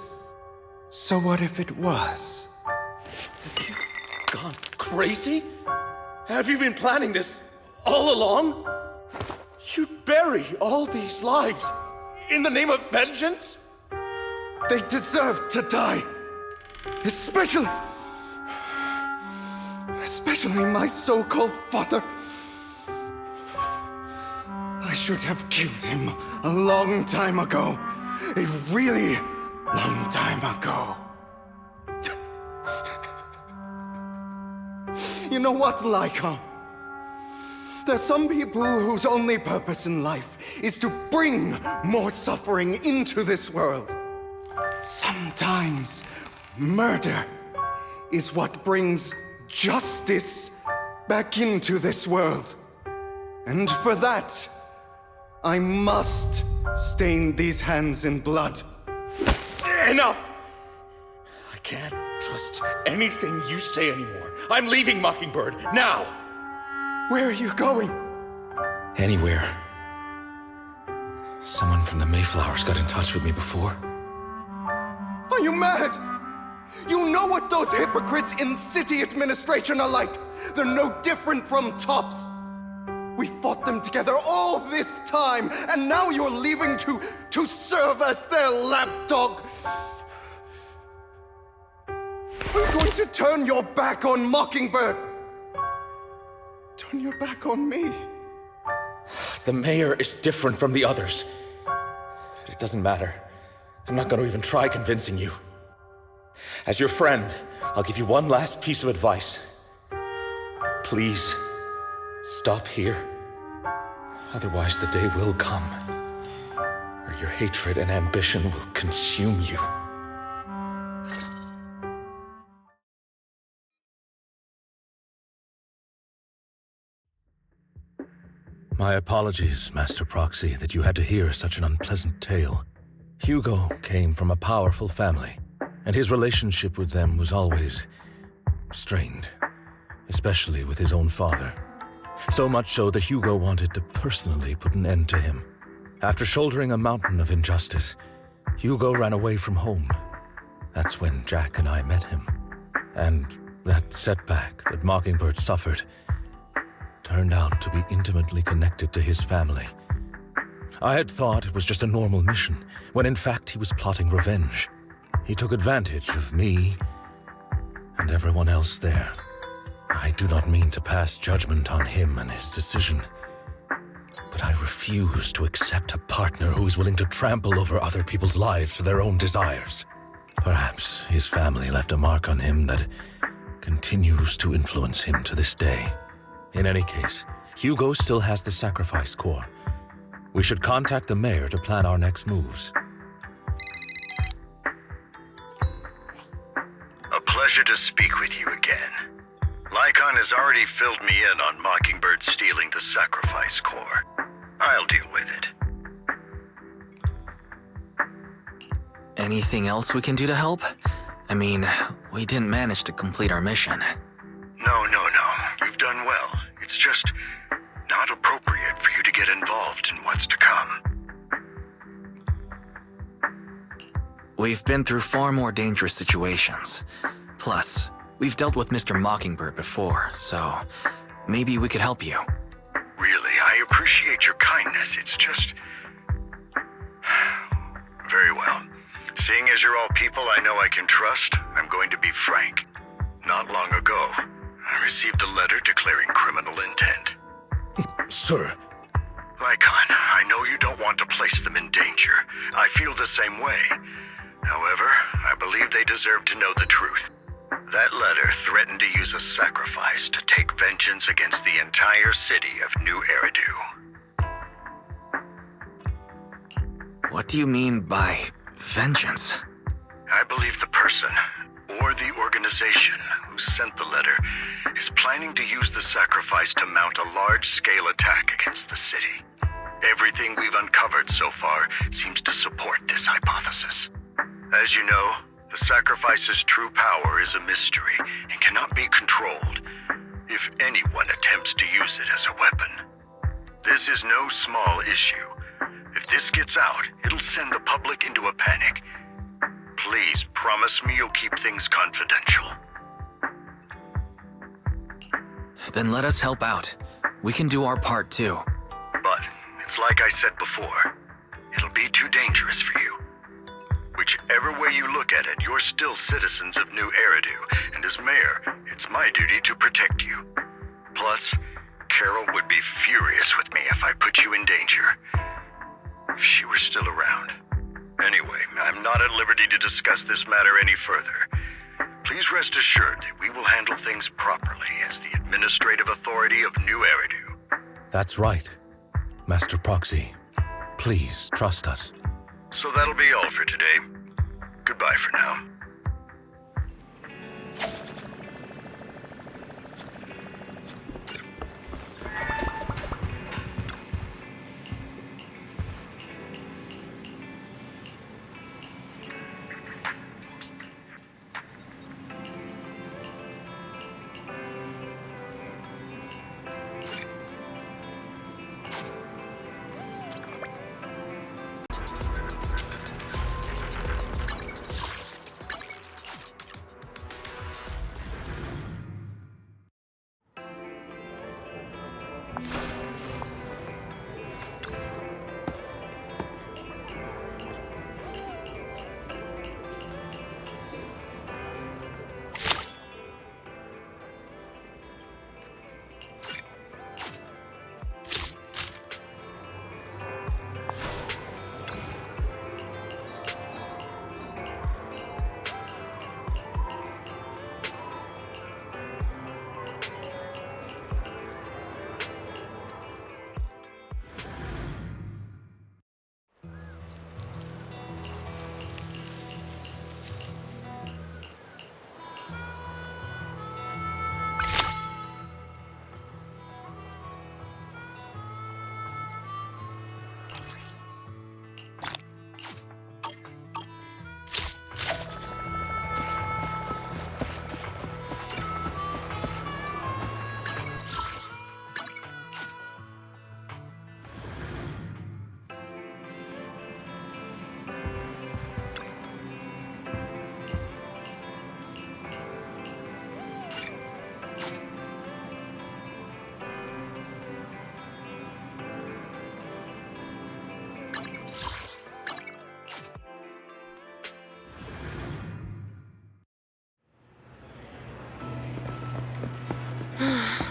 S10: So what if it was?
S3: Have you gone crazy? Have you been planning this all along? You'd bury all these lives in the name of vengeance?
S10: They deserve to die. Especially my so-called father. I should have killed him a long time ago. A really long time ago. You know what, Lycon? There's some people whose only purpose in life is to bring more suffering into this world. Sometimes murder is what brings justice back into this world. And for that, I must stain these hands in blood.
S3: Enough! I can't trust anything you say anymore. I'm leaving Mockingbird, now!
S10: Where are you going?
S3: Anywhere. Someone from the Mayflowers got in touch with me before.
S10: Are you mad? You know what those hypocrites in city administration are like. They're no different from tops. We fought them together all this time, and now you're leaving to serve as their lapdog. Are you going to turn your back on Mockingbird? Turn your back on me?
S3: The mayor is different from the others. But it doesn't matter. I'm not going to even try convincing you. As your friend, I'll give you one last piece of advice. Please, stop here. Otherwise, the day will come where your hatred and ambition will consume you. My apologies, Master Proxy, that you had to hear such an unpleasant tale. Hugo came from a powerful family, and his relationship with them was always strained, especially with his own father. So much so that Hugo wanted to personally put an end to him. After shouldering a mountain of injustice, Hugo ran away from home. That's when Jack and I met him. And that setback that Mockingbird suffered turned out to be intimately connected to his family. I had thought it was just a normal mission, when in fact he was plotting revenge. He took advantage of me and everyone else there. I do not mean to pass judgment on him and his decision, but I refuse to accept a partner who is willing to trample over other people's lives for their own desires. Perhaps his family left a mark on him that continues to influence him to this day. In any case, Hugo still has the sacrifice core. We should contact the mayor to plan our next moves.
S13: A pleasure to speak with you again. Lycon has already filled me in on Mockingbird stealing the sacrifice core. I'll deal with it.
S7: Anything else we can do to help? I mean, we didn't manage to complete our mission.
S13: No. You've done well. It's just not appropriate for you to get involved in what's to come.
S7: We've been through far more dangerous situations. Plus, we've dealt with Mr. Mockingbird before, so maybe we could help you.
S13: Really, I appreciate your kindness. It's just... Very well. Seeing as you're all people I know I can trust, I'm going to be frank. Not long ago, I received a letter declaring criminal intent.
S3: Sir.
S13: Lycon, I know you don't want to place them in danger. I feel the same way. However, I believe they deserve to know the truth. That letter threatened to use a sacrifice to take vengeance against the entire city of New Eridu.
S7: What do you mean by vengeance?
S13: I believe the person, or the organization, who sent the letter is planning to use the sacrifice to mount a large-scale attack against the city. Everything we've uncovered so far seems to support this hypothesis. As you know, the sacrifice's true power is a mystery and cannot be controlled if anyone attempts to use it as a weapon. This is no small issue. If this gets out, it'll send the public into a panic. Please promise me you'll keep things confidential.
S7: Then let us help out. We can do our part too.
S13: But it's like I said before, it'll be too dangerous for you. Whichever way you look at it, you're still citizens of New Eridu, and as mayor, it's my duty to protect you. Plus, Carol would be furious with me if I put you in danger. If she were still around. Anyway, I'm not at liberty to discuss this matter any further. Please rest assured that we will handle things properly as the administrative authority of New Eridu.
S3: That's right. Master Proxy, please trust us.
S13: So that'll be all for today. Goodbye for now.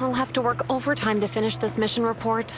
S12: I'll have to work overtime to finish this mission report.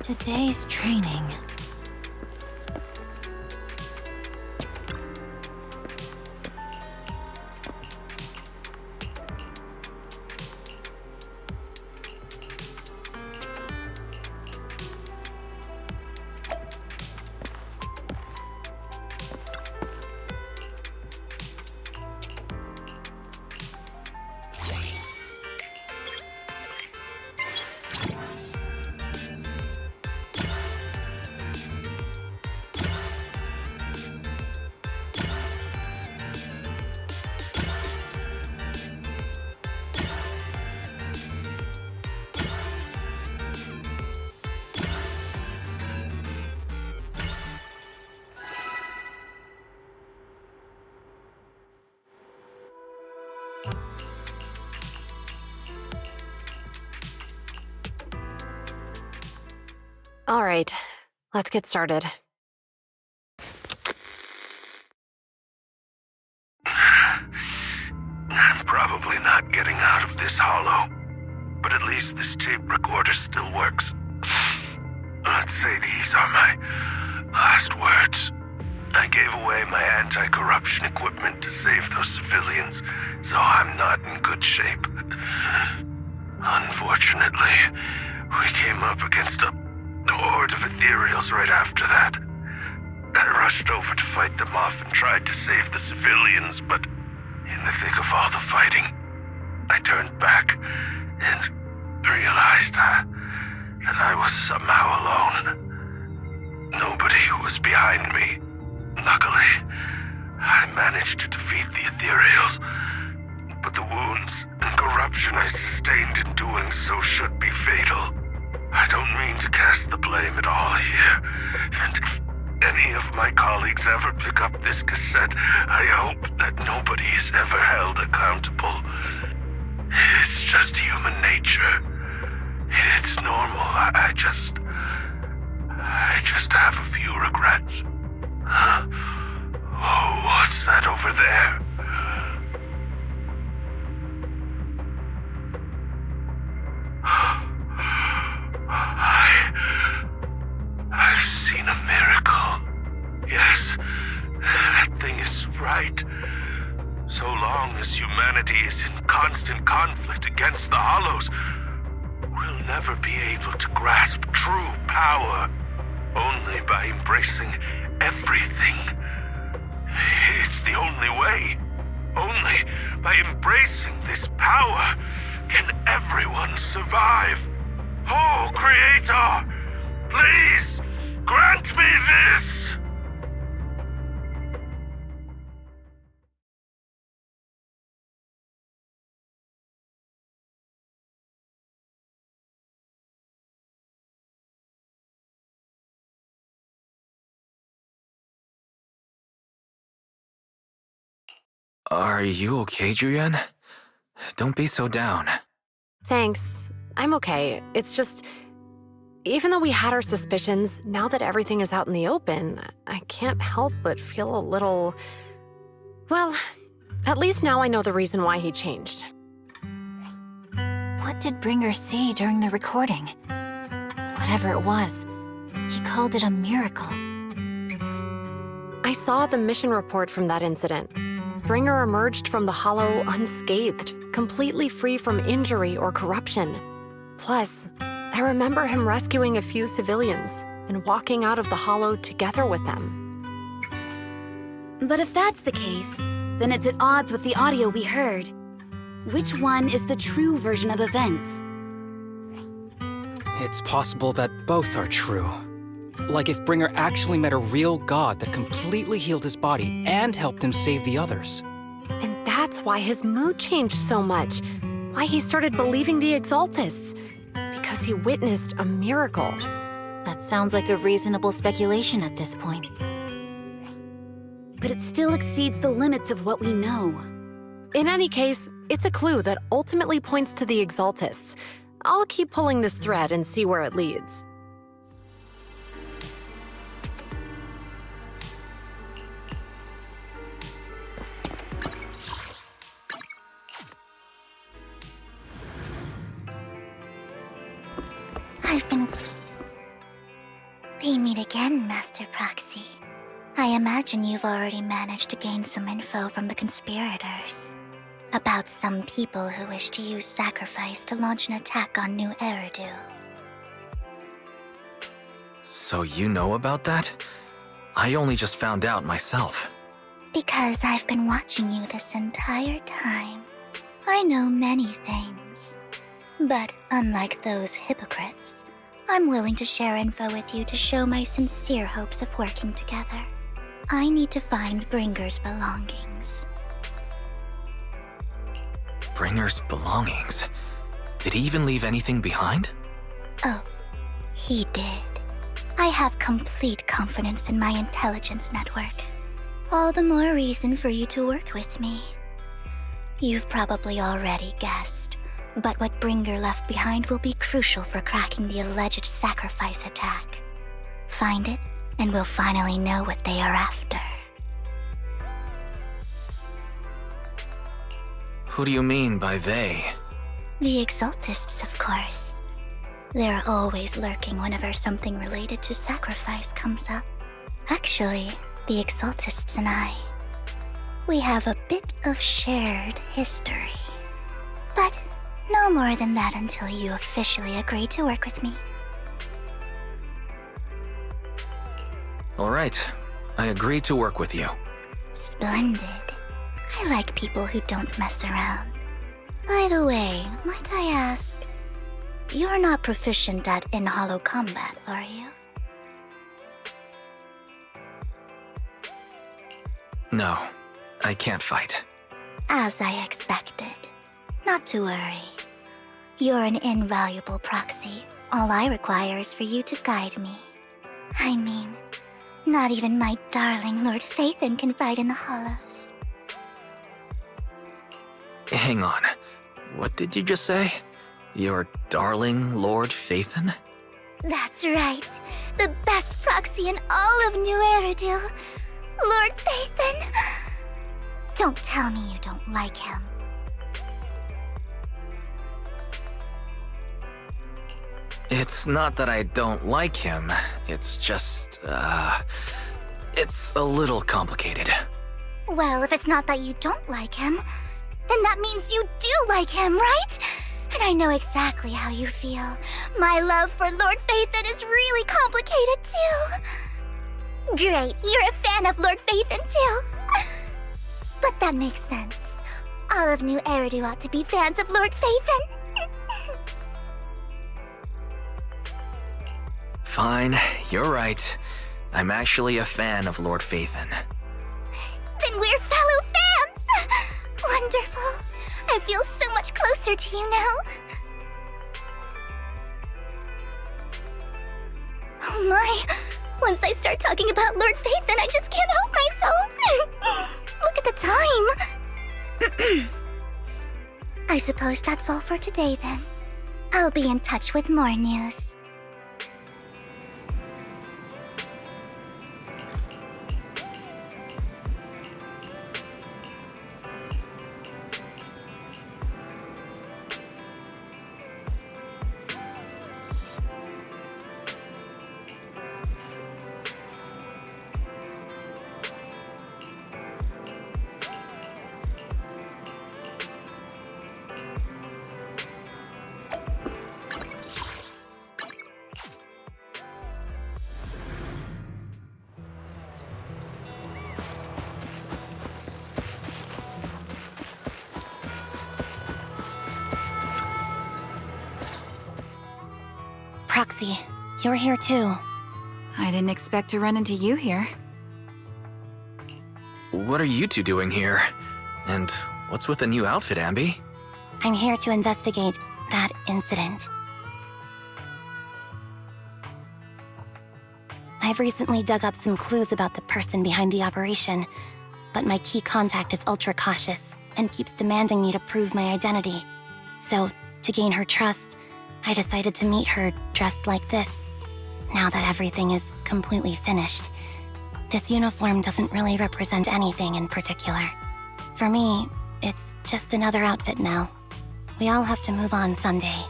S5: Today's training.
S9: All right, let's get started.
S13: I'm probably not getting out of this hollow, but at least this tape recorder still works. Let's say these are my last words. I gave away my anti-corruption equipment to save those civilians, so I'm not in good shape. Unfortunately, we came up against a horde of ethereals right after that. I rushed over to fight them off and tried to save the civilians, but in the thick of all the fighting, I turned back and realized that I was somehow alone. Nobody was behind me. Luckily, I managed to defeat the ethereals, but the wounds and corruption I sustained in doing so should be fatal. I don't mean to cast the blame at all here, and if any of my colleagues ever pick up this cassette, I hope that nobody is ever held accountable. It's just human nature. It's normal. I just have a few regrets. Oh, what's that over there? I've seen a miracle. Yes, that thing is right. So long as humanity is in constant conflict against the Hollows, we'll never be able to grasp true power. Only by embracing everything. It's the only way. Only by embracing this power can everyone survive. Oh, Creator, please grant me this!
S7: Are you okay, Julian? Don't be so down.
S9: Thanks. I'm okay. It's just, even though we had our suspicions, now that everything is out in the open, I can't help but feel a little... Well, at least now I know the reason why he changed.
S4: What did Bringer see during the recording? Whatever it was, he called it a miracle.
S9: I saw the mission report from that incident. Bringer emerged from the Hollow unscathed, completely free from injury or corruption. Plus, I remember him rescuing a few civilians and walking out of the Hollow together with them.
S18: But if that's the case, then it's at odds with the audio we heard. Which one is the true version of events?
S19: It's possible that both are true. Like if Bringer actually met a real god that completely healed his body and helped him save the others.
S9: And that's why his mood changed so much. Why he started believing the Exaltists. Because he witnessed a miracle.
S18: That sounds like a reasonable speculation at this point. But it still exceeds the limits of what we know.
S9: In any case, it's a clue that ultimately points to the Exaltists. I'll keep pulling this thread and see where it leads.
S8: We meet again, Master Proxy. I imagine you've already managed to gain some info from the conspirators. About some people who wish to use sacrifice to launch an attack on New Eridu.
S7: So you know about that? I only just found out myself.
S8: Because I've been watching you this entire time. I know many things. But unlike those hypocrites, I'm willing to share info with you to show my sincere hopes of working together. I need to find Bringer's belongings.
S7: Bringer's belongings? Did he even leave anything behind?
S8: Oh, he did. I have complete confidence in my intelligence network. All the more reason for you to work with me. You've probably already guessed. But what Bringer left behind will be crucial for cracking the alleged sacrifice attack. Find it, and we'll finally know what they are after.
S7: Who do you mean by they?
S8: The Exaltists, of course. They're always lurking whenever something related to sacrifice comes up. Actually, the Exaltists and I, we have a bit of shared history. But no more than that until you officially agree to work with me.
S7: All right, I agree to work with you.
S8: Splendid. I like people who don't mess around. By the way, might I ask, you're not proficient at in-hollow combat, are you?
S7: No, I can't fight.
S8: As I expected. Not to worry. You're an invaluable proxy. All I require is for you to guide me. I mean, not even my darling Lord Phaethon can fight in the hollows.
S7: Hang on. What did you just say? Your darling Lord Phaethon?
S8: That's right. The best proxy in all of New Eridu. Lord Phaethon. Don't tell me you don't like him.
S7: It's not that I don't like him. It's just, it's a little complicated.
S8: Well, if it's not that you don't like him, then that means you do like him, right? And I know exactly how you feel. My love for Lord Phaethon is really complicated too. Great, you're a fan of Lord Phaethon too. But that makes sense. All of New Eridu ought to be fans of Lord Phaethon.
S7: Fine, you're right. I'm actually a fan of Lord Phaethon.
S8: Then we're fellow fans! Wonderful. I feel so much closer to you now. Oh my. Once I start talking about Lord Phaethon, I just can't help myself. Look at the time. I suppose that's all for today then. I'll be in touch with more news.
S4: Proxy, you're here too.
S18: I didn't expect to run into you here.
S7: What are you two doing here? And what's with the new outfit, Ambi?
S4: I'm here to investigate that incident. I've recently dug up some clues about the person behind the operation, but my key contact is ultra cautious and keeps demanding me to prove my identity. So, to gain her trust, I decided to meet her dressed like this. Now that everything is completely finished, this uniform doesn't really represent anything in particular. For me, it's just another outfit now. We all have to move on someday.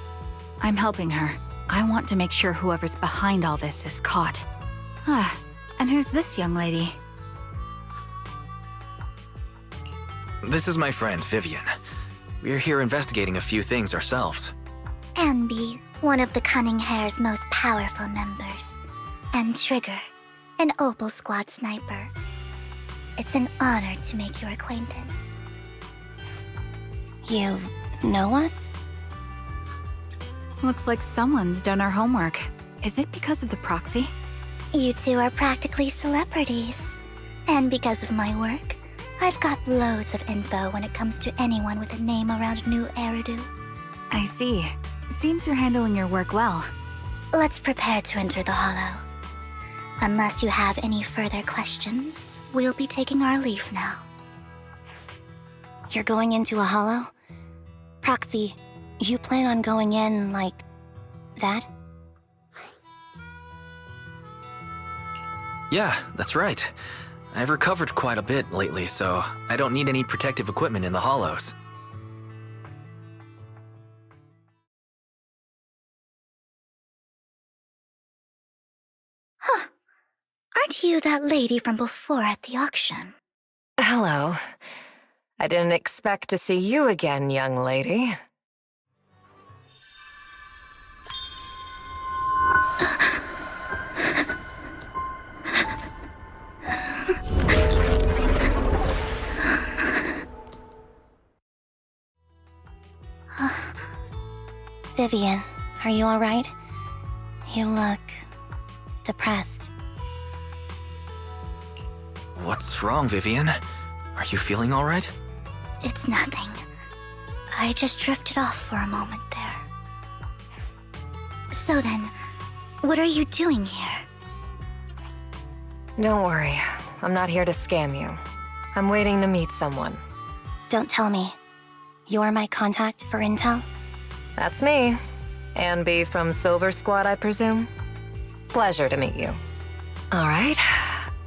S18: I'm helping her. I want to make sure whoever's behind all this is caught. And who's this young lady?
S7: This is my friend, Vivian. We're here investigating a few things ourselves.
S8: Ambi, one of the Cunning Hair's most powerful members. And Trigger, an Opal Squad sniper. It's an honor to make your acquaintance.
S4: You know us?
S18: Looks like someone's done our homework. Is it because of the proxy?
S8: You two are practically celebrities. And because of my work, I've got loads of info when it comes to anyone with a name around New Eridu.
S18: I see. Seems you're handling your work well.
S8: Let's prepare to enter the Hollow. Unless you have any further questions, we'll be taking our leave now.
S4: You're going into a Hollow? Proxy, You plan on going in like that?
S7: Yeah, that's right. I've recovered quite a bit lately, so I don't need any protective equipment in the hollows.
S8: Huh. Aren't you that lady from before at the auction?
S12: Hello. I didn't expect to see you again, young lady.
S4: Vivian, are you alright? You look depressed.
S7: What's wrong, Vivian? Are you feeling all right?
S8: It's nothing. I just drifted off for a moment there. So then, what are you doing here?
S12: Don't worry. I'm not here to scam you. I'm waiting to meet someone.
S4: Don't tell me. You're my contact for intel?
S12: That's me. Ambi from Silver Squad, I presume? Pleasure to meet you. All right.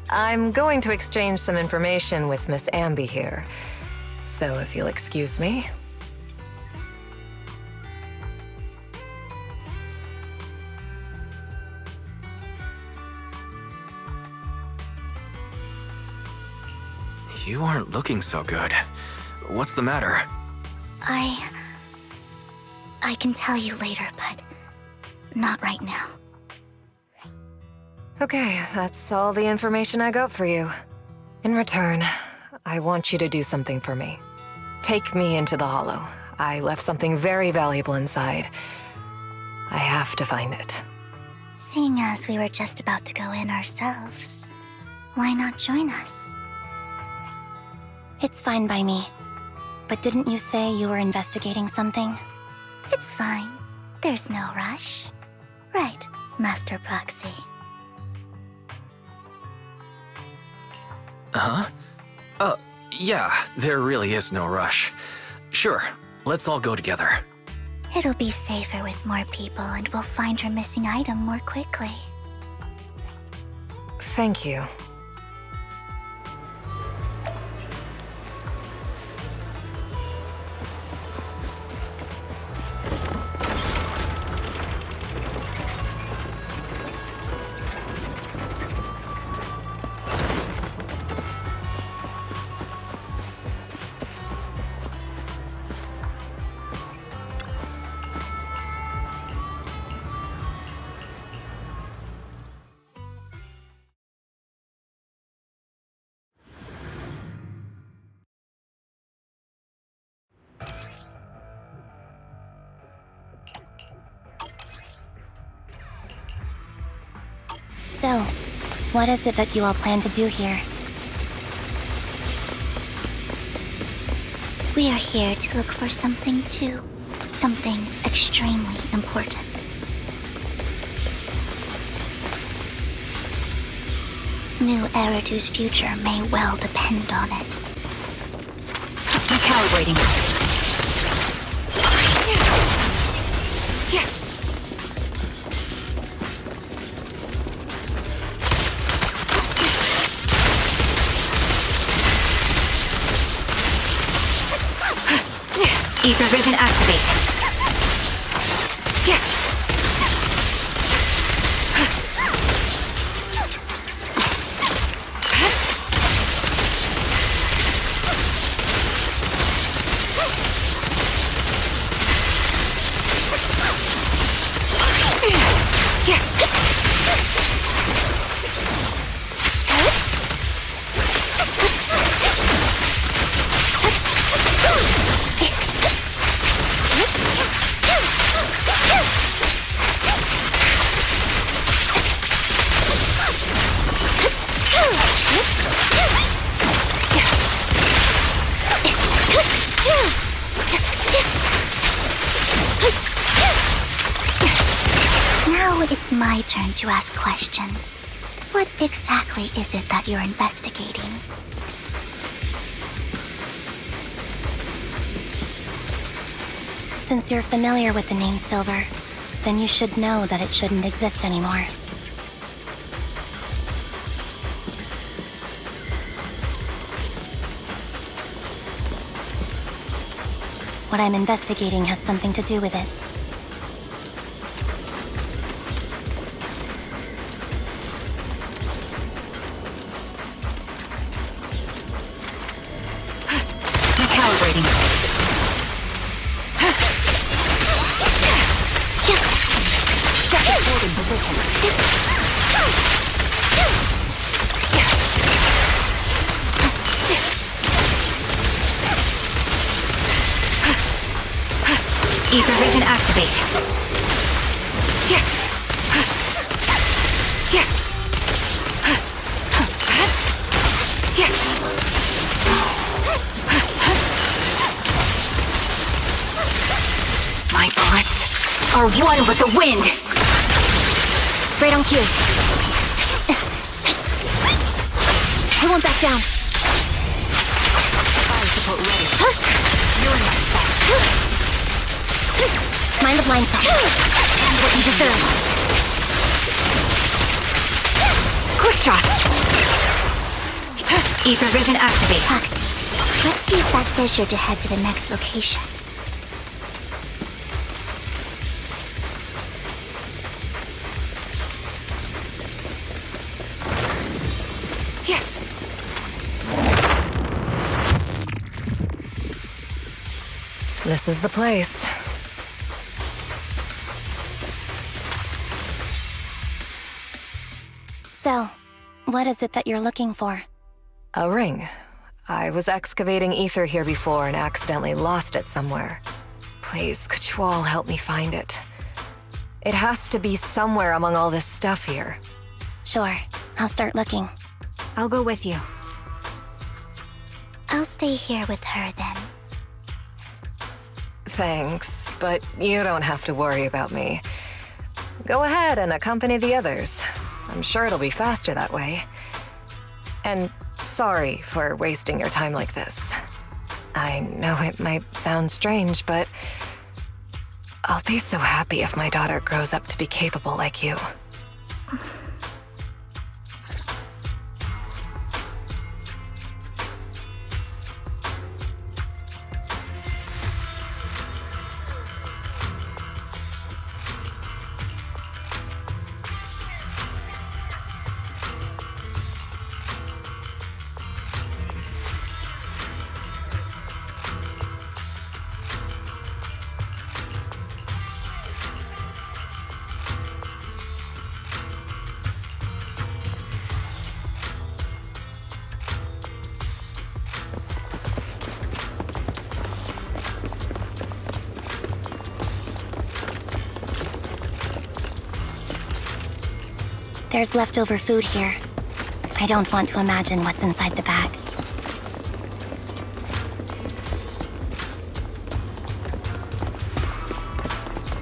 S12: I'm going to exchange some information with Miss Ambi here. So if you'll excuse me.
S7: You aren't looking so good. What's the matter?
S8: I can tell you later, but not right now.
S12: Okay, that's all the information I got for you. In return, I want you to do something for me. Take me into the Hollow. I left something very valuable inside. I have to find it.
S8: Seeing as we were just about to go in ourselves, why not join us?
S4: It's fine by me. But didn't you say you were investigating something?
S8: It's fine. There's no rush. Right, Master Proxy.
S7: Huh? Yeah, there really is no rush. Sure, let's all go together.
S8: It'll be safer with more people and we'll find your missing item more quickly.
S12: Thank you.
S4: So, what is it that you all plan to do here?
S8: We are here to look for something too. Something extremely important. New Eridu's future may well depend on it.
S5: Recalibrating. Ether ribbon activate.
S8: Now it's my turn to ask questions. What exactly is it that you're investigating?
S4: Since you're familiar with the name Silver, then you should know that it shouldn't exist anymore. What I'm investigating has something to do with it.
S5: Recalibrating. Hold in position. Ether vision activate. My bullets are one with the wind. Right on cue. I won't back down. Fire support ready. You're next.
S4: Mind the blind side.
S5: And what you deserve. Quick shot. Ether vision activate.
S8: Fox, let's use that fissure to head to the next location.
S12: This is the place.
S4: So, what is it that you're looking for?
S12: A ring. I was excavating ether here before and accidentally lost it somewhere. Please, could you all help me find it? It has to be somewhere among all this stuff here.
S4: Sure, I'll start looking.
S18: I'll go with you.
S8: I'll stay here with her then.
S12: Thanks, but you don't have to worry about me. Go ahead and accompany the others. I'm sure it'll be faster that way. And sorry for wasting your time like this. I know it might sound strange, but I'll be so happy if my daughter grows up to be capable like you.
S4: There's leftover food here. I don't want to imagine what's inside the bag.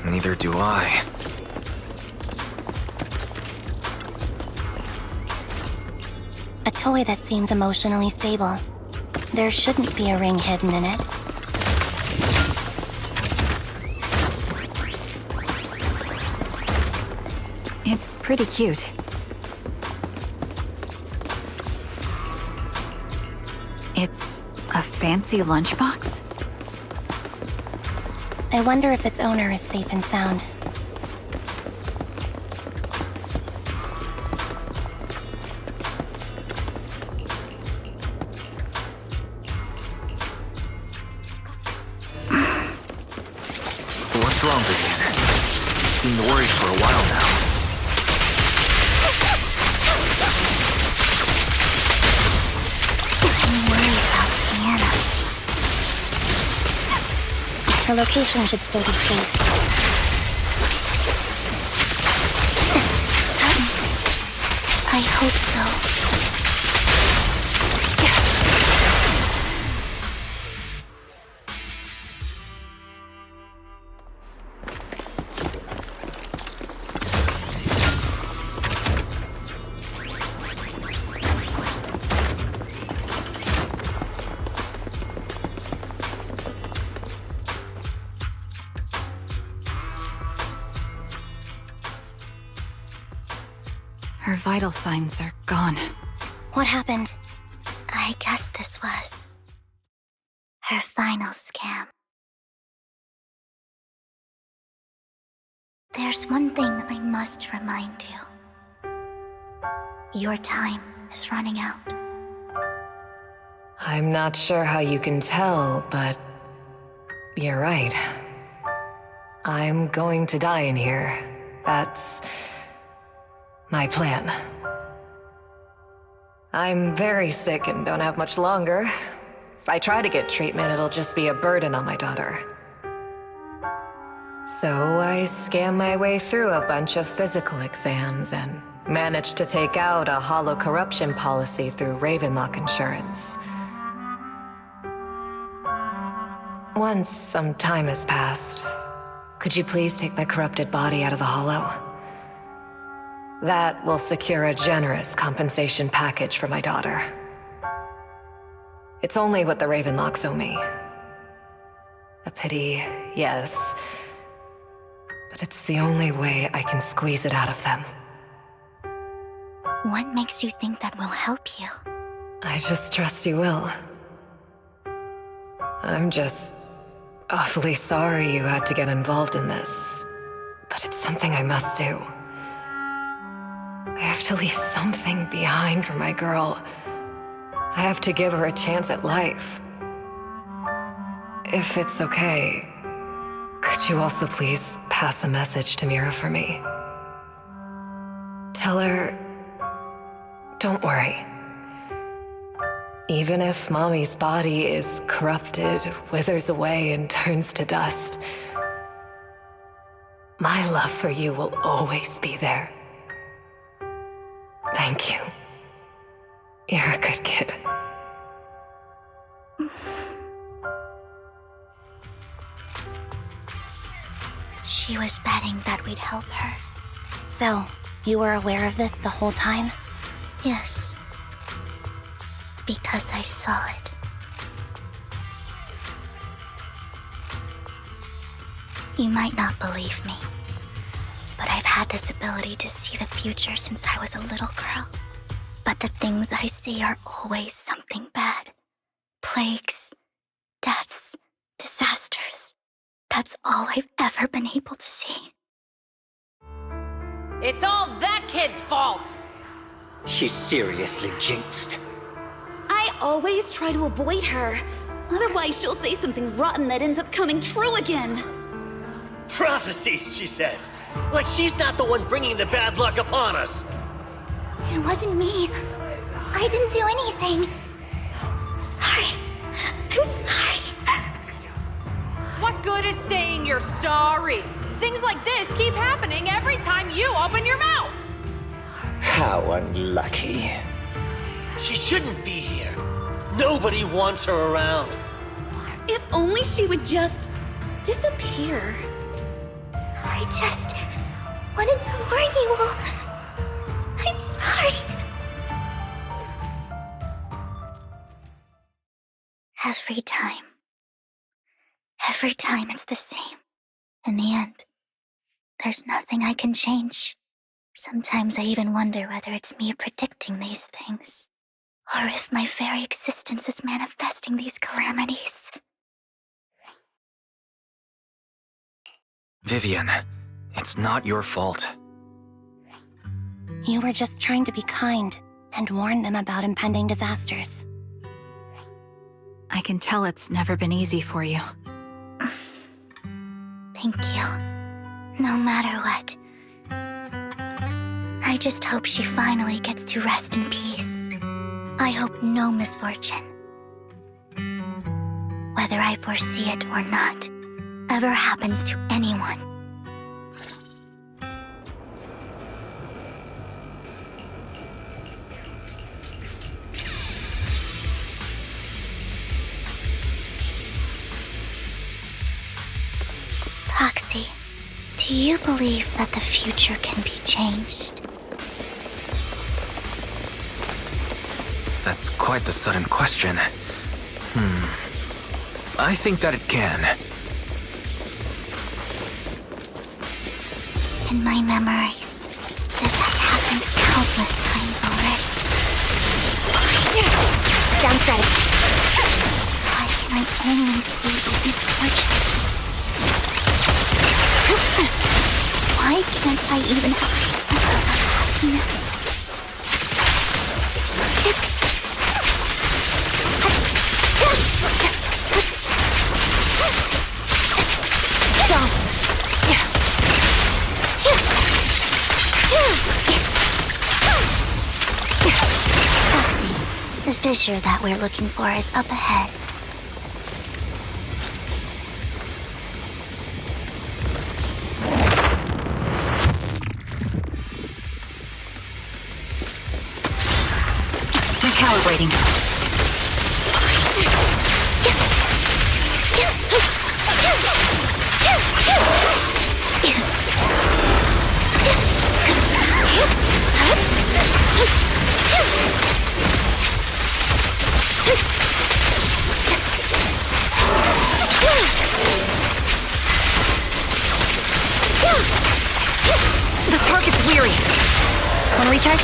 S7: Neither do I.
S4: A toy that seems emotionally stable. There shouldn't be a ring hidden in it.
S18: It's pretty cute. It's a fancy lunchbox?
S4: I wonder if its owner is safe and sound.
S7: What's wrong, Vivian? You seem worried for a while now.
S4: Her location should still be safe.
S8: I hope so.
S18: Her vital signs are gone.
S8: What happened? I guess this was her final scam. There's one thing I must remind you. Your time is running out.
S12: I'm not sure how you can tell, but you're right. I'm going to die in here. That's my plan. I'm very sick and don't have much longer. If I try to get treatment, it'll just be a burden on my daughter. So I scam my way through a bunch of physical exams and managed to take out a hollow corruption policy through Ravenlock Insurance. Once some time has passed, could you please take my corrupted body out of the hollow? That will secure a generous compensation package for my daughter. It's only what the Ravenlocks owe me. A pity, yes. But it's the only way I can squeeze it out of them.
S8: What makes you think that will help you?
S12: I just trust you will. I'm just awfully sorry you had to get involved in this, but it's something I must do. I have to leave something behind for my girl. I have to give her a chance at life. If it's okay, could you also please pass a message to Mira for me? Tell her, don't worry. Even if Mommy's body is corrupted, withers away, and turns to dust, my love for you will always be there. Thank you. You're a good kid.
S8: She was betting that we'd help her. So, you were aware of this the whole time? Yes. Because I saw it. You might not believe me, but I've had this ability to see the future since I was a little girl. But the things I see are always something bad. Plagues, deaths, disasters. That's all I've ever been able to see.
S5: It's all that kid's fault!
S20: She's seriously jinxed.
S18: I always try to avoid her. Otherwise, she'll say something rotten that ends up coming true again.
S20: Prophecies, she says. Like she's not the one bringing the bad luck upon us.
S8: It wasn't me. I didn't do anything. Sorry. I'm sorry.
S5: What good is saying you're sorry? Things like this keep happening every time you open your mouth!
S20: How unlucky. She shouldn't be here. Nobody wants her around.
S18: If only she would just disappear.
S8: I just wanted to warn you all. I'm sorry. Every time it's the same. In the end, there's nothing I can change. Sometimes I even wonder whether it's me predicting these things, or if my very existence is manifesting these calamities.
S7: Vivian, it's not your fault.
S4: You were just trying to be kind and warn them about impending disasters.
S18: I can tell it's never been easy for you.
S8: Thank you. No matter what. I just hope she finally gets to rest in peace. I hope no misfortune, whether I foresee it or not, ever happens to anyone. Proxy, do you believe that the future can be changed?
S7: That's quite the sudden question. I think that it can.
S8: In my memories, this has happened countless only see is misfortune. Why can't I even have a sliver of happiness? Foxy, the fissure that we're looking for is up ahead.
S5: Recalibrating. The target's weary. Wanna recharge?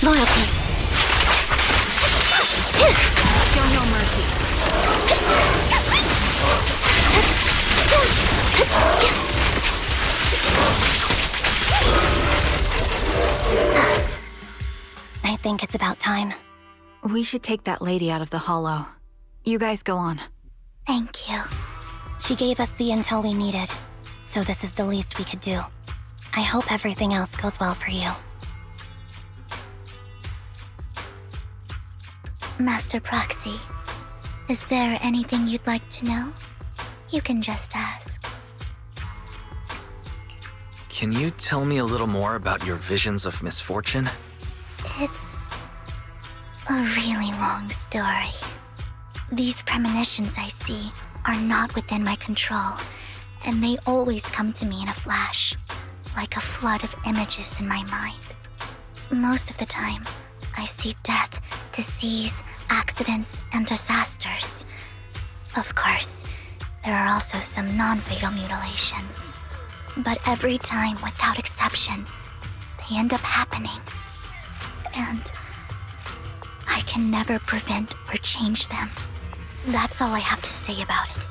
S8: Loyalty.
S5: Show no mercy.
S4: I think it's about time.
S18: We should take that lady out of the hollow. You guys go on.
S8: Thank you.
S4: She gave us the intel we needed, so this is the least we could do. I hope everything else goes well for you.
S8: Master Proxy, is there anything you'd like to know? You can just ask.
S7: Can you tell me a little more about your visions of misfortune?
S8: It's a really long story. These premonitions I see are not within my control, and they always come to me in a flash, like a flood of images in my mind. Most of the time, I see death, disease, accidents, and disasters. Of course, there are also some non-fatal mutilations. But every time, without exception, they end up happening. And I can never prevent or change them. That's all I have to say about it.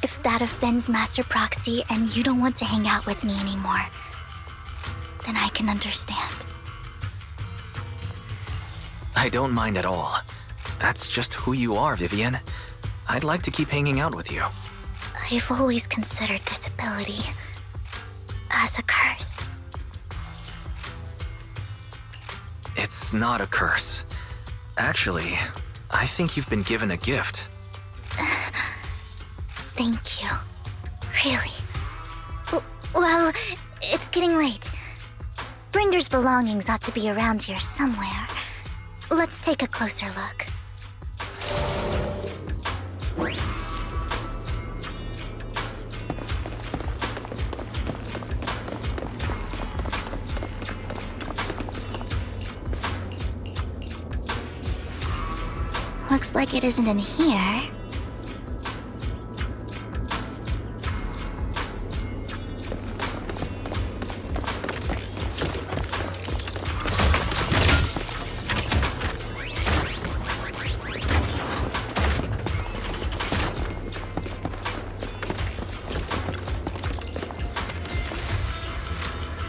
S8: If that offends Master Proxy and you don't want to hang out with me anymore, then I can understand.
S7: I don't mind at all. That's just who you are, Vivian. I'd like to keep hanging out with you.
S8: I've always considered this ability as a curse.
S7: It's not a curse. Actually, I think you've been given a gift.
S8: Thank you. Really. Well, it's getting late. Bringer's belongings ought to be around here somewhere. Let's take a closer look. Looks like it isn't in here.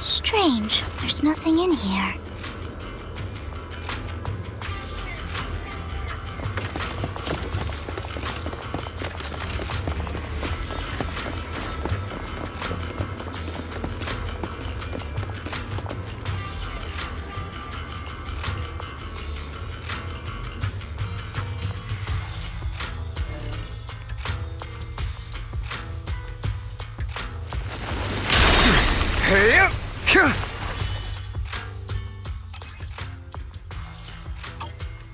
S8: Strange, there's nothing in here.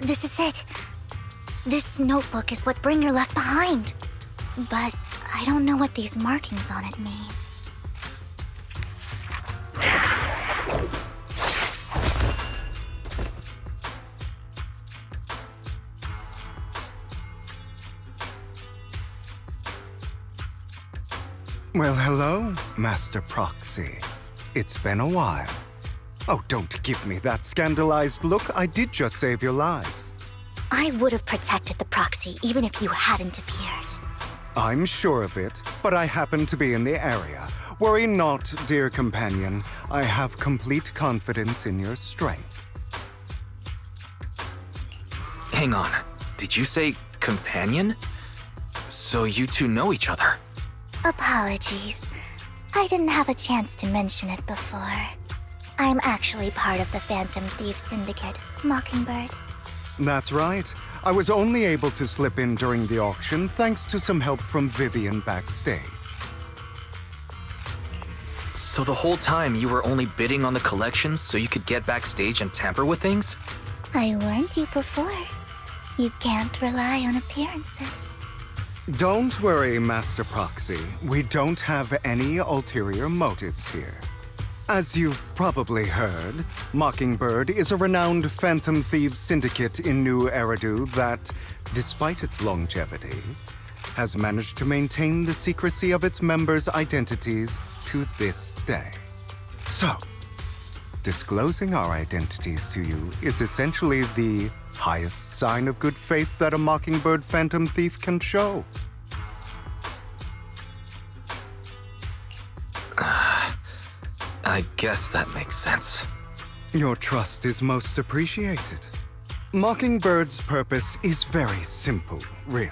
S8: This is it. This notebook is what Bringer left behind. But I don't know what these markings on it mean.
S10: Well, hello, Master Proxy. It's been a while. Oh, don't give me that scandalized look. I did just save your lives.
S8: I would have protected the proxy even if you hadn't appeared.
S10: I'm sure of it, but I happen to be in the area. Worry not, dear companion. I have complete confidence in your strength.
S7: Hang on. Did you say companion? So you two know each other?
S8: Apologies. I didn't have a chance to mention it before. I'm actually part of the Phantom Thief Syndicate, Mockingbird.
S10: That's right. I was only able to slip in during the auction thanks to some help from Vivian backstage.
S7: So the whole time you were only bidding on the collections so you could get backstage and tamper with things?
S8: I warned you before. You can't rely on appearances.
S10: Don't worry, Master Proxy. We don't have any ulterior motives here. As you've probably heard, Mockingbird is a renowned Phantom Thieves syndicate in New Eridu that, despite its longevity, has managed to maintain the secrecy of its members' identities to this day. So, disclosing our identities to you is essentially the highest sign of good faith that a Mockingbird Phantom Thief can show.
S7: I guess that makes sense.
S10: Your trust is most appreciated. Mockingbird's purpose is very simple, really.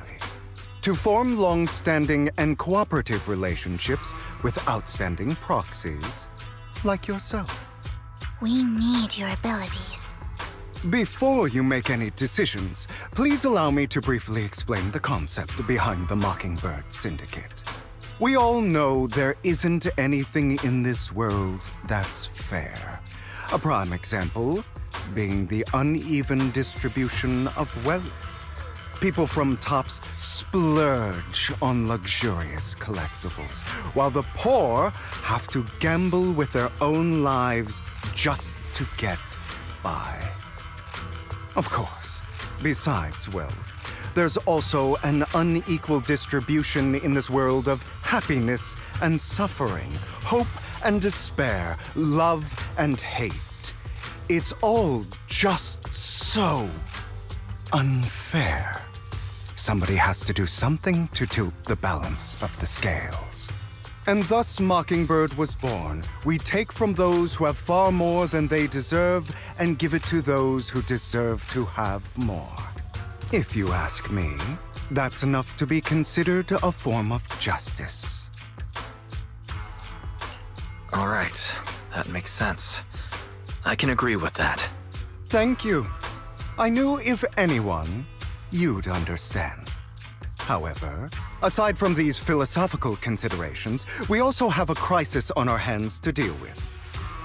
S10: To form long-standing and cooperative relationships with outstanding proxies, like yourself.
S8: We need your abilities.
S10: Before you make any decisions, please allow me to briefly explain the concept behind the Mockingbird Syndicate. We all know there isn't anything in this world that's fair. A prime example being the uneven distribution of wealth. People from tops splurge on luxurious collectibles, while the poor have to gamble with their own lives just to get by. Of course, besides wealth, there's also an unequal distribution in this world of happiness and suffering, hope and despair, love and hate. It's all just so unfair. Somebody has to do something to tilt the balance of the scales. And thus Mockingbird was born. We take from those who have far more than they deserve and give it to those who deserve to have more. If you ask me, that's enough to be considered a form of justice.
S7: All right, that makes sense. I can agree with that.
S10: Thank you. I knew if anyone, you'd understand. However, aside from these philosophical considerations, we also have a crisis on our hands to deal with.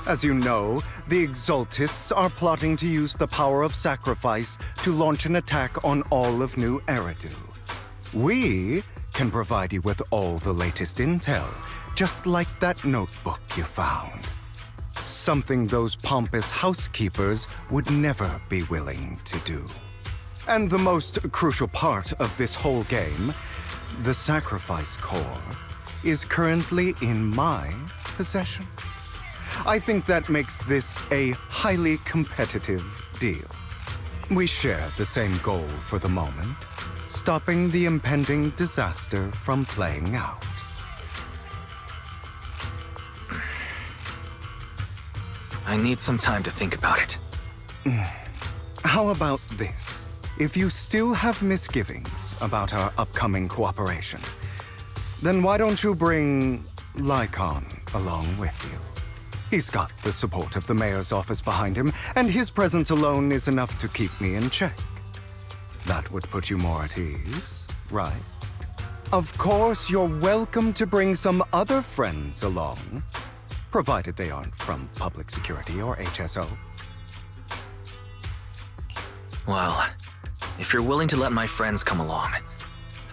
S10: As you know, the Exaltists are plotting to use the power of sacrifice to launch an attack on all of New Eridu. We can provide you with all the latest intel, just like that notebook you found. Something those pompous housekeepers would never be willing to do. And the most crucial part of this whole game, the sacrifice core, is currently in my possession. I think that makes this a highly competitive deal. We share the same goal for the moment, stopping the impending disaster from playing out.
S7: I need some time to think about it.
S10: How about this? If you still have misgivings about our upcoming cooperation, then why don't you bring Lycon along with you? He's got the support of the mayor's office behind him, and his presence alone is enough to keep me in check. That would put you more at ease, right? Of course, you're welcome to bring some other friends along, provided they aren't from public security or HSO.
S7: Well, if you're willing to let my friends come along,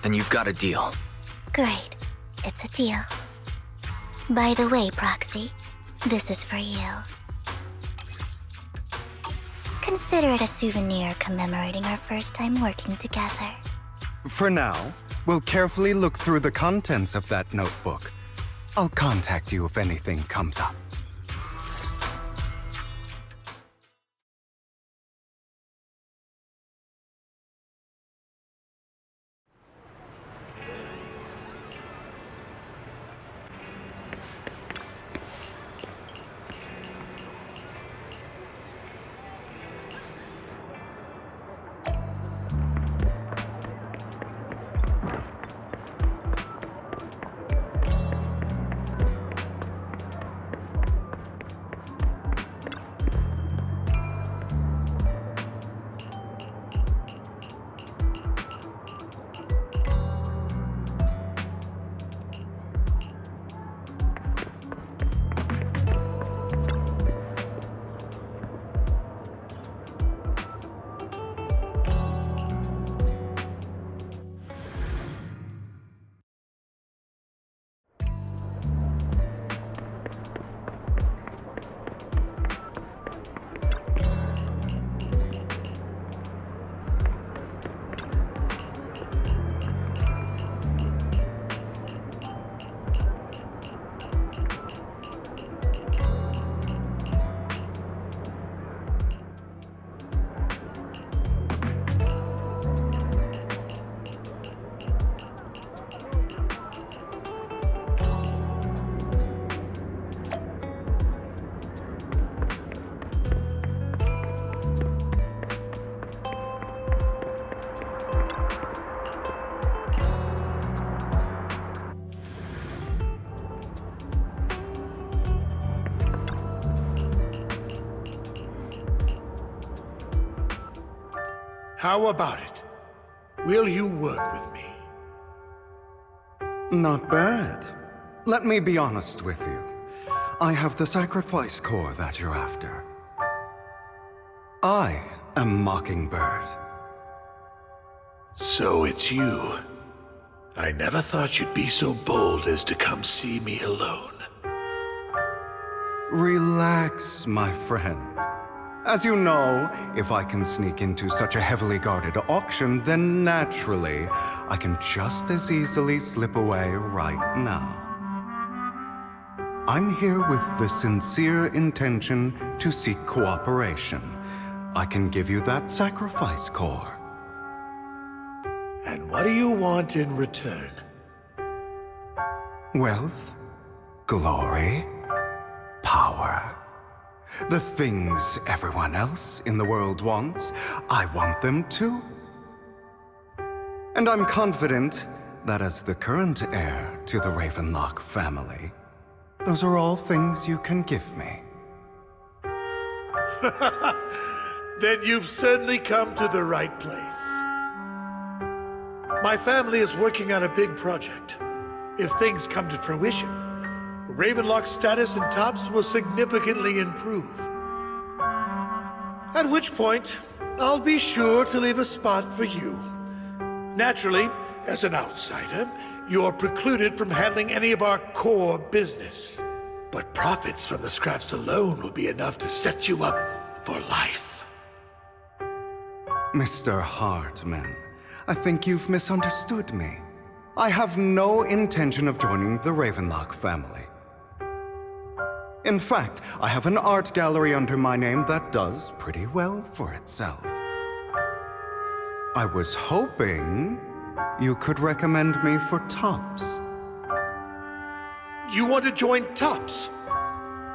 S7: then you've got a deal.
S8: Great. It's a deal. By the way, Proxy, this is for you. Consider it a souvenir commemorating our first time working together.
S10: For now, we'll carefully look through the contents of that notebook. I'll contact you if anything comes up.
S15: How about it? Will you work with me?
S10: Not bad. Let me be honest with you. I have the sacrifice core that you're after. I am Mockingbird.
S15: So it's you. I never thought you'd be so bold as to come see me alone.
S10: Relax, my friend. As you know, if I can sneak into such a heavily guarded auction, then naturally, I can just as easily slip away right now. I'm here with the sincere intention to seek cooperation. I can give you that sacrifice core.
S15: And what do you want in return?
S10: Wealth, glory, power. The things everyone else in the world wants, I want them too. And I'm confident that as the current heir to the Ravenlock family, those are all things you can give me.
S15: Then you've certainly come to the right place. My family is working on a big project. If things come to fruition, Ravenlock's status in Tops will significantly improve. At which point, I'll be sure to leave a spot for you. Naturally, as an outsider, you're precluded from handling any of our core business. But profits from the scraps alone will be enough to set you up for life.
S10: Mr. Hartman, I think you've misunderstood me. I have no intention of joining the Ravenlock family. In fact, I have an art gallery under my name that does pretty well for itself. I was hoping you could recommend me for Tops.
S15: You want to join Tops?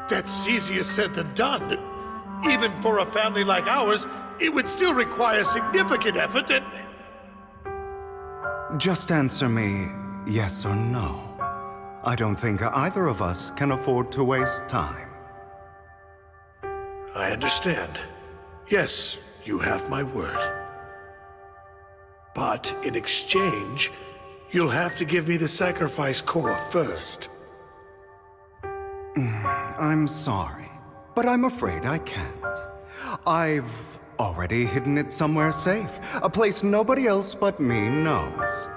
S15: That's easier said than done. Even for a family like ours, it would still require significant effort and...
S10: Just answer me yes or no. I don't think either of us can afford to waste time.
S15: I understand. Yes, you have my word. But in exchange, you'll have to give me the sacrifice core first.
S10: I'm sorry, but I'm afraid I can't. I've already hidden it somewhere safe, a place nobody else but me knows.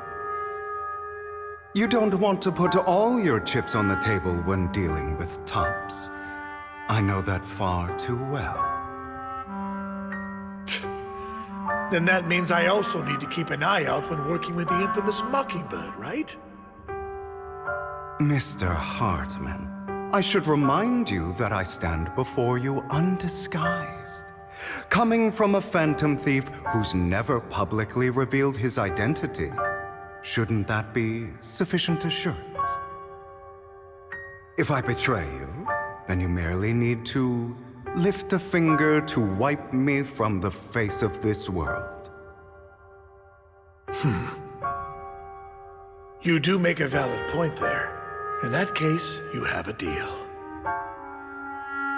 S10: You don't want to put all your chips on the table when dealing with Tops. I know that far too well.
S15: Then that means I also need to keep an eye out when working with the infamous Mockingbird, right?
S10: Mr. Hartman, I should remind you that I stand before you undisguised. Coming from a phantom thief who's never publicly revealed his identity, shouldn't that be sufficient assurance? If I betray you, then you merely need to lift a finger to wipe me from the face of this world.
S15: You do make a valid point there. In that case, you have a deal.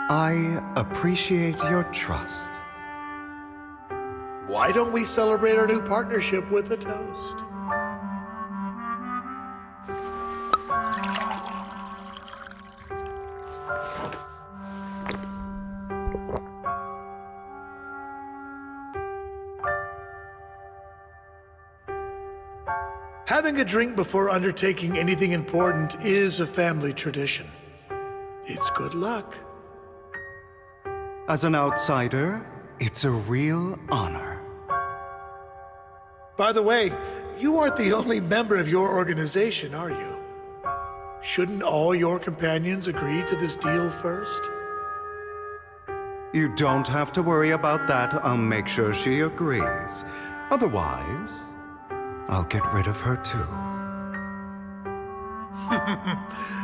S10: I appreciate your trust.
S15: Why don't we celebrate our new partnership with a toast? Having a drink before undertaking anything important is a family tradition. It's good luck.
S10: As an outsider, it's a real honor.
S15: By the way, you aren't the only member of your organization, are you? Shouldn't all your companions agree to this deal first?
S10: You don't have to worry about that. I'll make sure she agrees. Otherwise, I'll get rid of her too.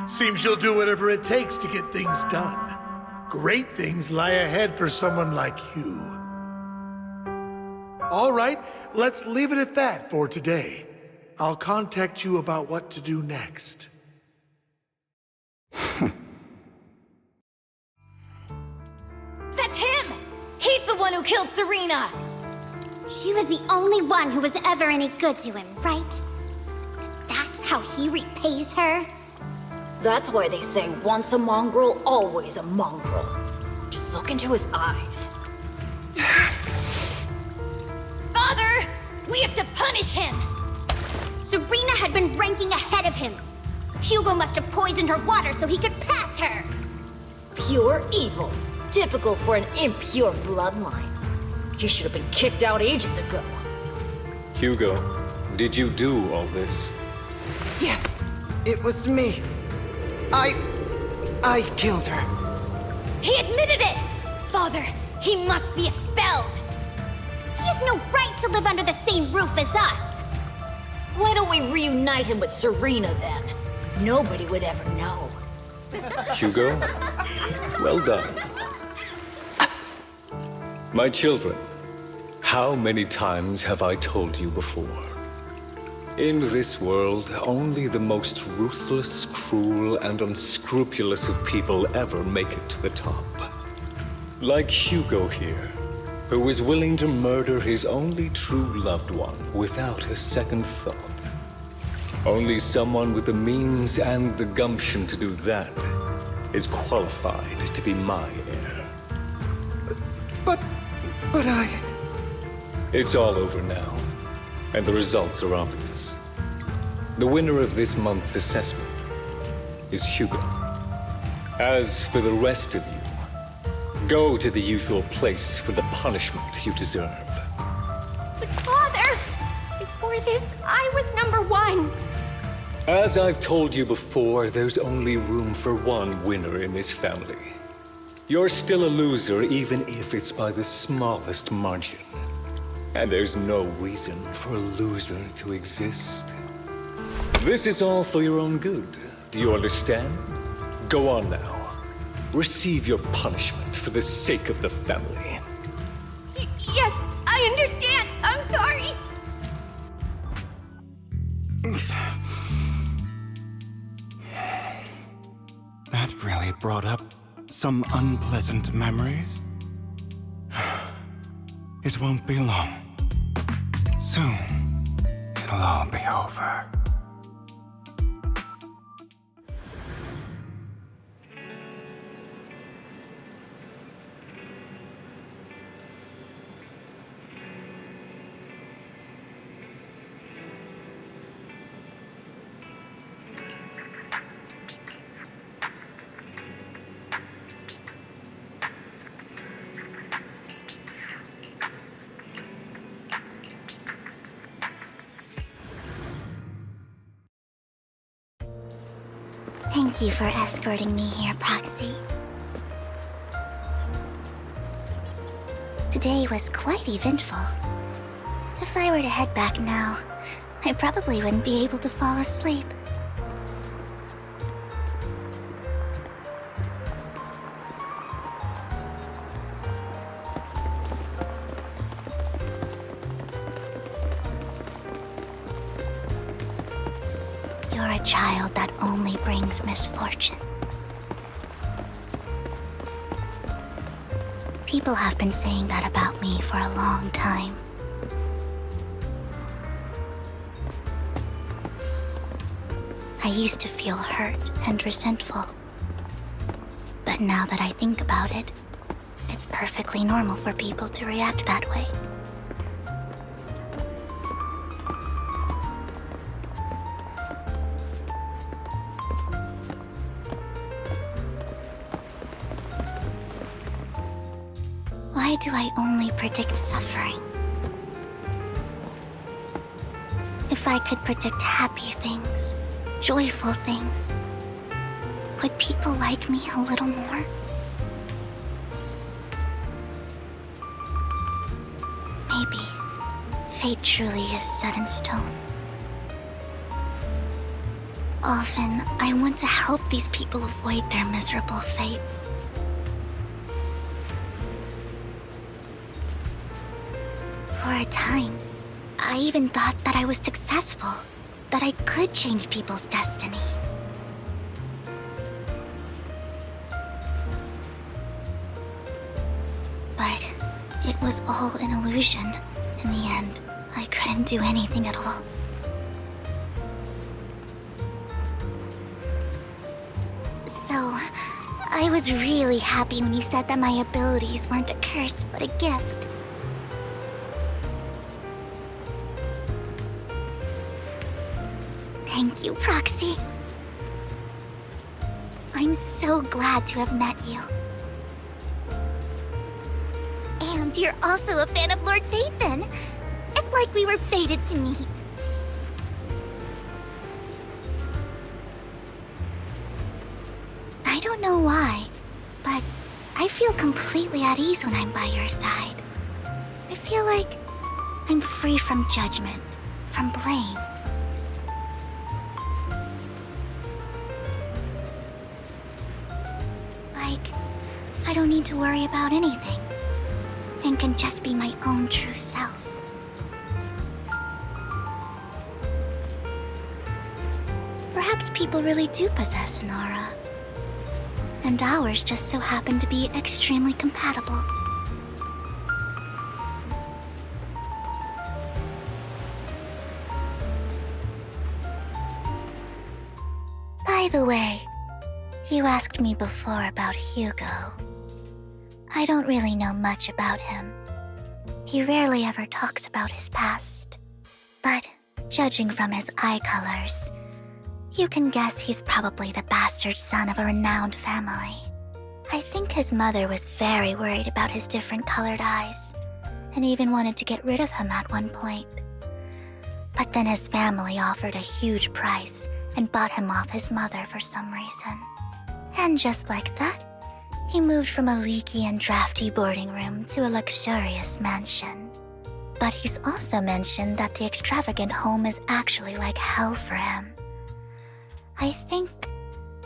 S15: Seems you'll do whatever it takes to get things done. Great things lie ahead for someone like you. All right, let's leave it at that for today. I'll contact you about what to do next.
S5: That's him! He's the one who killed Serena!
S8: She was the only one who was ever any good to him, right? That's how he repays her?
S21: That's why they say once a mongrel, always a mongrel. Just look into his eyes.
S5: Father! We have to punish him!
S8: Serena had been ranking ahead of him. Hugo must have poisoned her water so he could pass her.
S21: Pure evil. Typical for an impure bloodline. You should have been kicked out ages ago.
S22: Hugo, did you do all this?
S23: Yes, it was me. I killed her.
S5: He admitted it! Father, he must be expelled!
S8: He has no right to live under the same roof as us.
S21: Why don't we reunite him with Serena then? Nobody would ever know.
S22: Hugo, well done. My children, how many times have I told you before? In this world, only the most ruthless, cruel, and unscrupulous of people ever make it to the top. Like Hugo here, who is willing to murder his only true loved one without a second thought. Only someone with the means and the gumption to do that is qualified to be my heir.
S23: But I...
S22: It's all over now, and the results are obvious. The winner of this month's assessment is Hugo. As for the rest of you, go to the usual place for the punishment you deserve.
S8: But Father, before this, I was #1.
S22: As I've told you before, there's only room for one winner in this family. You're still a loser, even if it's by the smallest margin. And there's no reason for a loser to exist. This is all for your own good. Do you understand? Go on now. Receive your punishment for the sake of the family.
S5: Yes, I understand. I'm sorry.
S10: That really brought up some unpleasant memories. It won't be long. Soon, it'll all be over.
S8: Thank you for escorting me here, Proxy. Today was quite eventful. If I were to head back now, I probably wouldn't be able to fall asleep. a child that only brings misfortune. People have been saying that about me for a long time. I used to feel hurt and resentful. But now that I think about it, it's perfectly normal for people to react that way. Why do I only predict suffering? If I could predict happy things, joyful things, would people like me a little more? Maybe fate truly is set in stone. Often, I want to help these people avoid their miserable fates. For a time, I even thought that I was successful, that I could change people's destiny. But it was all an illusion. In the end, I couldn't do anything at all. So, I was really happy when you said that my abilities weren't a curse, but a gift. Thank you, Proxy. I'm so glad to have met you. And you're also a fan of Lord Phaethon. It's like we were fated to meet. I don't know why, but I feel completely at ease when I'm by your side. I feel like I'm free from judgment, from blame. Like, I don't need to worry about anything, and can just be my own true self. Perhaps people really do possess an aura, and ours just so happen to be extremely compatible. By the way, you asked me before about Hugo. I don't really know much about him. He rarely ever talks about his past. But judging from his eye colors, you can guess he's probably the bastard son of a renowned family. I think his mother was very worried about his different colored eyes, and even wanted to get rid of him at one point. But then his family offered a huge price and bought him off his mother for some reason. And just like that, he moved from a leaky and drafty boarding room to a luxurious mansion. But he's also mentioned that the extravagant home is actually like hell for him. I think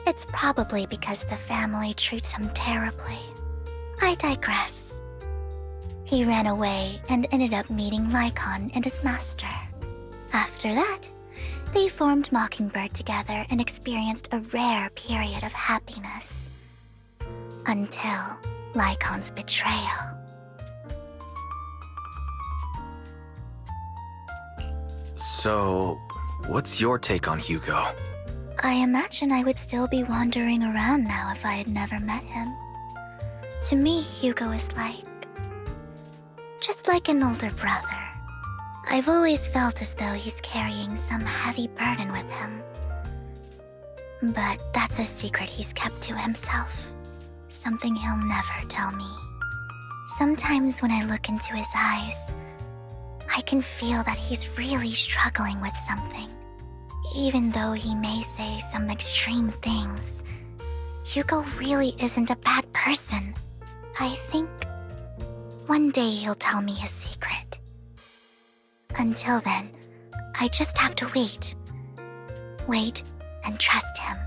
S8: it's probably because the family treats him terribly. I digress. He ran away and ended up meeting Lycon and his master. After that, they formed Mockingbird together and experienced a rare period of happiness. Until Lycon's betrayal.
S7: So, what's your take on Hugo?
S8: I imagine I would still be wandering around now if I had never met him. To me, Hugo is just like an older brother. I've always felt as though he's carrying some heavy burden with him. But that's a secret he's kept to himself. Something he'll never tell me. Sometimes when I look into his eyes, I can feel that he's really struggling with something. Even though he may say some extreme things, Hugo really isn't a bad person. I think one day he'll tell me his secret. Until then, I just have to wait. Wait and trust him.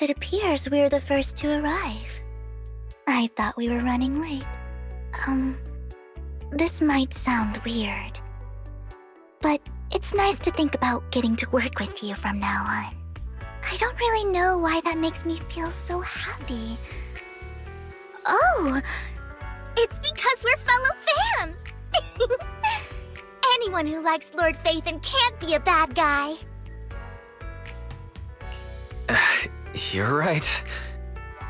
S8: It appears we're the first to arrive. I thought we were running late. This might sound weird, but it's nice to think about getting to work with you from now on. I don't really know why that makes me feel so happy. Oh, it's because we're fellow fans! Anyone who likes Lord Phaethon can't be a bad guy.
S7: You're right.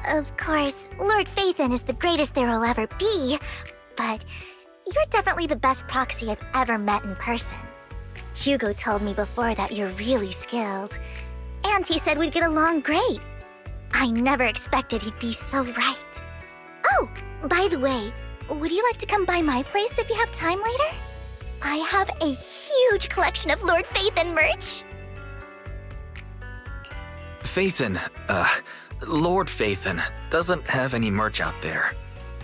S8: Of course, Lord Phaethon is the greatest there will ever be, but you're definitely the best proxy I've ever met in person. Hugo told me before that you're really skilled, and he said we'd get along great. I never expected he'd be so right. Oh, by the way, would you like to come by my place if you have time later? I have a huge collection of Lord Phaethon merch.
S7: Phaethon, Lord Phaethon doesn't have any merch out there,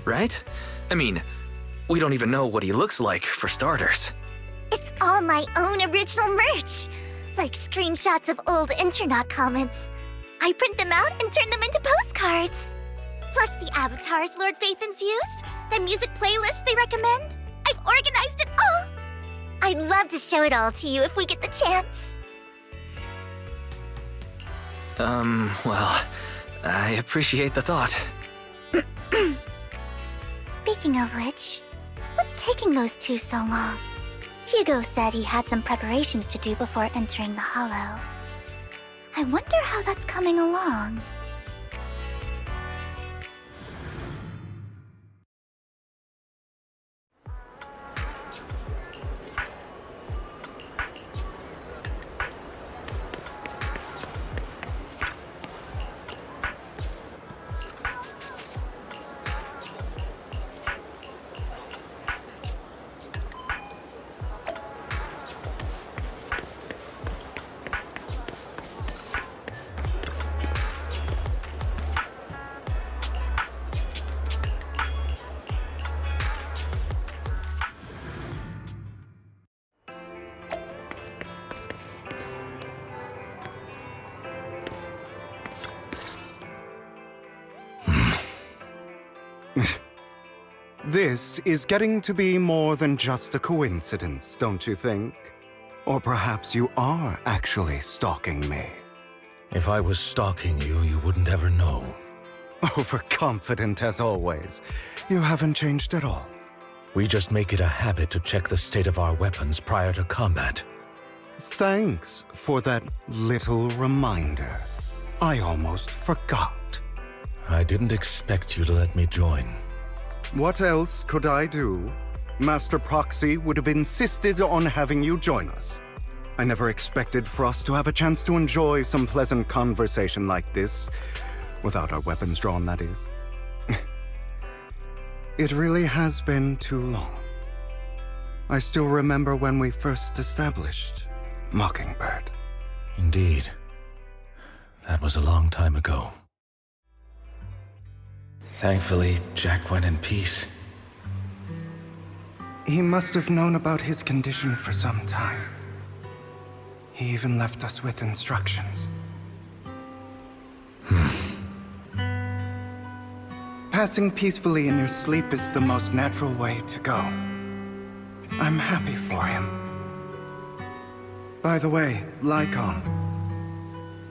S7: right? I mean, we don't even know what he looks like, for starters.
S8: It's all my own original merch, like screenshots of old Internet comments. I print them out and turn them into postcards. Plus the avatars Lord Phaethon's used, the music playlists they recommend. I've organized it all. I'd love to show it all to you if we get the chance.
S7: Well, I appreciate the thought.
S8: Speaking of which, what's taking those two so long? Hugo said he had some preparations to do before entering the Hollow. I wonder how that's coming along.
S10: This is getting to be more than just a coincidence, don't you think? Or perhaps you are actually stalking me.
S3: If I was stalking you, you wouldn't ever know.
S10: Overconfident as always. You haven't changed at all.
S3: We just make it a habit to check the state of our weapons prior to combat.
S10: Thanks for that little reminder. I almost forgot.
S3: I didn't expect you to let me join.
S10: What else could I do? Master Proxy would have insisted on having you join us. I never expected for us to have a chance to enjoy some pleasant conversation like this, without our weapons drawn, that is. It really has been too long. I still remember when we first established Mockingbird.
S3: Indeed. That was a long time ago. Thankfully, Jack went in peace.
S10: He must have known about his condition for some time. He even left us with instructions. Passing peacefully in your sleep is the most natural way to go. I'm happy for him. By the way, Lycon,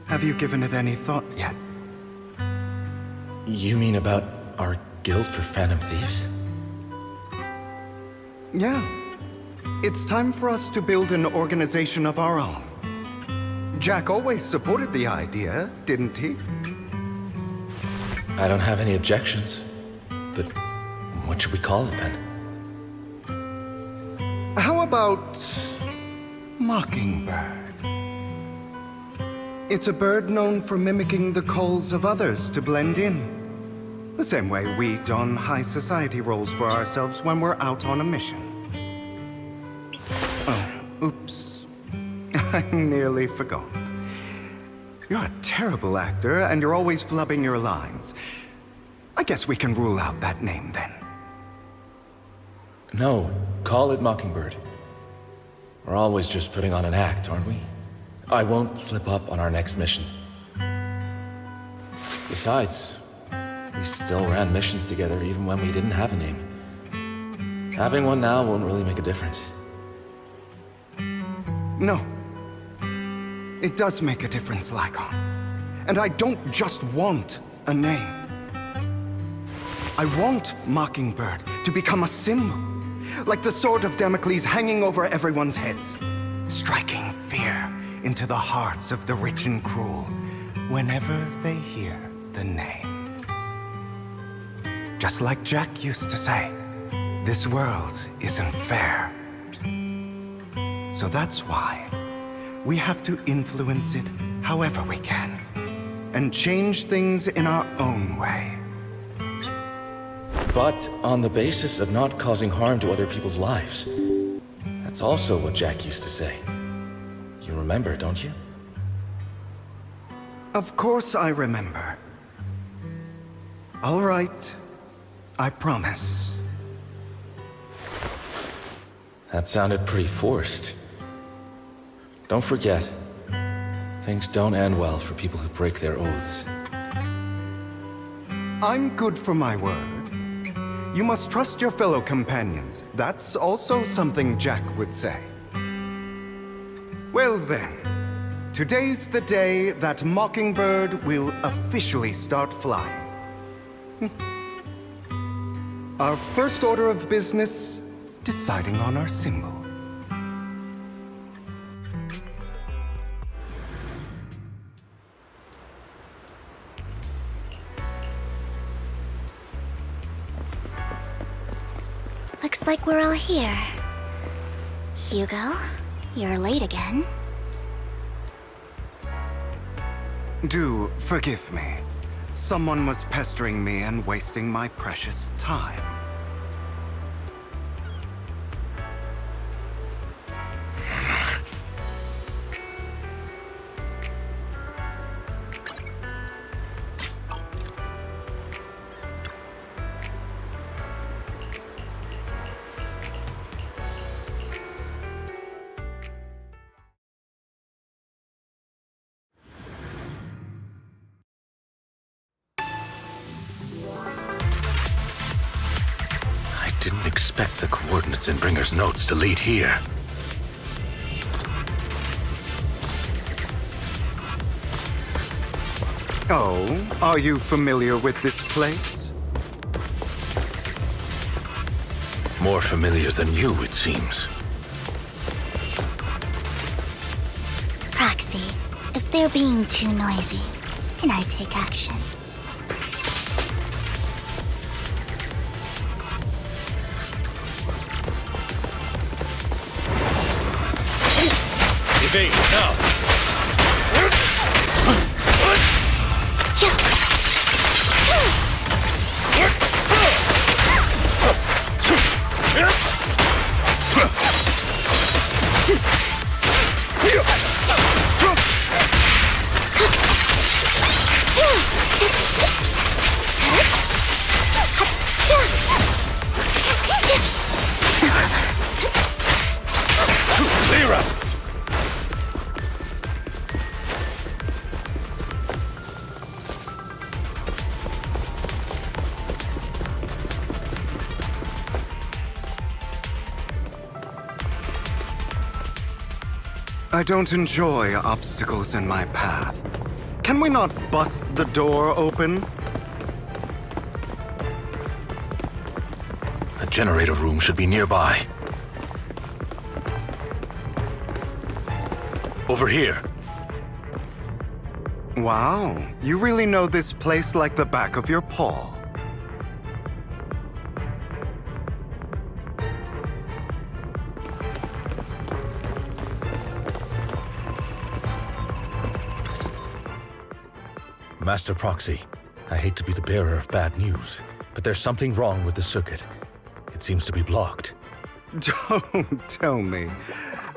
S10: have you given it any thought yet?
S3: You mean about our guild for Phantom Thieves?
S10: Yeah. It's time for us to build an organization of our own. Jack always supported the idea, didn't he?
S3: I don't have any objections. But what should we call it then?
S10: How about Mockingbird? It's a bird known for mimicking the calls of others to blend in. The same way we don high society roles for ourselves when we're out on a mission. Oh, oops. I nearly forgot. You're a terrible actor, and you're always flubbing your lines. I guess we can rule out that name then.
S3: No, call it Mockingbird. We're always just putting on an act, aren't we? I won't slip up on our next mission. Besides, we still ran missions together even when we didn't have a name. Having one now won't really make a difference.
S10: No. It does make a difference, Lycon. And I don't just want a name. I want Mockingbird to become a symbol, like the sword of Damocles hanging over everyone's heads, striking fear into the hearts of the rich and cruel whenever they hear the name. Just like Jack used to say, this world isn't fair. So that's why we have to influence it however we can, and change things in our own way.
S3: But on the basis of not causing harm to other people's lives. That's also what Jack used to say. You remember, don't you?
S10: Of course I remember. All right. I promise.
S3: That sounded pretty forced. Don't forget, things don't end well for people who break their oaths.
S10: I'm good for my word. You must trust your fellow companions. That's also something Jack would say. Well then, today's the day that Mockingbird will officially start flying. Our first order of business, deciding on our symbol.
S8: Looks like we're all here. Hugo, you're late again.
S10: Do forgive me. Someone was pestering me and wasting my precious time.
S3: Didn't expect the coordinates in Bringer's notes to lead here.
S10: Oh, are you familiar with this place?
S3: More familiar than you, it seems.
S8: Proxy, if they're being too noisy, can I take action?
S20: Evade, now! Lyra!
S10: I don't enjoy obstacles in my path. Can we not bust the door open?
S3: The generator room should be nearby. Over here.
S10: Wow, you really know this place like the back of your paw.
S3: Master Proxy, I hate to be the bearer of bad news, but there's something wrong with the circuit. It seems to be blocked.
S10: Don't tell me.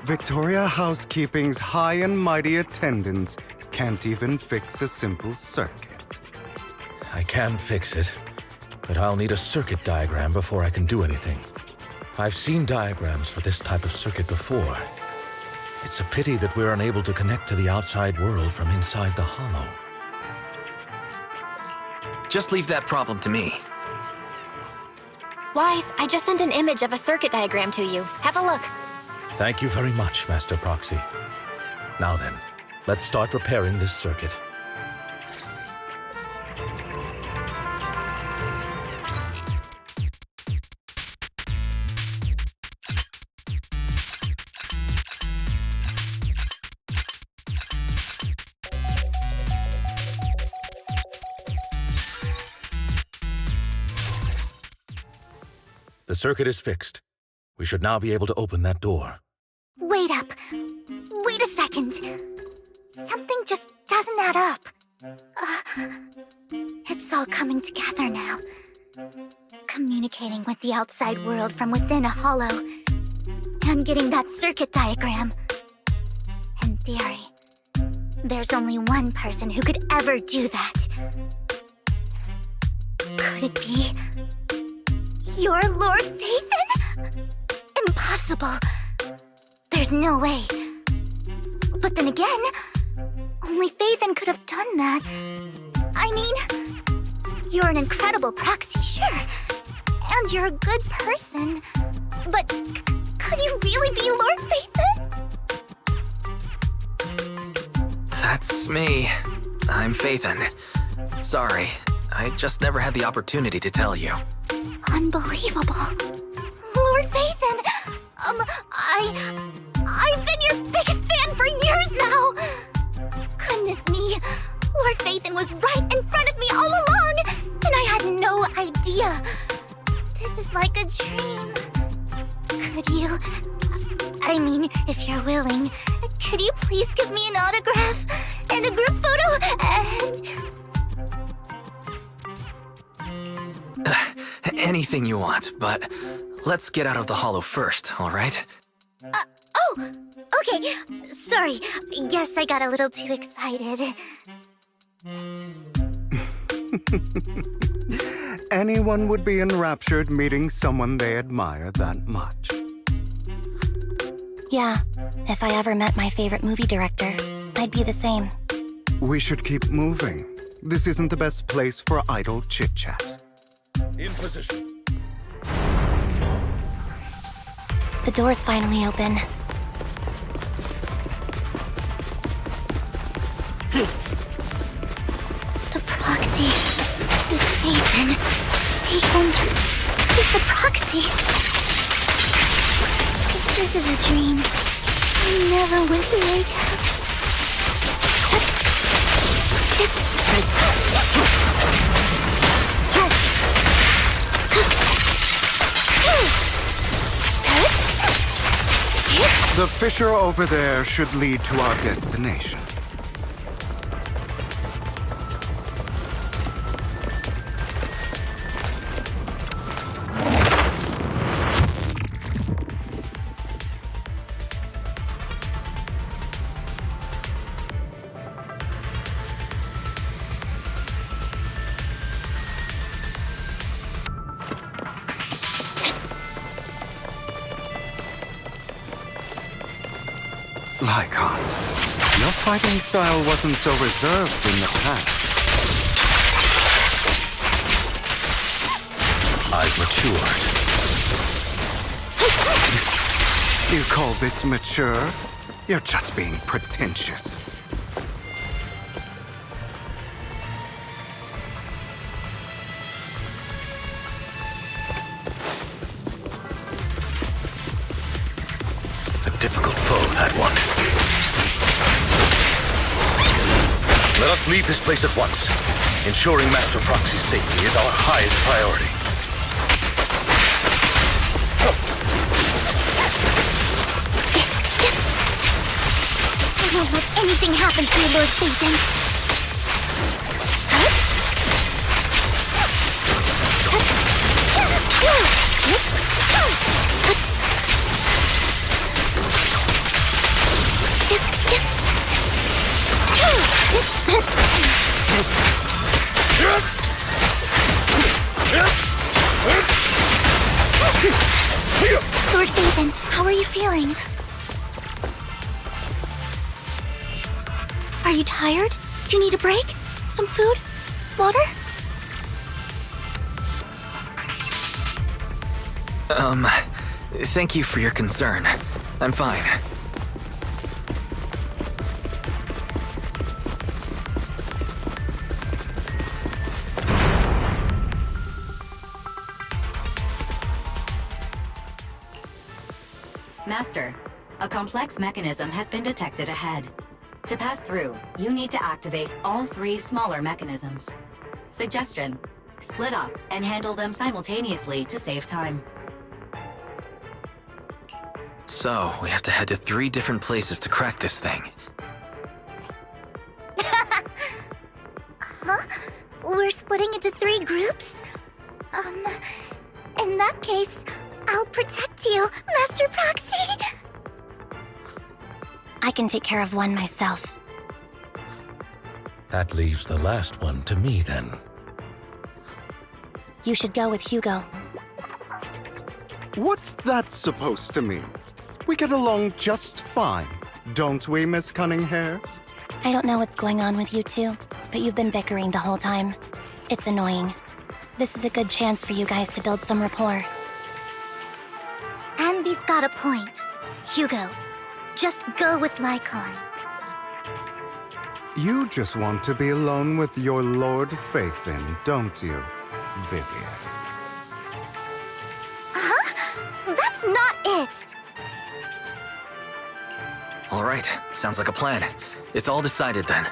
S10: Victoria Housekeeping's high and mighty attendants can't even fix a simple circuit.
S3: I can fix it, but I'll need a circuit diagram before I can do anything. I've seen diagrams for this type of circuit before. It's a pity that we're unable to connect to the outside world from inside the hollow.
S7: Just leave that problem to me.
S4: Wise, I just sent an image of a circuit diagram to you. Have a look.
S3: Thank you very much, Master Proxy. Now then, let's start repairing this circuit. The circuit is fixed. We should now be able to open that door.
S8: Wait up. Wait a second. Something just doesn't add up. It's all coming together now. Communicating with the outside world from within a hollow. And getting that circuit diagram. In theory, there's only one person who could ever do that. Could it be your Lord Phaethon? Impossible. There's no way. But then again, only Phaethon could have done that. I mean, you're an incredible proxy, sure. And you're a good person. But could you really be Lord Phaethon?
S7: That's me. I'm Phaethon. Sorry, I just never had the opportunity to tell you.
S8: Unbelievable. Lord Phaethon! I've been your biggest fan for years now! Goodness me, Lord Phaethon was right in front of me all along, and I had no idea. This is like a dream. Could you... I mean, if you're willing, could you please give me an autograph and a group photo and...
S7: Anything you want, but let's get out of the hollow first, all right?
S8: Oh! Okay, sorry. Guess I got a little too excited.
S10: Anyone would be enraptured meeting someone they admire that much.
S4: Yeah, if I ever met my favorite movie director, I'd be the same.
S10: We should keep moving. This isn't the best place for idle chit-chat.
S3: In position.
S4: The door's finally open.
S8: The proxy is Phaethon. Phaethon is the proxy. If this is a dream, I never went to wake up.
S10: The fissure over there should lead to our destination. Lycon, your fighting style wasn't so reserved in the past.
S3: I've matured.
S10: You call this mature? You're just being pretentious.
S3: Difficult foe, that one. Let us leave this place at once. Ensuring Master Proxy's safety is our highest priority.
S8: I won't let anything happen to you, Lord Phaethon. Lord Phaethon, how are you feeling? Are you tired? Do you need a break? Some food? Water?
S7: Thank you for your concern. I'm fine.
S1: Master, a complex mechanism has been detected ahead. To pass through, you need to activate all 3 smaller mechanisms. Suggestion: split up and handle them simultaneously to save time.
S7: So, we have to head to 3 different places to crack this thing.
S8: Huh? We're splitting into 3 groups? In that case, I'll protect you, Master Proxy!
S4: I can take care of one myself.
S3: That leaves the last one to me, then.
S4: You should go with Hugo.
S10: What's that supposed to mean? We get along just fine, don't we, Miss Cunninghair?
S4: I don't know what's going on with you two, but you've been bickering the whole time. It's annoying. This is a good chance for you guys to build some rapport.
S8: Anby's got a point. Hugo, just go with Lycon.
S10: You just want to be alone with your Lord Faithin, don't you, Vivian?
S8: Huh? That's not it!
S7: Alright, sounds like a plan. It's all decided then.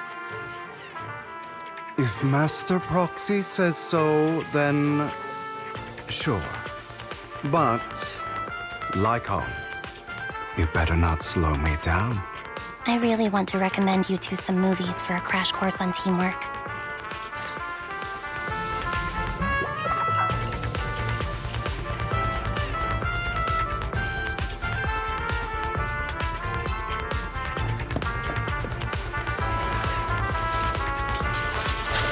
S10: If Master Proxy says so, then sure. But, Lycon, you better not slow me down.
S4: I really want to recommend you two some movies for a crash course on teamwork.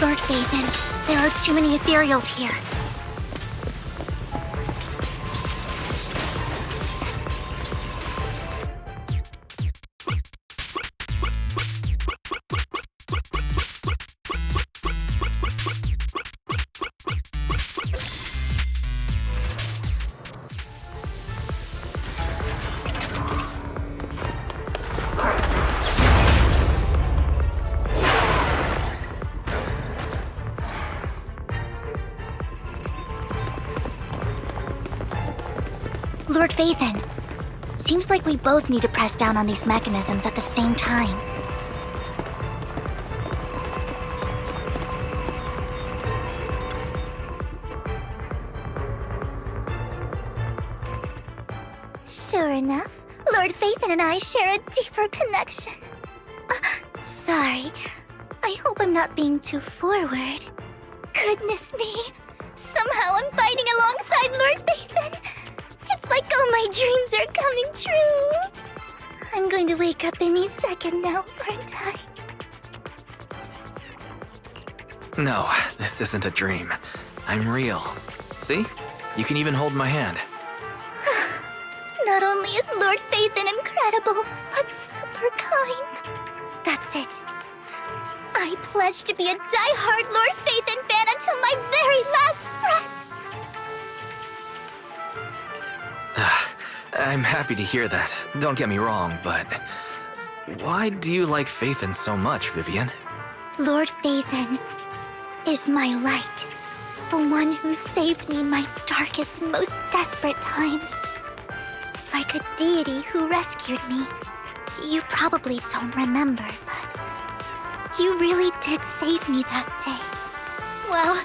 S8: Lord Faithin, there are too many ethereals here. Lord Faithin, seems like we both need to press down on these mechanisms at the same time. Sure enough, Lord Faithin and I share a deeper connection. Sorry, I hope I'm not being too forward. Goodness me, somehow I'm fighting alongside Lord Faithin. It's like all my dreams are coming true. I'm going to wake up any second now, aren't I?
S7: No, this isn't a dream. I'm real. See? You can even hold my hand.
S8: Not only is Lord Faithin incredible, but super kind. That's it. I pledge to be a die-hard Lord Faithin fan until my very last breath.
S7: I'm happy to hear that. Don't get me wrong, but why do you like Faithin so much, Vivian?
S8: Lord Faithin is my light. The one who saved me in my darkest, most desperate times. Like a deity who rescued me. You probably don't remember, but you really did save me that day. Wow,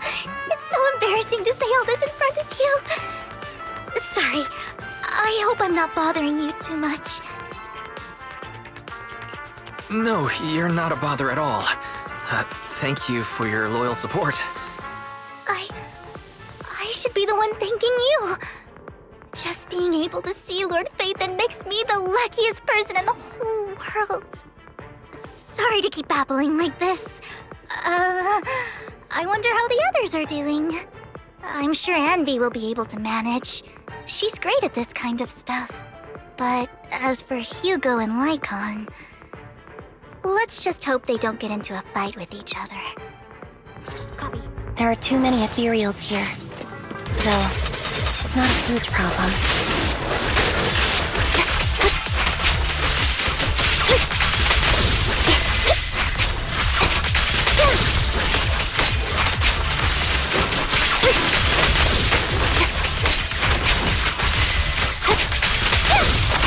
S8: it's so embarrassing to say all this in front of you. Sorry, I hope I'm not bothering you too much.
S7: No, you're not a bother at all. Thank you for your loyal support.
S8: I should be the one thanking you. Just being able to see Lord Faithin makes me the luckiest person in the whole world. Sorry to keep babbling like this. I wonder how the others are doing. I'm sure Anby will be able to manage. She's great at this kind of stuff. But as for Hugo and Lycon, let's just hope they don't get into a fight with each other.
S4: There are too many ethereals here. Though, It's not a huge problem.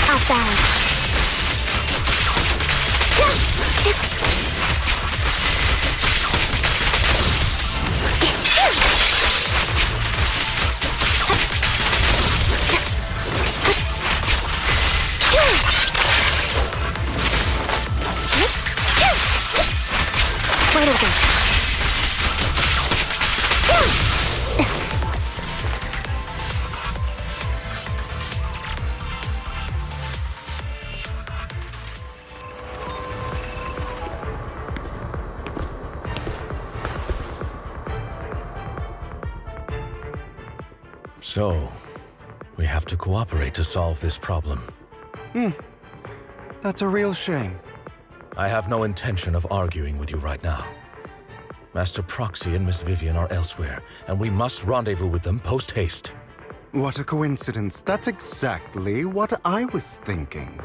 S8: Outside.
S4: Right over.
S3: So, we have to cooperate to solve this problem.
S10: That's a real shame.
S3: I have no intention of arguing with you right now. Master Proxy and Miss Vivian are elsewhere, and we must rendezvous with them post-haste.
S10: What a coincidence. That's exactly what I was thinking.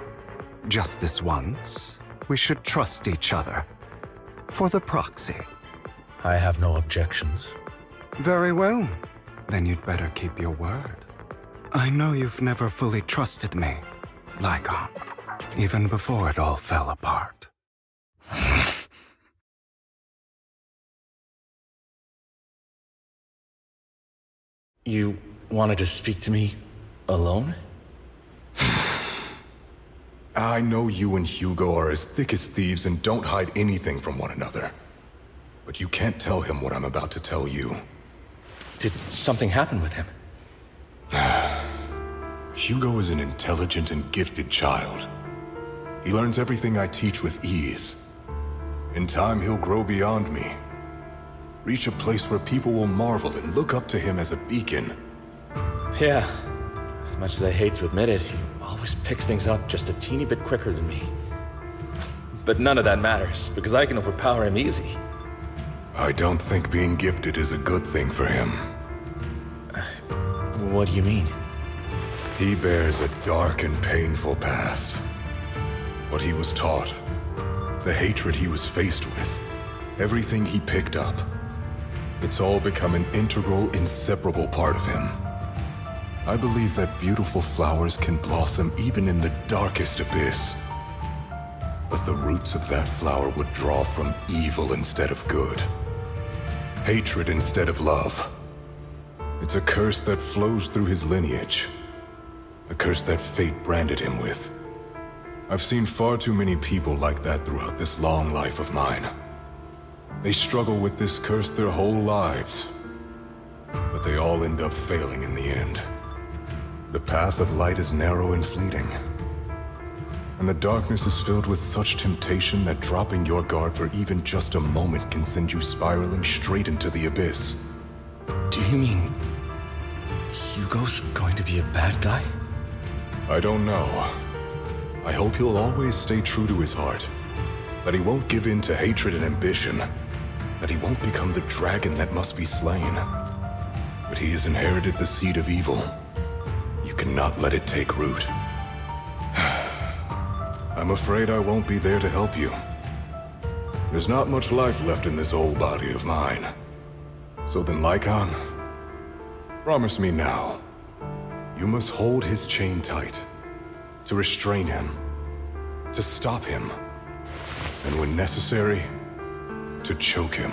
S10: Just this once, we should trust each other. For the Proxy.
S3: I have no objections.
S10: Very well. Then you'd better keep your word. I know you've never fully trusted me, Lycon, even before it all fell apart.
S3: You wanted to speak to me alone?
S17: I know you and Hugo are as thick as thieves and don't hide anything from one another. But you can't tell him what I'm about to tell you.
S3: Did something happen with him?
S17: Hugo is an intelligent and gifted child. He learns everything I teach with ease. In time, he'll grow beyond me. Reach a place where people will marvel and look up to him as a beacon.
S3: Yeah. As much as I hate to admit it, he always picks things up just a teeny bit quicker than me. But none of that matters, because I can overpower him easy.
S17: I don't think being gifted is a good thing for him.
S3: What do you mean?
S17: He bears a dark and painful past. What he was taught, the hatred he was faced with, everything he picked up, it's all become an integral, inseparable part of him. I believe that beautiful flowers can blossom even in the darkest abyss. But the roots of that flower would draw from evil instead of good. Hatred instead of love. It's a curse that flows through his lineage. A curse that fate branded him with. I've seen far too many people like that throughout this long life of mine. They struggle with this curse their whole lives. But they all end up failing in the end. The path of light is narrow and fleeting. And the darkness is filled with such temptation that dropping your guard for even just a moment can send you spiraling straight into the abyss.
S3: Do you mean Hugo's going to be a bad guy?
S17: I don't know. I hope he'll always stay true to his heart. That he won't give in to hatred and ambition. That he won't become the dragon that must be slain. But he has inherited the seed of evil. You cannot let it take root. I'm afraid I won't be there to help you. There's not much life left in this old body of mine. So then, Lycon, promise me now. You must hold his chain tight. To restrain him. To stop him. And when necessary, to choke him.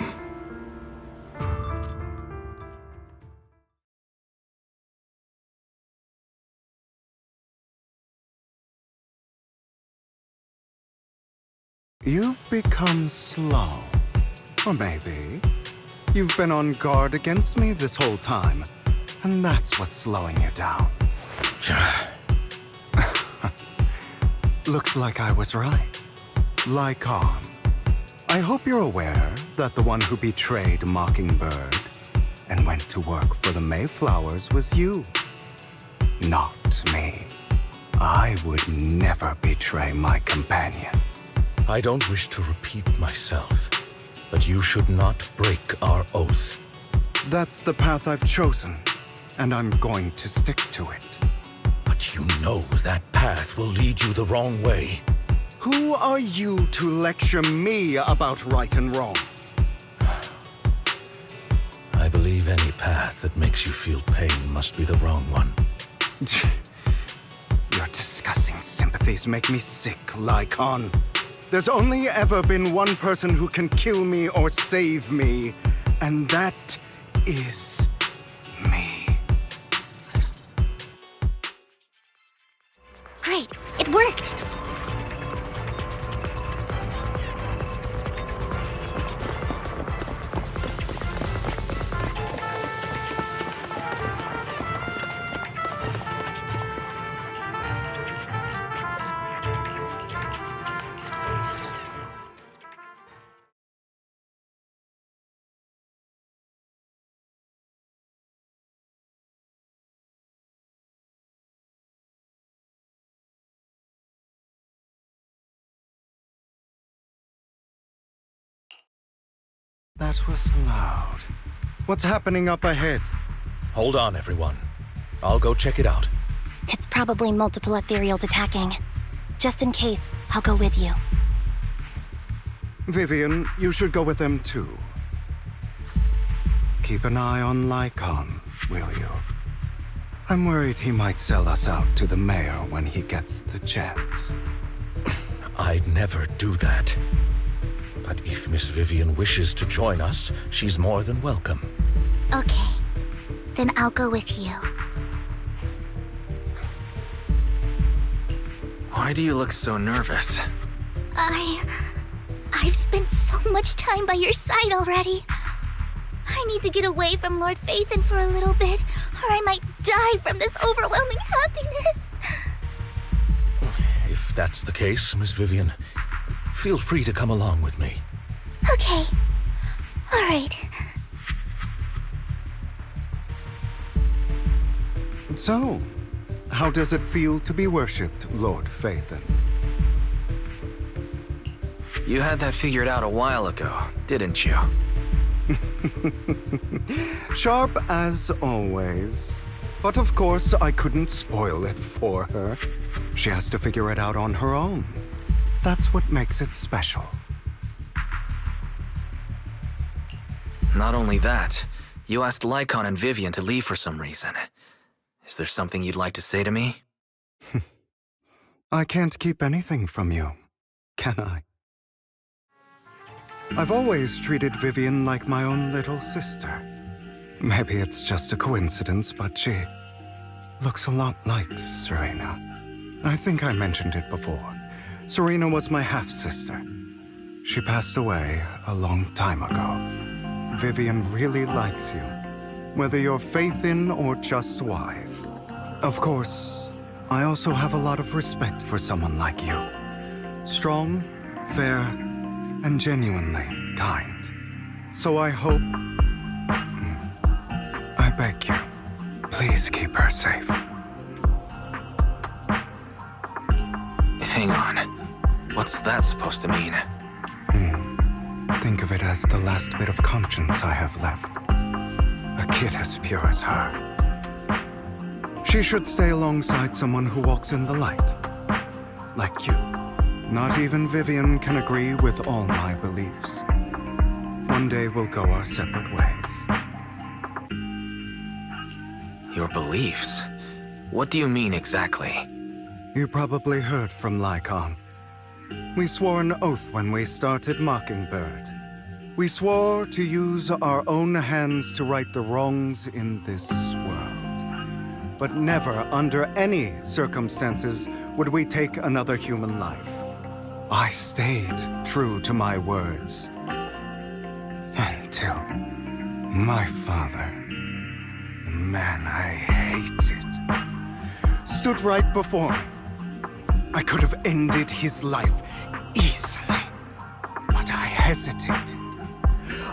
S10: You've become slow. Or maybe you've been on guard against me this whole time, and that's what's slowing you down. Looks like I was right. Lycon, I hope you're aware that the one who betrayed Mockingbird and went to work for the Mayflowers was you. Not me. I would never betray my companion.
S3: I don't wish to repeat myself, but you should not break our oath.
S10: That's the path I've chosen, and I'm going to stick to it.
S3: But you know that path will lead you the wrong way.
S10: Who are you to lecture me about right and wrong?
S3: I believe any path that makes you feel pain must be the wrong one.
S10: Your disgusting sympathies make me sick, Lycon. There's only ever been one person who can kill me or save me, and that is me.
S8: Great, it worked!
S10: That was loud. What's happening up ahead?
S3: Hold on, everyone. I'll go check it out.
S4: It's probably multiple ethereals attacking. Just in case, I'll go with you.
S10: Vivian, you should go with them too. Keep an eye on Lycon, will you? I'm worried he might sell us out to the mayor when he gets the chance.
S3: I'd never do that. But if Miss Vivian wishes to join us, she's more than welcome.
S8: Okay, then I'll go with you.
S7: Why do you look so nervous?
S8: I've spent so much time by your side already. I need to get away from Lord Phaethon for a little bit, or I might die from this overwhelming happiness.
S3: If that's the case, Miss Vivian, feel free to come along with me.
S8: Okay. All right.
S10: So, how does it feel to be worshipped, Lord Phaethon?
S7: You had that figured out a while ago, didn't you?
S10: Sharp as always. But of course, I couldn't spoil it for her. She has to figure it out on her own. That's what makes it special.
S7: Not only that, you asked Lycon and Vivian to leave for some reason. Is there something you'd like to say to me?
S10: I can't keep anything from you, can I? I've always treated Vivian like my own little sister. Maybe it's just a coincidence, but she looks a lot like Serena. I think I mentioned it before. Serena was my half-sister. She passed away a long time ago. Vivian really likes you, whether you're faith-in or just wise. Of course, I also have a lot of respect for someone like you. Strong, fair, and genuinely kind. So I hope... I beg you, please keep her safe.
S7: Hang on. What's that supposed to mean?
S10: Think of it as the last bit of conscience I have left. A kid as pure as her. She should stay alongside someone who walks in the light. Like you. Not even Vivian can agree with all my beliefs. One day we'll go our separate ways.
S7: Your beliefs? What do you mean exactly?
S10: You probably heard from Lycon. We swore an oath when we started Mockingbird. We swore to use our own hands to right the wrongs in this world. But never, under any circumstances, would we take another human life. I stayed true to my words. Until my father, the man I hated, stood right before me. I could have ended his life easily, but I hesitated.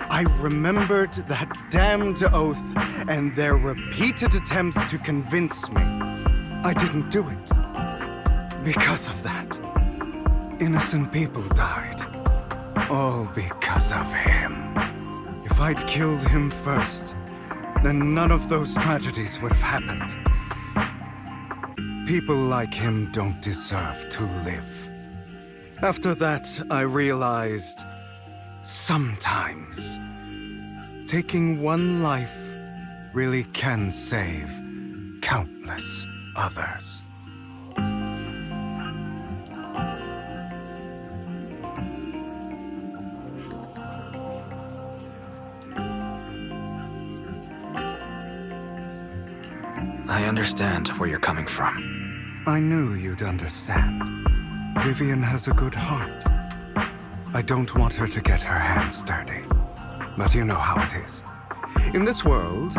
S10: I remembered that damned oath and their repeated attempts to convince me. I didn't do it. Because of that, innocent people died. All because of him. If I'd killed him first, then none of those tragedies would have happened. People like him don't deserve to live. After that, I realized sometimes taking one life really can save countless others.
S7: I understand where you're coming from.
S10: I knew you'd understand. Vivian has a good heart. I don't want her to get her hands dirty. But you know how it is. In this world,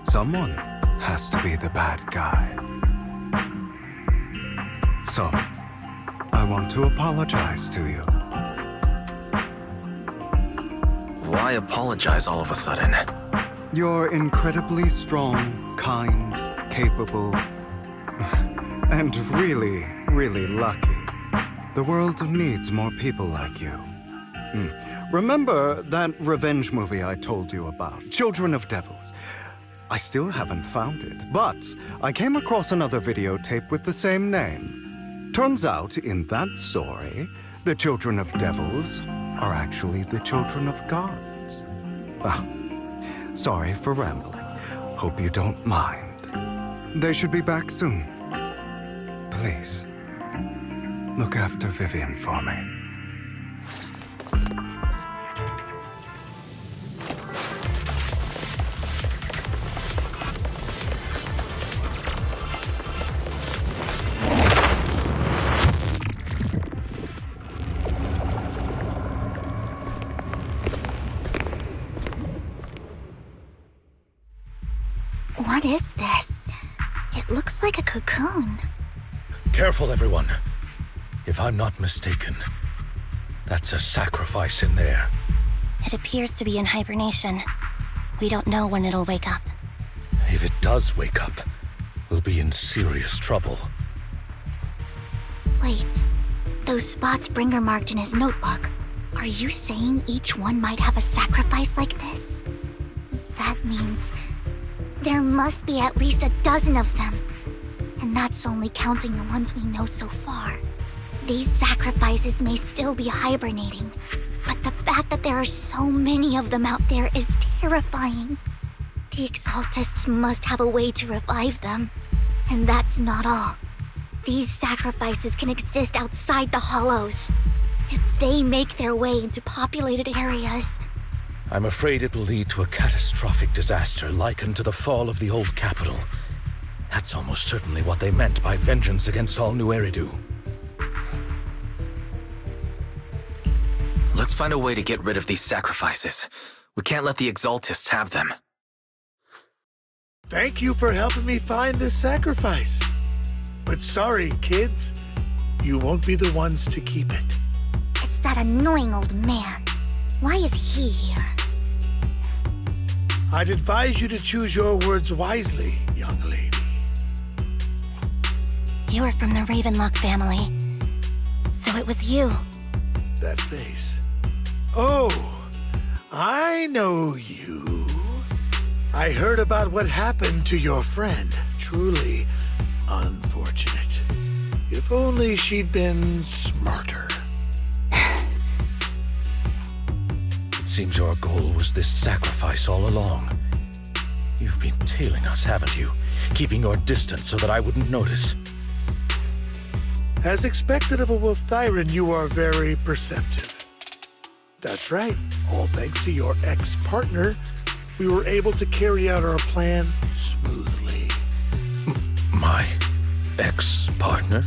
S10: someone has to be the bad guy. So, I want to apologize to you.
S7: Why apologize all of a sudden?
S10: You're incredibly strong, kind, capable, and really, really lucky. The world needs more people like you. Remember that revenge movie I told you about, Children of Devils? I still haven't found it, but I came across another videotape with the same name. Turns out, in that story, the Children of Devils are actually the children of gods. Ah, sorry for rambling. Hope you don't mind. They should be back soon. Please, look after Vivian for me.
S8: What is this? It looks like a cocoon.
S3: Careful, everyone. If I'm not mistaken, that's a sacrifice in there.
S4: It appears to be in hibernation. We don't know when it'll wake up.
S3: If it does wake up, we'll be in serious trouble.
S8: Wait, those spots Bringer marked in his notebook. Are you saying each one might have a sacrifice like this? That means there must be at least a dozen of them. And that's only counting the ones we know so far. These sacrifices may still be hibernating, but the fact that there are so many of them out there is terrifying. The Exaltists must have a way to revive them. And that's not all. These sacrifices can exist outside the Hollows. If they make their way into populated areas,
S3: I'm afraid it will lead to a catastrophic disaster likened to the fall of the old capital. That's almost certainly what they meant by vengeance against all New Eridu.
S7: Let's find a way to get rid of these sacrifices. We can't let the Exaltists have them.
S15: Thank you for helping me find this sacrifice. But sorry, kids. You won't be the ones to keep it.
S8: it's that annoying old man. Why is he here?
S15: I'd advise you to choose your words wisely, young lady.
S4: You're from the Ravenlock family. So it was you.
S15: That face. Oh, I know you. I heard about what happened to your friend. Truly unfortunate. If only she'd been smarter.
S3: It seems your goal was this sacrifice all along. You've been tailing us, haven't you? Keeping your distance so that I wouldn't notice.
S15: As expected of a Wolf Thyran, you are very perceptive. That's right. All thanks to your ex-partner, we were able to carry out our plan smoothly.
S3: My ex-partner?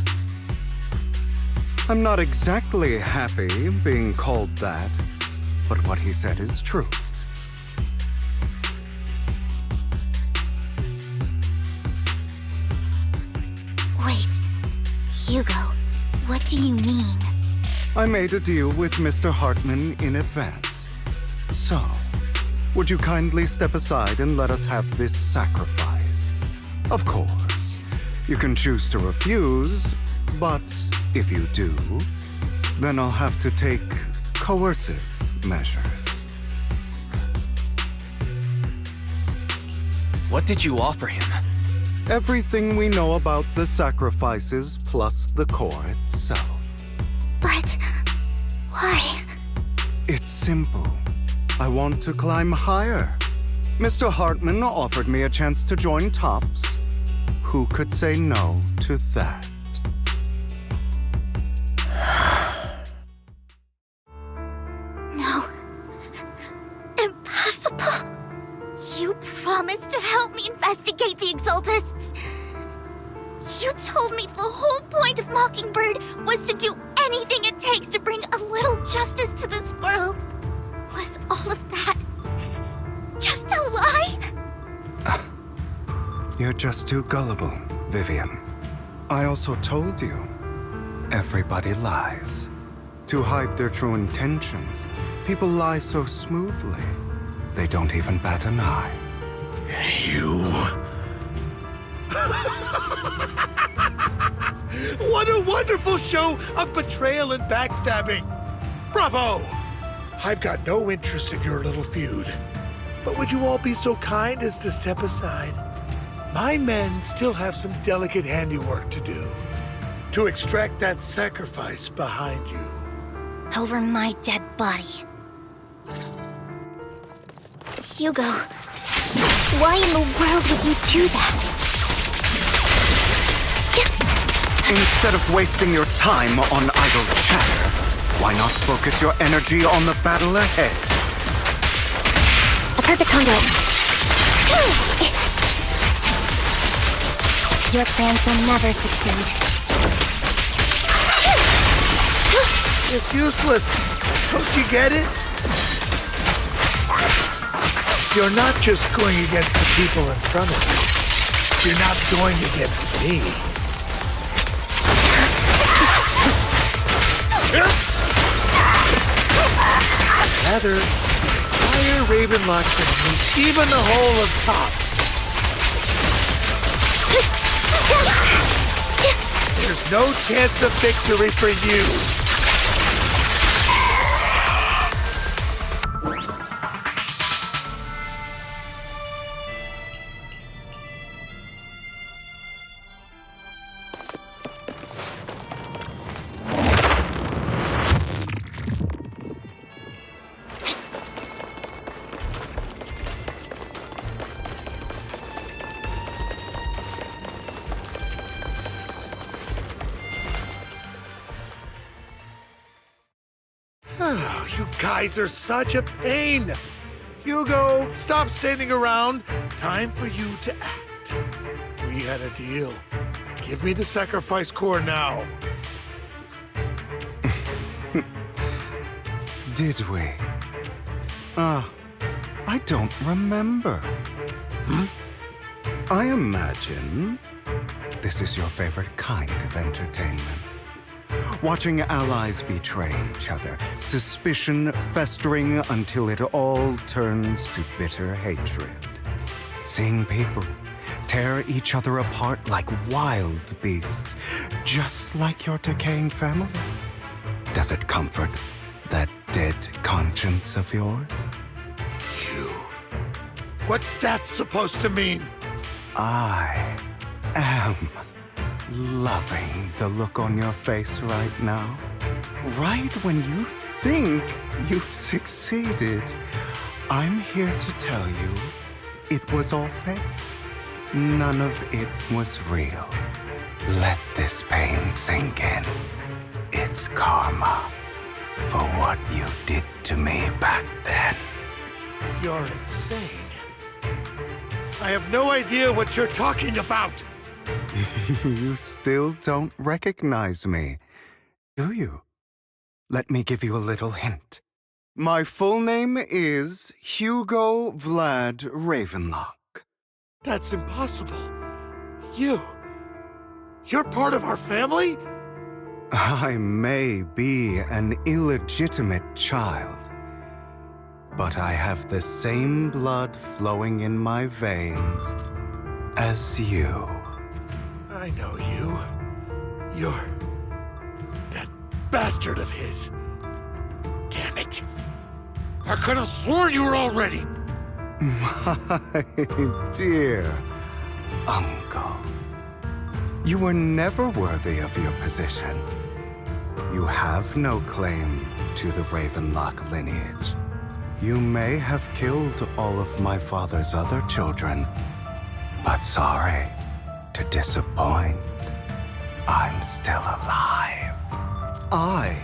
S10: I'm not exactly happy being called that, but what he said is true.
S8: Wait, Hugo, what do you mean?
S10: I made a deal with Mr. Hartman in advance. So, would you kindly step aside and let us have this sacrifice? Of course, you can choose to refuse, but if you do, then I'll have to take coercive measures.
S19: What did you offer him?
S10: Everything we know about the sacrifices plus the core itself.
S8: But why?
S10: It's simple. I want to climb higher. Mr. Hartman offered me a chance to join Tops. Who could say no to that?
S8: No. Impossible. You promised to help me investigate the Exaltists. You told me the whole point of Mockingbird was to do anything it takes to bring a little justice to this world. Was all of that just a lie?
S10: You're just too gullible, Vivian. I also told you, everybody lies. To hide their true intentions, people lie so smoothly, they don't even bat an eye.
S15: You... What a wonderful show of betrayal and backstabbing! Bravo! I've got no interest in your little feud. But would you all be so kind as to step aside? My men still have some delicate handiwork to do. To extract that sacrifice behind you.
S8: Over my dead body. Hugo, why in the world would you do that?
S10: Instead of wasting your time on idle chatter, why not focus your energy on the battle ahead?
S8: A perfect conduit. Your plans will never succeed.
S15: It's useless. Don't you get it? You're not just going against the people in front of you. You're not going against me. Rather, fire Ravenlock and even the whole of Tops. There's no chance of victory for you. You guys are such a pain. Hugo, stop standing around. Time for you to act. We had a deal. Give me the sacrifice core now.
S10: Did we? I don't remember. I imagine this is your favorite kind of entertainment. Watching allies betray each other, suspicion festering until it all turns to bitter hatred. Seeing people tear each other apart like wild beasts, just like your decaying family. Does it comfort that dead conscience of yours?
S15: You. What's that supposed to mean?
S10: I am loving the look on your face right now. Right when you think you've succeeded, I'm here to tell you it was all fake. None of it was real. Let this pain sink in. It's karma for what you did to me back then.
S15: You're insane. I have no idea what you're talking about.
S10: You still don't recognize me, do you? Let me give you a little hint. My full name is Hugo Vlad Ravenlock.
S15: That's impossible. You're part of our family?
S10: I may be an illegitimate child, but I have the same blood flowing in my veins as you.
S15: I know you. You're that bastard of his. Damn it. I could have sworn you were already.
S10: My dear uncle, you were never worthy of your position. You have no claim to the Ravenlock lineage. You may have killed all of my father's other children, but sorry to disappoint. I'm still alive. I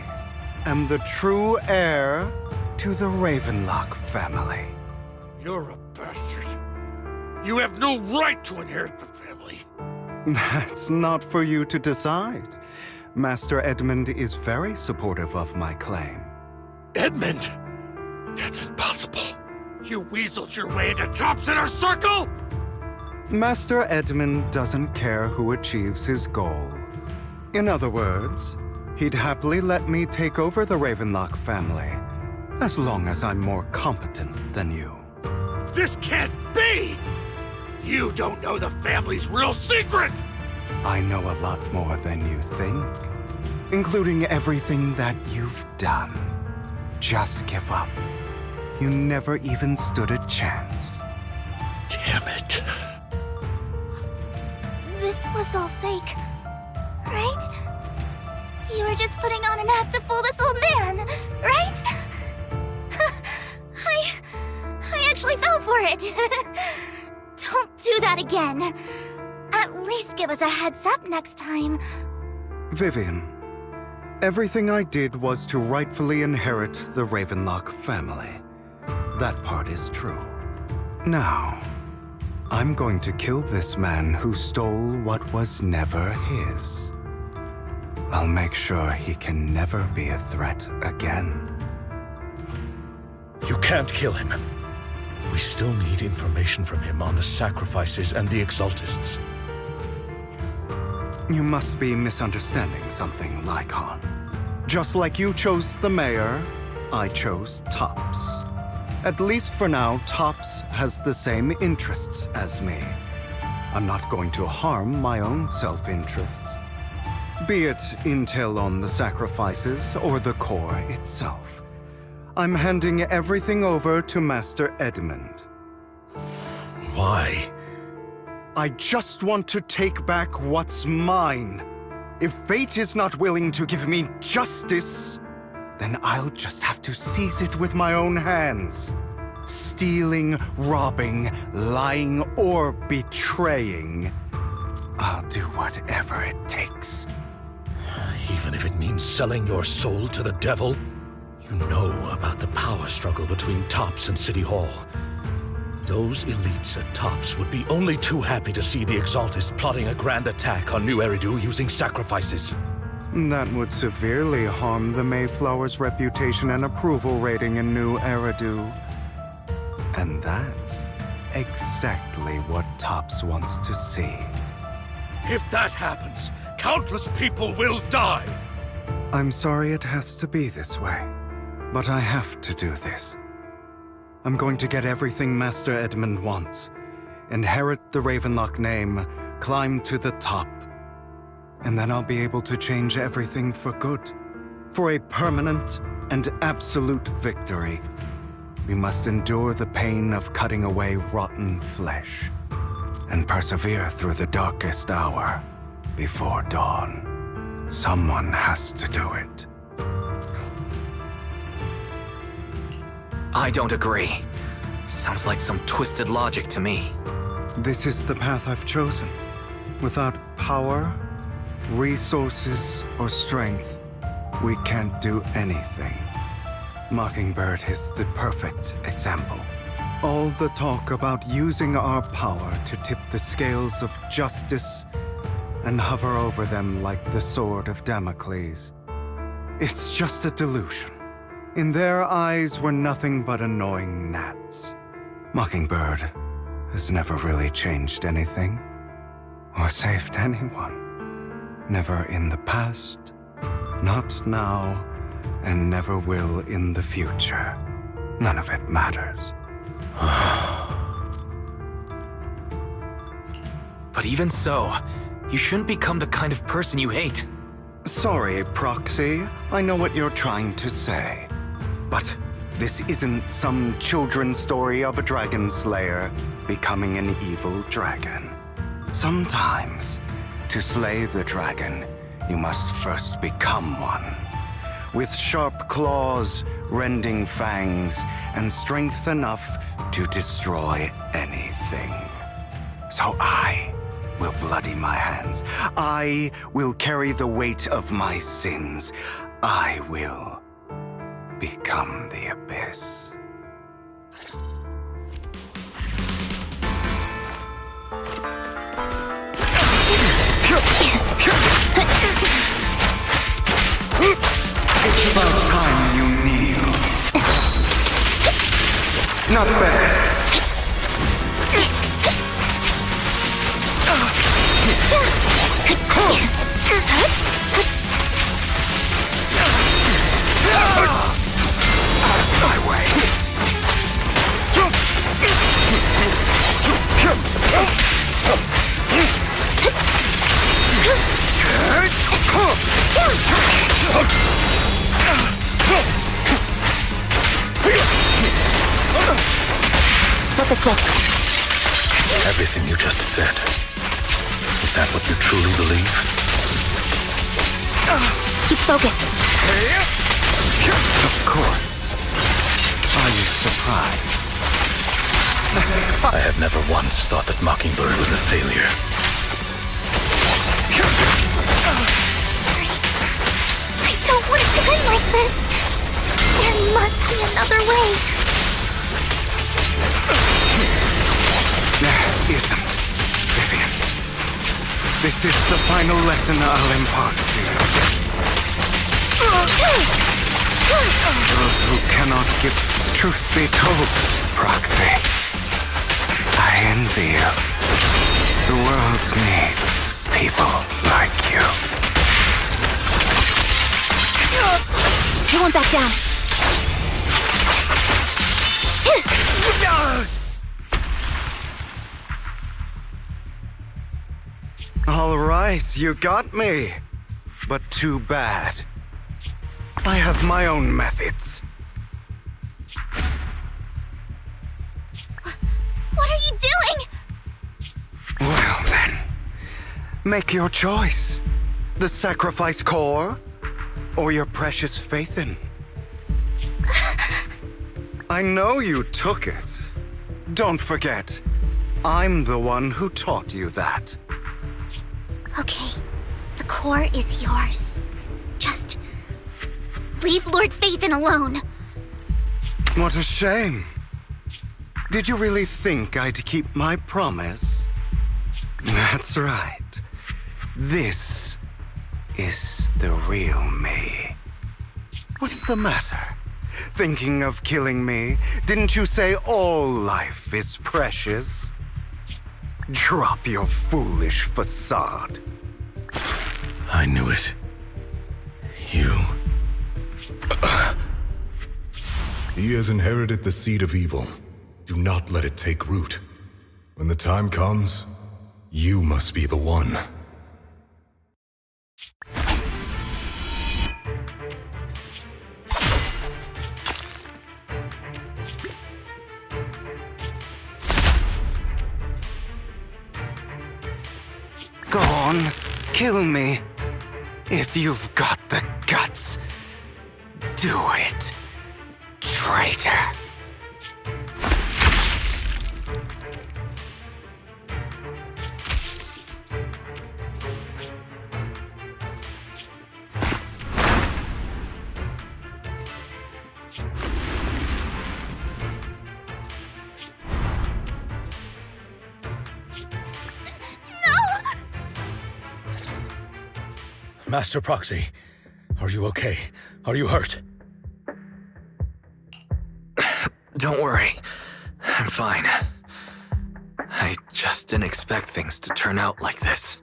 S10: am the true heir to the Ravenlock family.
S15: You're a bastard. You have no right to inherit the family.
S10: That's not for you to decide. Master Edmund is very supportive of my claim.
S15: Edmund? That's impossible. You weaseled your way into Top's inner circle?
S10: Master Edmund doesn't care who achieves his goal. In other words, he'd happily let me take over the Ravenlock family, as long as I'm more competent than you.
S15: This can't be! You don't know the family's real secret!
S10: I know a lot more than you think, including everything that you've done. Just give up. You never even stood a chance.
S15: Damn it.
S8: This was all fake, right? You were just putting on an act to fool this old man, right? I actually fell for it. Don't do that again. At least give us a heads up next time.
S10: Vivian, everything I did was to rightfully inherit the Ravenlock family. That part is true. Now, I'm going to kill this man who stole what was never his. I'll make sure he can never be a threat again.
S3: You can't kill him. We still need information from him on the sacrifices and the Exaltists.
S10: You must be misunderstanding something, Lycon. Just like you chose the mayor, I chose Tops. At least for now, Tops has the same interests as me. I'm not going to harm my own self-interests. Be it intel on the sacrifices or the core itself. I'm handing everything over to Master Edmund.
S3: Why?
S10: I just want to take back what's mine. If fate is not willing to give me justice, then I'll just have to seize it with my own hands. Stealing, robbing, lying, or betraying. I'll do whatever it takes.
S3: Even if it means selling your soul to the devil? You know about the power struggle between Tops and City Hall. Those elites at Tops would be only too happy to see the Exaltists plotting a grand attack on New Eridu using sacrifices.
S10: That would severely harm the Mayflower's reputation and approval rating in New Eridu. And that's exactly what Tops wants to see.
S15: If that happens, countless people will die!
S10: I'm sorry it has to be this way, but I have to do this. I'm going to get everything Master Edmund wants. Inherit the Ravenlock name, climb to the top. And then I'll be able to change everything for good. For a permanent and absolute victory. We must endure the pain of cutting away rotten flesh. And persevere through the darkest hour before dawn. Someone has to do it.
S7: I don't agree. Sounds like some twisted logic to me.
S10: This is the path I've chosen. Without power, resources, or strength, we can't do anything. Mockingbird is the perfect example. All the talk about using our power to tip the scales of justice and hover over them like the sword of Damocles. It's just a delusion. In their eyes, we're nothing but annoying gnats. Mockingbird has never really changed anything, or saved anyone. Never in the past, not now, and never will in the future. None of it matters.
S7: But even so, you shouldn't become the kind of person you hate.
S10: Sorry, Proxy. I know what you're trying to say. But This isn't some children's story of a dragon slayer becoming an evil dragon. Sometimes, to slay the dragon, you must first become one. With sharp claws, rending fangs, and strength enough to destroy anything. So I will bloody my hands. I will carry the weight of my sins. I will become the abyss. It's about time you kneel. Not bad. My way.
S4: Flip a switch.
S3: Everything you just said. Is that what you truly believe?
S4: Keep focused.
S10: Of course. Are you surprised?
S3: I have never once thought that Mockingbird was a failure.
S8: I don't want to end like this. There must be another way.
S10: There isn't, Vivian. This is the final lesson I'll impart to you. Those who cannot give truth be told, Proxy. I envy you. The world needs people like you.
S4: I won't back down.
S10: All right, you got me. But too bad. I have my own methods.
S8: What are you doing?
S10: Well then, make your choice. The sacrifice core, or your precious Faithin. I know you took it. Don't forget, I'm the one who taught you that.
S8: Okay, the core is yours. Just leave Lord Faithin alone.
S10: What a shame. Did you really think I'd keep my promise? That's right. This is the real me. What's the matter? Thinking of killing me? Didn't you say all life is precious? Drop your foolish facade.
S3: I knew it. You...
S17: He has inherited the seed of evil. Do not let it take root. When the time comes, you must be the one.
S10: Go on, kill me. If you've got the guts, do it, traitor.
S3: Master Proxy, are you okay? Are you hurt?
S7: Don't worry. I'm fine. I just didn't expect things to turn out like this.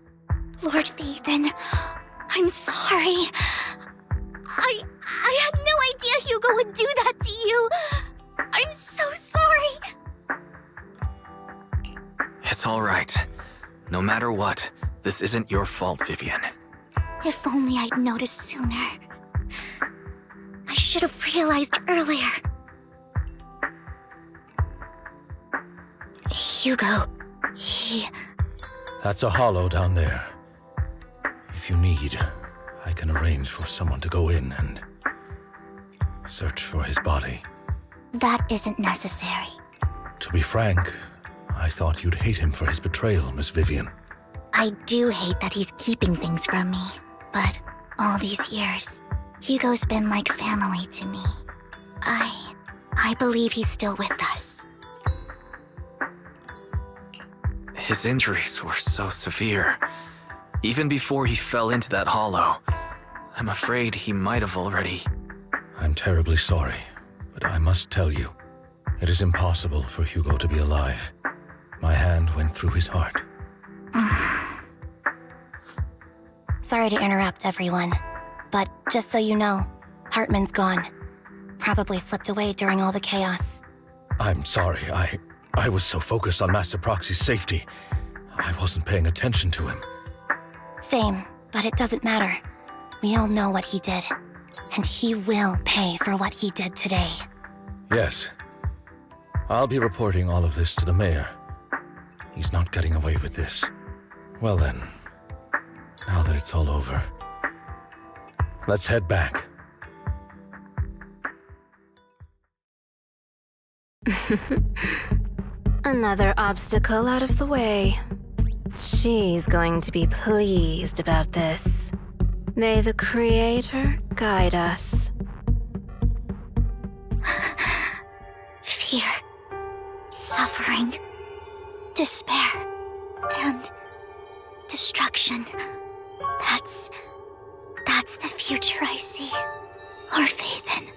S8: Lord Faithin, I'm sorry. I had no idea Hugo would do that to you. I'm so sorry.
S7: It's all right. No matter what, this isn't your fault, Vivian.
S8: If only I'd noticed sooner. I should have realized earlier. Hugo, he...
S3: That's a hollow down there. If you need, I can arrange for someone to go in and search for his body.
S8: That isn't necessary.
S3: To be frank, I thought you'd hate him for his betrayal, Miss Vivian.
S8: I do hate that he's keeping things from me, but all these years, Hugo's been like family to me. I believe he's still with us.
S7: His injuries were so severe. Even before he fell into that hollow, I'm afraid he might have already...
S3: I'm terribly sorry, but I must tell you, it is impossible for Hugo to be alive. My hand went through his heart.
S4: Sorry to interrupt, everyone. But just so you know, Hartman's gone. Probably slipped away during all the chaos.
S3: I'm sorry, I was so focused on Master Proxy's safety, I wasn't paying attention to him.
S4: Same, but it doesn't matter. We all know what he did. And he will pay for what he did today.
S3: Yes. I'll be reporting all of this to the mayor. He's not getting away with this. Well then, now that it's all over, let's head back.
S2: Another obstacle out of the way. She's going to be pleased about this. May the Creator guide us.
S8: Fear, suffering, despair, and destruction. That's the future I see, or faith in.